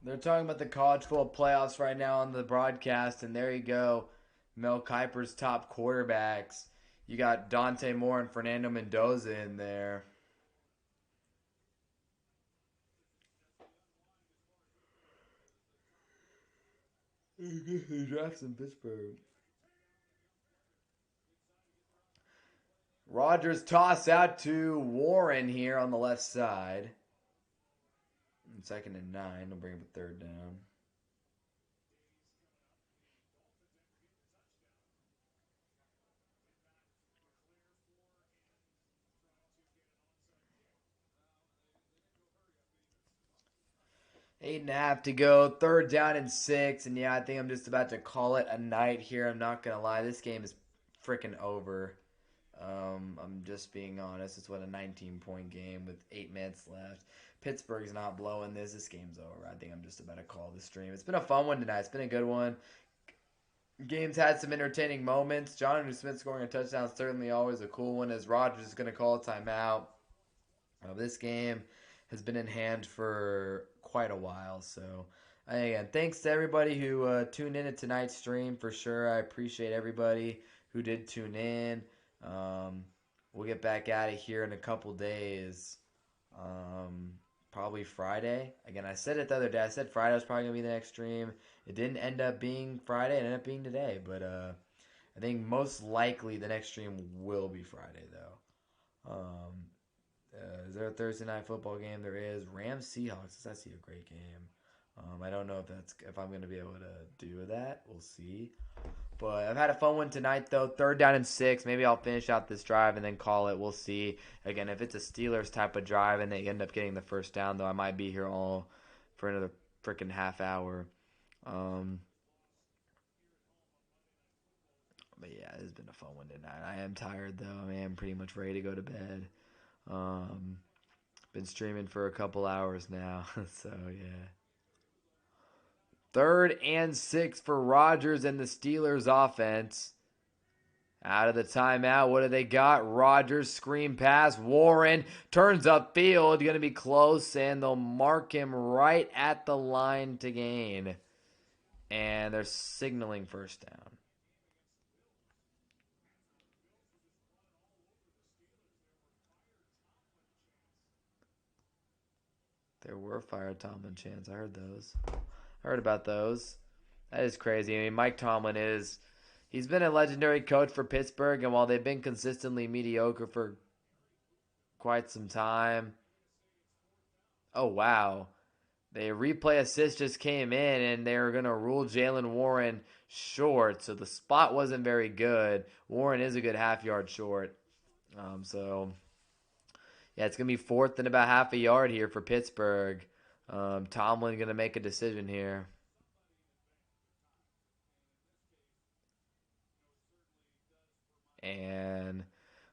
They're talking about the college football playoffs right now on the broadcast, and there you go. Mel Kiper's top quarterbacks. You got Dante Moore and Fernando Mendoza in there. He drafts in Pittsburgh. Rodgers toss out to Warren here on the left side. Second and 9. We'll bring up a third down. Eight and a half to go. Third down and 6. And yeah, I think I'm just about to call it a night here. I'm not going to lie. This game is freaking over. I'm just being honest. It's what, a 19-point game with 8 minutes left. Pittsburgh's not blowing this. This game's over. I think I'm just about to call the stream. It's been a fun one tonight. It's been a good one. Game's had some entertaining moments. Jonathan Smith scoring a touchdown is certainly always a cool one, as Rodgers is going to call a timeout. This game has been in hand for quite a while. So, again, thanks to everybody who tuned in at tonight's stream for sure. I appreciate everybody who did tune in. We'll get back at it here in a couple days. Probably Friday. Again, I said it the other day. I said Friday was probably going to be the next stream. It didn't end up being Friday. It ended up being today. But I think most likely the next stream will be Friday, though. Is there a Thursday night football game? There is. Rams Seahawks. That's actually a great game. I don't know if I'm going to be able to do that. We'll see. But I've had a fun one tonight, though. Third down and 6. Maybe I'll finish out this drive and then call it. We'll see. Again, if it's a Steelers type of drive and they end up getting the first down, though, I might be here all for another freaking half hour. But yeah, it's been a fun one tonight. I am tired, though. I am pretty much ready to go to bed. Been streaming for a couple hours now. So, yeah. Third and 6 for Rodgers and the Steelers offense. Out of the timeout, what do they got? Rodgers screen pass. Warren turns upfield. Going to be close, and they'll mark him right at the line to gain. And they're signaling first down. There were Fire Tomlin chants. I heard those. I heard about those. That is crazy. I mean, Mike Tomlin he's been a legendary coach for Pittsburgh, and while they've been consistently mediocre for quite some time. Oh, wow. The replay assist just came in, and they were going to rule Jalen Warren short, so the spot wasn't very good. Warren is a good half-yard short. Yeah, it's going to be fourth and about half a yard here for Pittsburgh. Tomlin going to make a decision here. And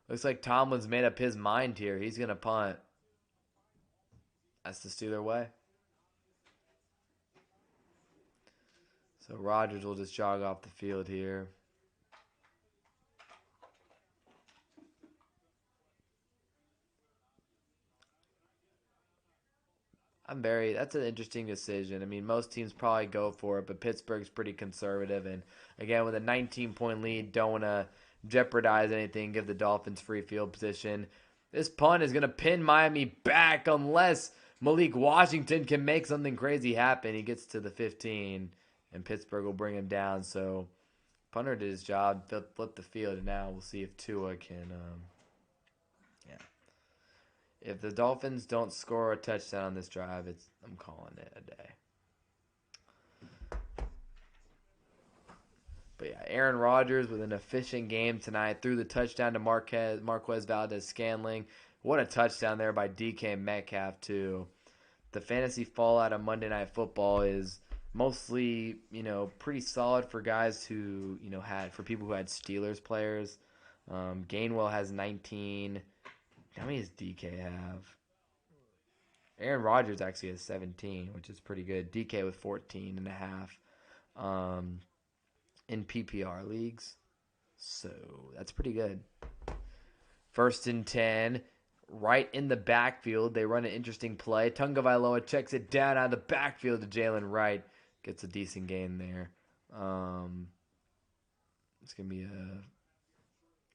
looks like Tomlin's made up his mind here. He's going to punt. That's the Steeler way. So Rodgers will just jog off the field here. That's an interesting decision. I mean, most teams probably go for it, but Pittsburgh's pretty conservative. And again, with a 19-point lead, don't want to jeopardize anything, give the Dolphins free field position. This punt is going to pin Miami back unless Malik Washington can make something crazy happen. He gets to the 15, and Pittsburgh will bring him down. So punter did his job, flipped the field, and now we'll see if Tua can If the Dolphins don't score a touchdown on this drive, I'm calling it a day. But yeah, Aaron Rodgers with an efficient game tonight. Threw the touchdown to Marquez Valdez-Scantling. What a touchdown there by DK Metcalf, too. The fantasy fallout of Monday Night Football is mostly, pretty solid for guys who, for people who had Steelers players. Gainwell has 19. How many does DK have? Aaron Rodgers actually has 17, which is pretty good. DK with 14 and a half in PPR leagues. So that's pretty good. First and 10. right in the backfield. They run an interesting play. Tagovailoa checks it down out of the backfield to Jalen Wright. Gets a decent gain there. It's going to be a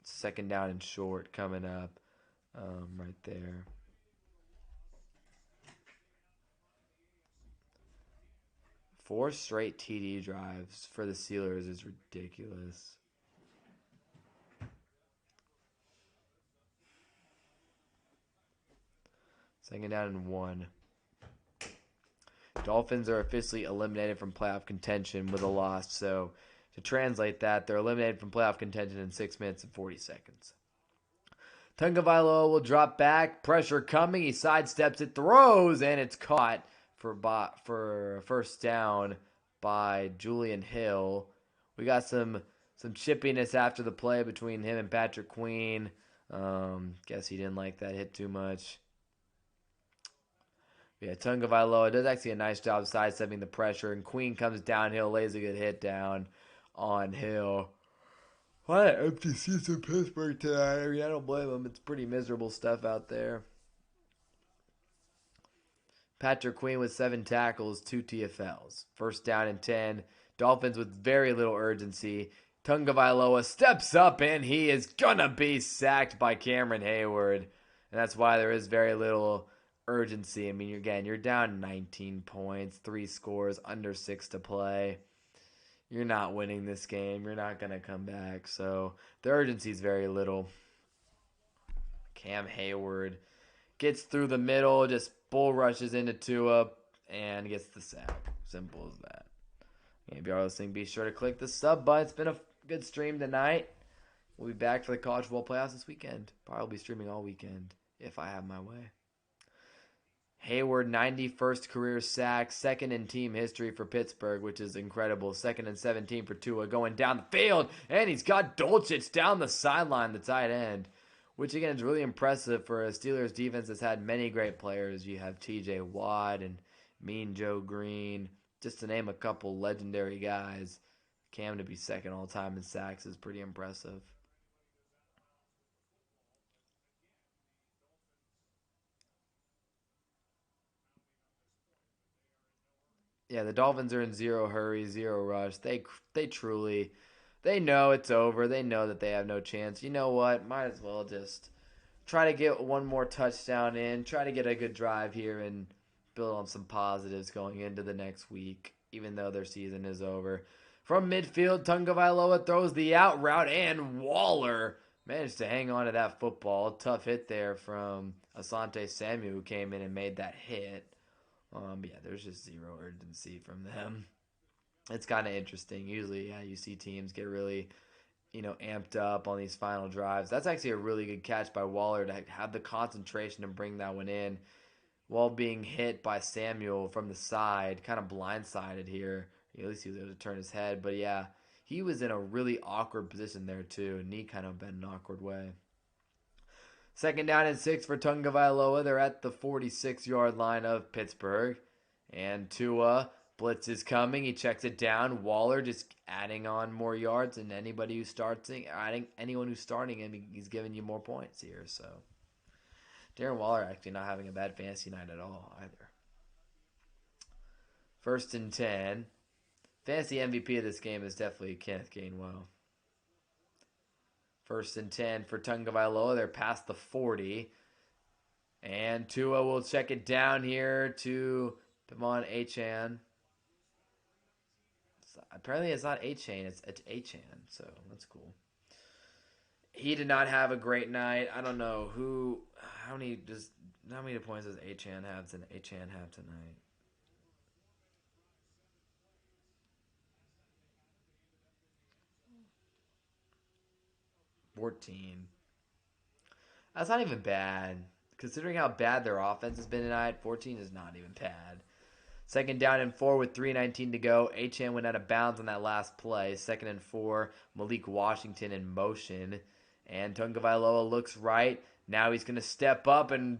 second down and short coming up right there. Four straight TD drives for the Steelers is ridiculous. Second down and 1. Dolphins are officially eliminated from playoff contention with a loss. So to translate that, they're eliminated from playoff contention in 6 minutes and 40 seconds. Tagovailoa will drop back. Pressure coming. He sidesteps it, throws, and it's caught for a first down by Julian Hill. We got some chippiness after the play between him and Patrick Queen. Guess he didn't like that hit too much. Yeah, Tagovailoa does actually a nice job sidestepping the pressure, and Queen comes downhill, lays a good hit down on Hill. What an empty seats in Pittsburgh tonight. I mean, I don't blame him. It's pretty miserable stuff out there. Patrick Queen with 7 tackles, 2 TFLs. First down and 10. Dolphins with very little urgency. Tagovailoa steps up, and he is going to be sacked by Cameron Hayward. And that's why there is very little urgency. I mean, you're down 19 points, 3 scores, under 6 to play. You're not winning this game. You're not going to come back. So the urgency is very little. Cam Hayward gets through the middle, just bull rushes into Tua, and gets the sack. Simple as that. If you're listening, be sure to click the sub button. It's been a good stream tonight. We'll be back for the college football playoffs this weekend. Probably will be streaming all weekend if I have my way. Hayward, 91st career sack, second in team history for Pittsburgh, which is incredible. 2nd and 17 for Tua, going down the field, and he's got Dolchich down the sideline, the tight end, which again is really impressive for a Steelers defense that's had many great players. You have T.J. Watt and Mean Joe Green, just to name a couple legendary guys. Cam to be second all time in sacks is pretty impressive. Yeah, the Dolphins are in zero hurry, zero rush. They truly, they know it's over. They know that they have no chance. You know what? Might as well just try to get one more touchdown in. Try to get a good drive here and build on some positives going into the next week, even though their season is over. From midfield, Tagovailoa throws the out route, and Waller managed to hang on to that football. Tough hit there from Asante Samuel, who came in and made that hit. Yeah, there's just zero urgency from them. It's kind of interesting. Usually, yeah, you see teams get really, amped up on these final drives. That's actually a really good catch by Waller to have the concentration and bring that one in while being hit by Samuel from the side, kind of blindsided here. At least he was able to turn his head. But yeah, he was in a really awkward position there too. Knee kind of bent an awkward way. 2nd down and 6 for Tagovailoa. They're at the 46-yard line of Pittsburgh. And Tua, blitz is coming. He checks it down. Waller just adding on more yards. And anyone who's starting him, he's giving you more points here. So Darren Waller actually not having a bad fantasy night at all either. 1st and 10. Fantasy MVP of this game is definitely Kenneth Gainwell. 1st and 10 for Tagovailoa. They're past the 40. And Tua will check it down here to Devon Achane. Apparently it's not Achane, it's Achane. So that's cool. He did not have a great night. I don't know how many points does Achane have tonight? 14. That's not even bad. Considering how bad their offense has been tonight, 14 is not even bad. 2nd down and 4 with 3:19 to go. Achane went out of bounds on that last play. 2nd and 4, Malik Washington in motion. And Tagovailoa looks right. Now he's going to step up and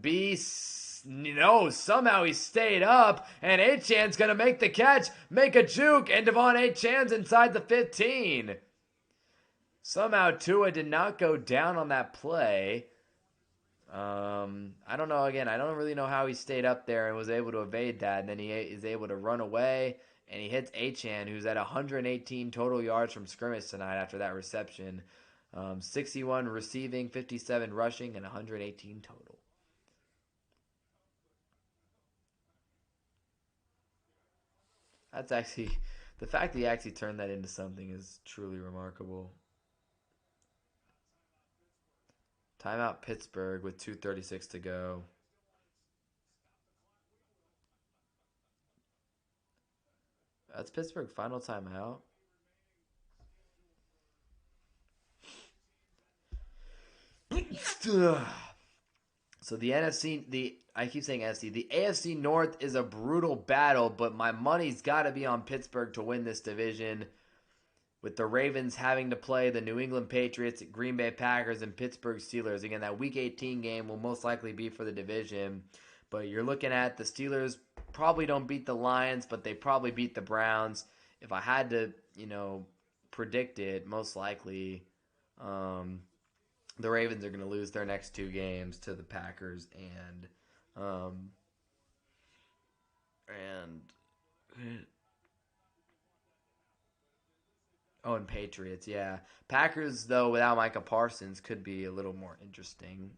somehow he stayed up. And Achane's going to make the catch, make a juke, and Devon Achane's inside the 15. Somehow Tua did not go down on that play. I don't know. Again, I don't really know how he stayed up there and was able to evade that. And then he is able to run away, and he hits Achan, who's at 118 total yards from scrimmage tonight after that reception. 61 receiving, 57 rushing, and 118 total. That's actually the fact that he actually turned that into something is truly remarkable. Timeout Pittsburgh with 2:36 to go. That's Pittsburgh final timeout. So the NFC, the I keep saying NFC, the AFC North is a brutal battle, but my money's got to be on Pittsburgh to win this division. With the Ravens having to play the New England Patriots, Green Bay Packers, and Pittsburgh Steelers. Again, that Week 18 game will most likely be for the division. But you're looking at the Steelers probably don't beat the Lions, but they probably beat the Browns. If I had to, predict it, most likely the Ravens are going to lose their next two games to the Packers and and Patriots. Yeah, Packers though without Micah Parsons could be a little more interesting,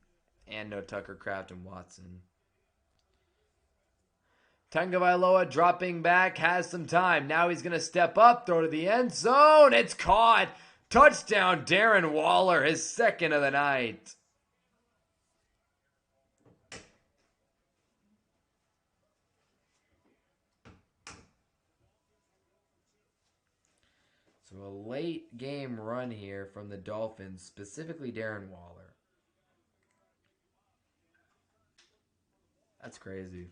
and no Tucker Kraft and Watson. Tagovailoa dropping back, has some time. Now he's going to step up, throw to the end zone. It's caught. Touchdown, Darren Waller, his second of the night. So a late game run here from the Dolphins, specifically Darren Waller. That's crazy.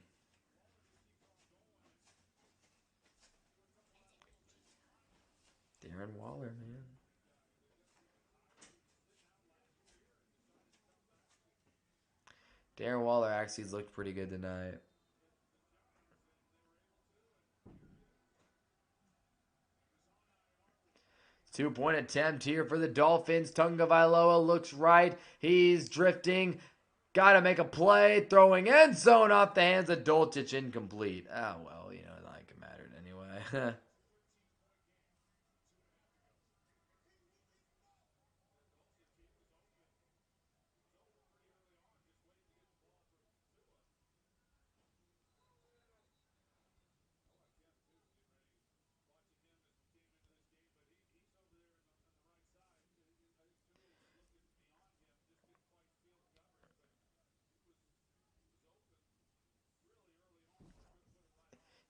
Darren Waller, man. Darren Waller actually looked pretty good tonight. Two-point attempt here for the Dolphins. Tagovailoa looks right. He's drifting. Got to make a play. Throwing end zone off the hands of Dulcich. Incomplete. Oh, well, not like it mattered anyway.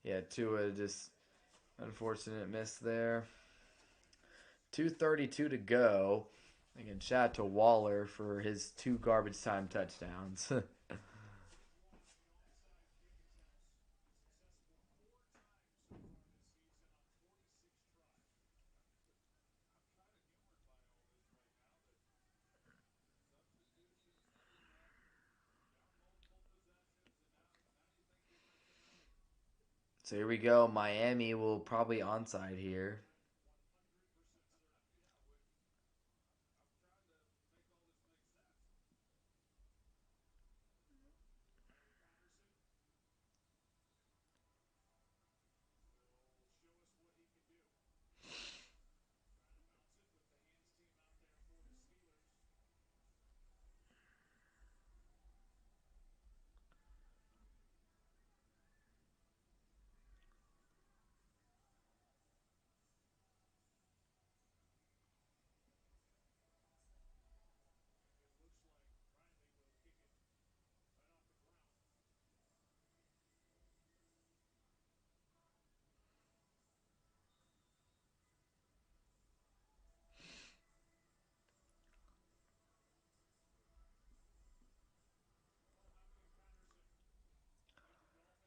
Yeah, Tua just unfortunate miss there. 2:32 to go. Again, shout out to Waller for his two garbage time touchdowns. So here we go. Miami will probably onside here.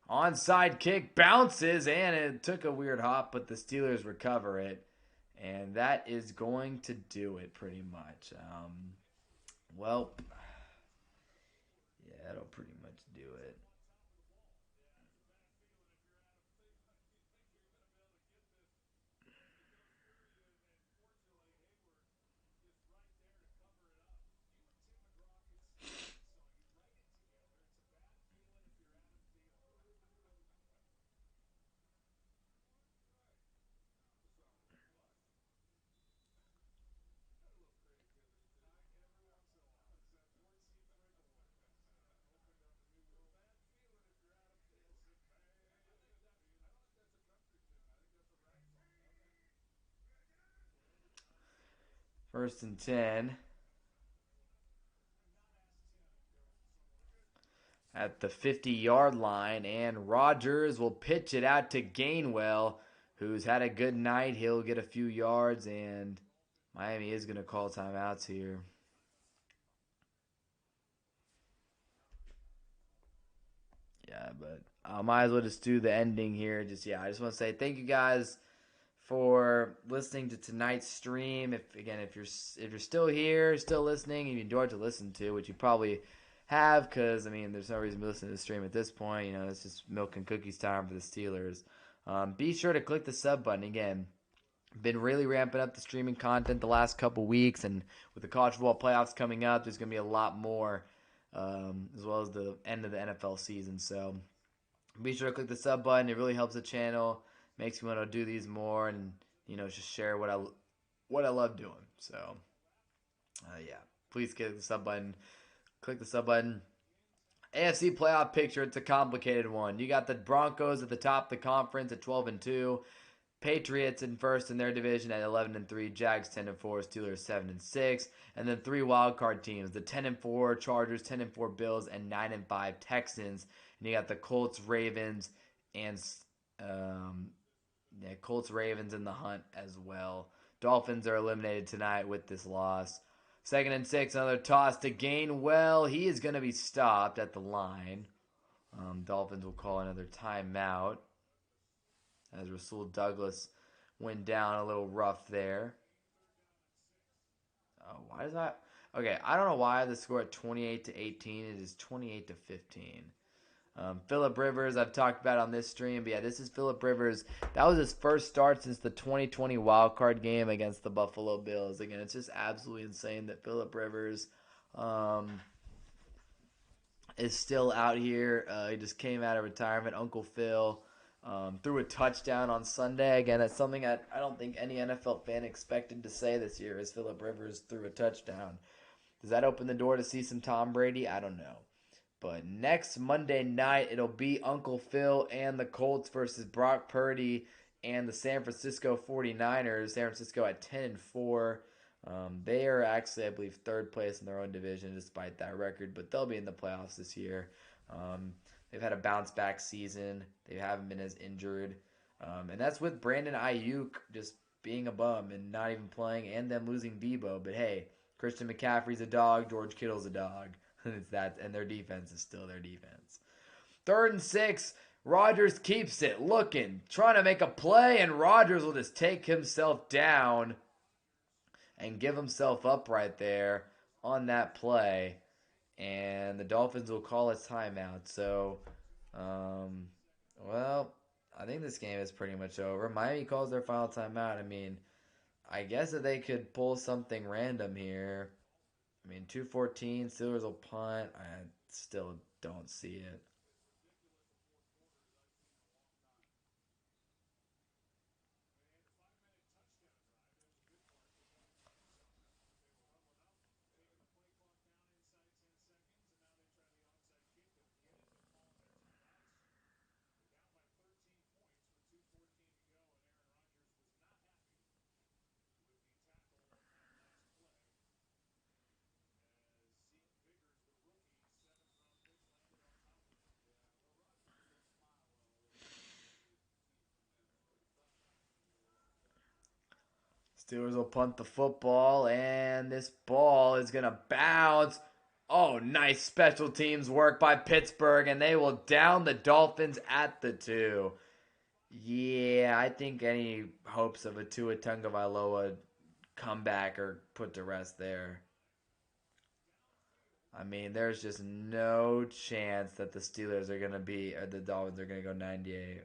Onside kick bounces, and it took a weird hop, but the Steelers recover it. And that is going to do it pretty much. Well, yeah, that'll pretty much do it. First and 10 at the 50-yard line, and Rodgers will pitch it out to Gainwell, who's had a good night. He'll get a few yards, and Miami is going to call timeouts here. Yeah, but I might as well just do the ending here. I just want to say thank you guys for listening to tonight's stream. If you're still here, still listening, and you enjoyed to listen to, which you probably have, because there's no reason to listen to the stream at this point. It's just milk and cookies time for the Steelers. Be sure to click the sub button again. Been really ramping up the streaming content the last couple weeks, and with the college football playoffs coming up, there's going to be a lot more, as well as the end of the NFL season. So be sure to click the sub button. It really helps the channel, makes me want to do these more, and just share what I love doing. So please click the sub button. Click the sub button. AFC playoff picture, it's a complicated one. You got the Broncos at the top of the conference at 12-2. Patriots in first in their division at 11-3. Jags 10-4. Steelers 7-6. And then three wild card teams: the 10-4 Chargers, 10-4 Bills, and 9-5 Texans. And you got the Colts, Ravens, and Colts, Ravens in the hunt as well. Dolphins are eliminated tonight with this loss. 2nd and 6, another toss to Gainwell. He is going to be stopped at the line. Dolphins will call another timeout, as Rasul Douglas went down a little rough there. Oh, why is that? Okay, I don't know why the score at 28-18. It is 28-15. Phillip Rivers, I've talked about on this stream, but yeah, this is Phillip Rivers. That was his first start since the 2020 wildcard game against the Buffalo Bills. Again, it's just absolutely insane that Phillip Rivers is still out here. He just came out of retirement. Uncle Phil threw a touchdown on Sunday. Again, that's something I don't think any NFL fan expected to say this year, is Phillip Rivers threw a touchdown. Does that open the door to see some Tom Brady? I don't know. But next Monday night, it'll be Uncle Phil and the Colts versus Brock Purdy and the San Francisco 49ers. San Francisco at 10-4. They are actually, I believe, third place in their own division despite that record, but they'll be in the playoffs this year. They've had a bounce-back season. They haven't been as injured. And that's with Brandon Ayuk just being a bum and not even playing, and them losing Debo. But hey, Christian McCaffrey's a dog. George Kittle's a dog. It's that, and their defense is still their defense. 3rd and 6, Rodgers keeps it, looking, trying to make a play, and Rodgers will just take himself down and give himself up right there on that play. And the Dolphins will call a timeout. So, I think this game is pretty much over. Miami calls their final timeout. I guess that they could pull something random here. 2:14, Steelers will punt. I still don't see it. Steelers will punt the football, and this ball is going to bounce. Oh, nice special teams work by Pittsburgh, and they will down the Dolphins at the 2. Yeah, I think any hopes of a Tua Tagovailoa comeback are put to rest there. There's just no chance that the Steelers are going to be, or the Dolphins are going to go 98.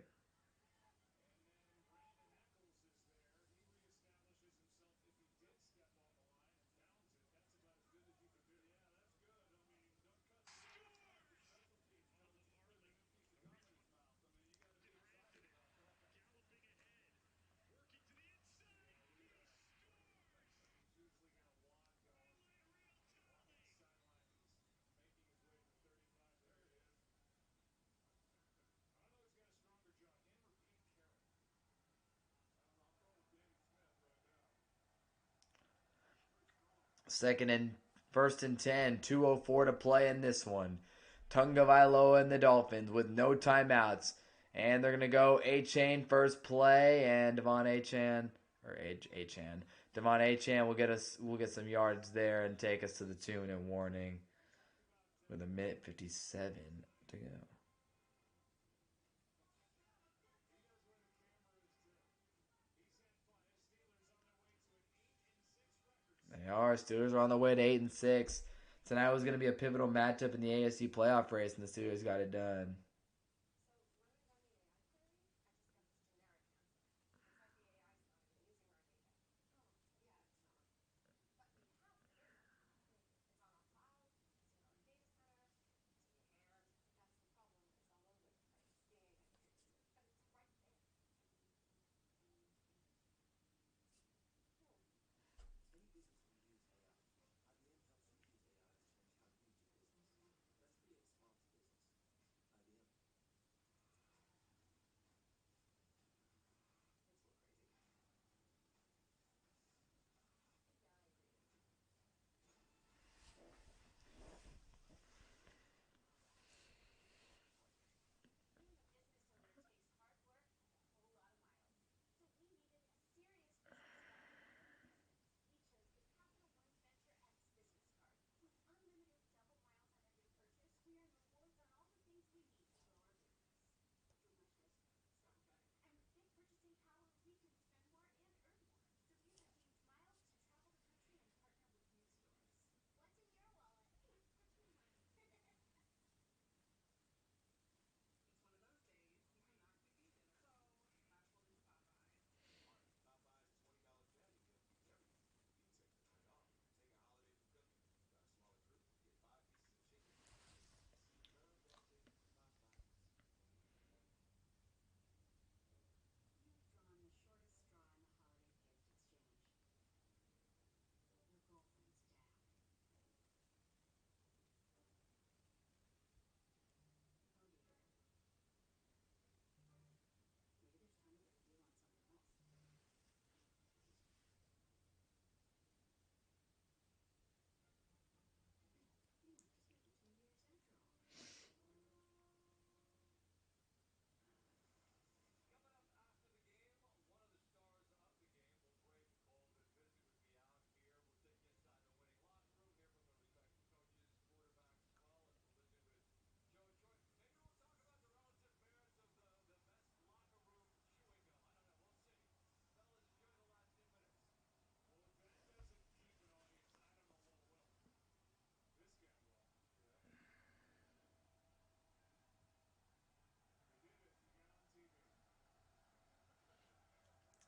Second and first and 10, 2:04 to play in this one. Tungavailoa and the Dolphins with no timeouts. And they're going to go A-Chain first play, and Devon A-Chan, or A-Chan. Devon A-Chan will get some yards there and take us to the 2-minute warning with a minute 57 to go. They are. Steelers are on the way to 8-6. Tonight was going to be a pivotal matchup in the AFC playoff race, and the Steelers got it done.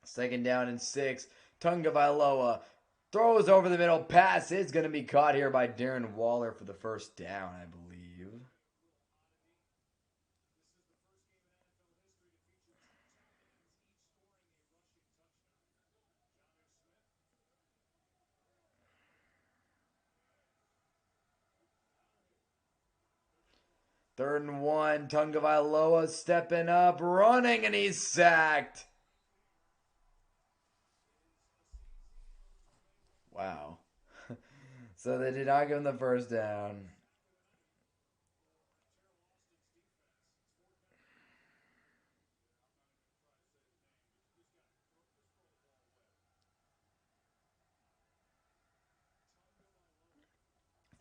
Second down and 6. Tungavailoa throws over the middle. Pass is going to be caught here by Darren Waller for the first down, I believe. Third and 1. Tungavailoa stepping up, running, and he's sacked. Wow. So they did not give him the first down.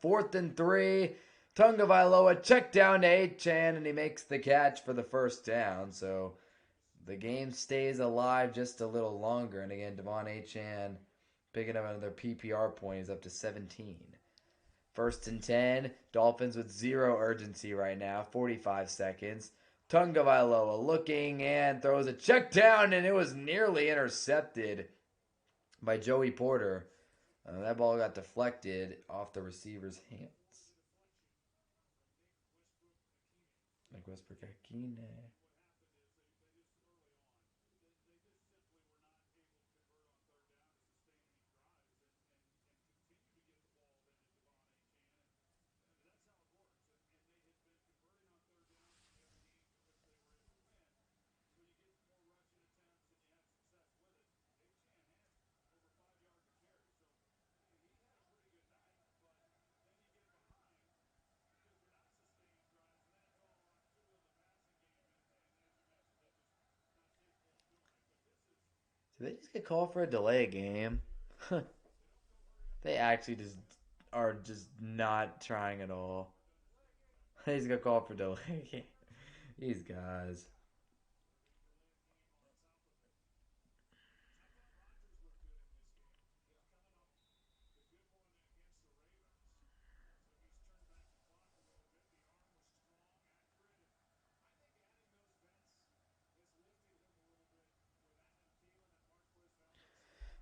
Fourth and 3. Tungavailoa check down to A-Chan, and he makes the catch for the first down. So the game stays alive just a little longer. And again, Devon A-Chan picking up another PPR point. He's up to 17. First and 10. Dolphins with zero urgency right now. 45 seconds. Tungavailoa looking and throws a check down, and it was nearly intercepted by Joey Porter. That ball got deflected off the receiver's hands. Like Westbrook Akine. Did they just get called for a delay game? They actually just are just not trying at all. They just got called for delay. These guys.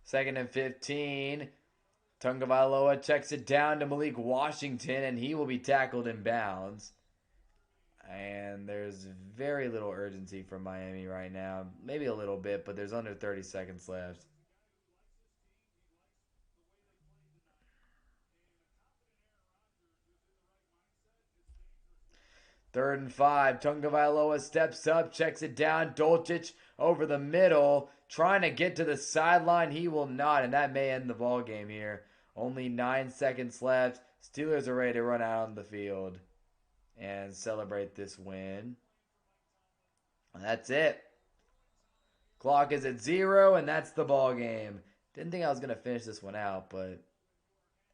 Second and 15. Tungavailoa checks it down to Malik Washington, and he will be tackled in bounds. And there's very little urgency from Miami right now. Maybe a little bit, but there's under 30 seconds left. Third and 5. Tungavailoa steps up, checks it down. Dolchich over the middle, trying to get to the sideline. He will not, and that may end the ball game here. Only 9 seconds left. Steelers are ready to run out on the field and celebrate this win. And that's it. Clock is at 0, and that's the ball game. Didn't think I was going to finish this one out, but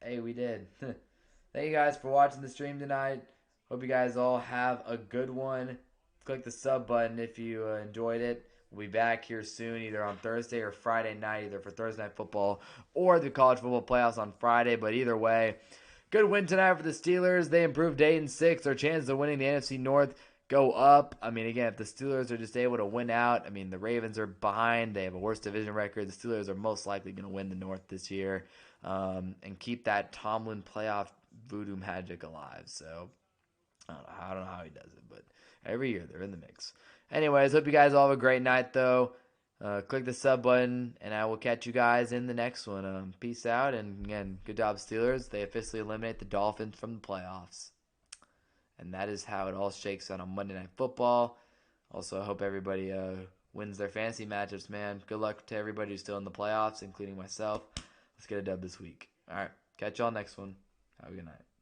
hey, we did. Thank you guys for watching the stream tonight. Hope you guys all have a good one. Click the sub button if you enjoyed it. We'll be back here soon, either on Thursday or Friday night, either for Thursday Night Football or the college football playoffs on Friday. But either way, good win tonight for the Steelers. They improved 8-6. Their chances of winning the NFC North go up. I mean, again, if the Steelers are just able to win out, I mean, the Ravens are behind. They have a worse division record. The Steelers are most likely going to win the North this year and keep that Tomlin playoff voodoo magic alive. So I don't know how he does it, but every year they're in the mix. Anyways, hope you guys all have a great night, though. Click the sub button, and I will catch you guys in the next one. Peace out, and again, good job, Steelers. They officially eliminate the Dolphins from the playoffs. And that is how it all shakes out on Monday Night Football. Also, I hope everybody wins their fantasy matchups, man. Good luck to everybody who's still in the playoffs, including myself. Let's get a dub this week. All right, catch y'all next one. Have a good night.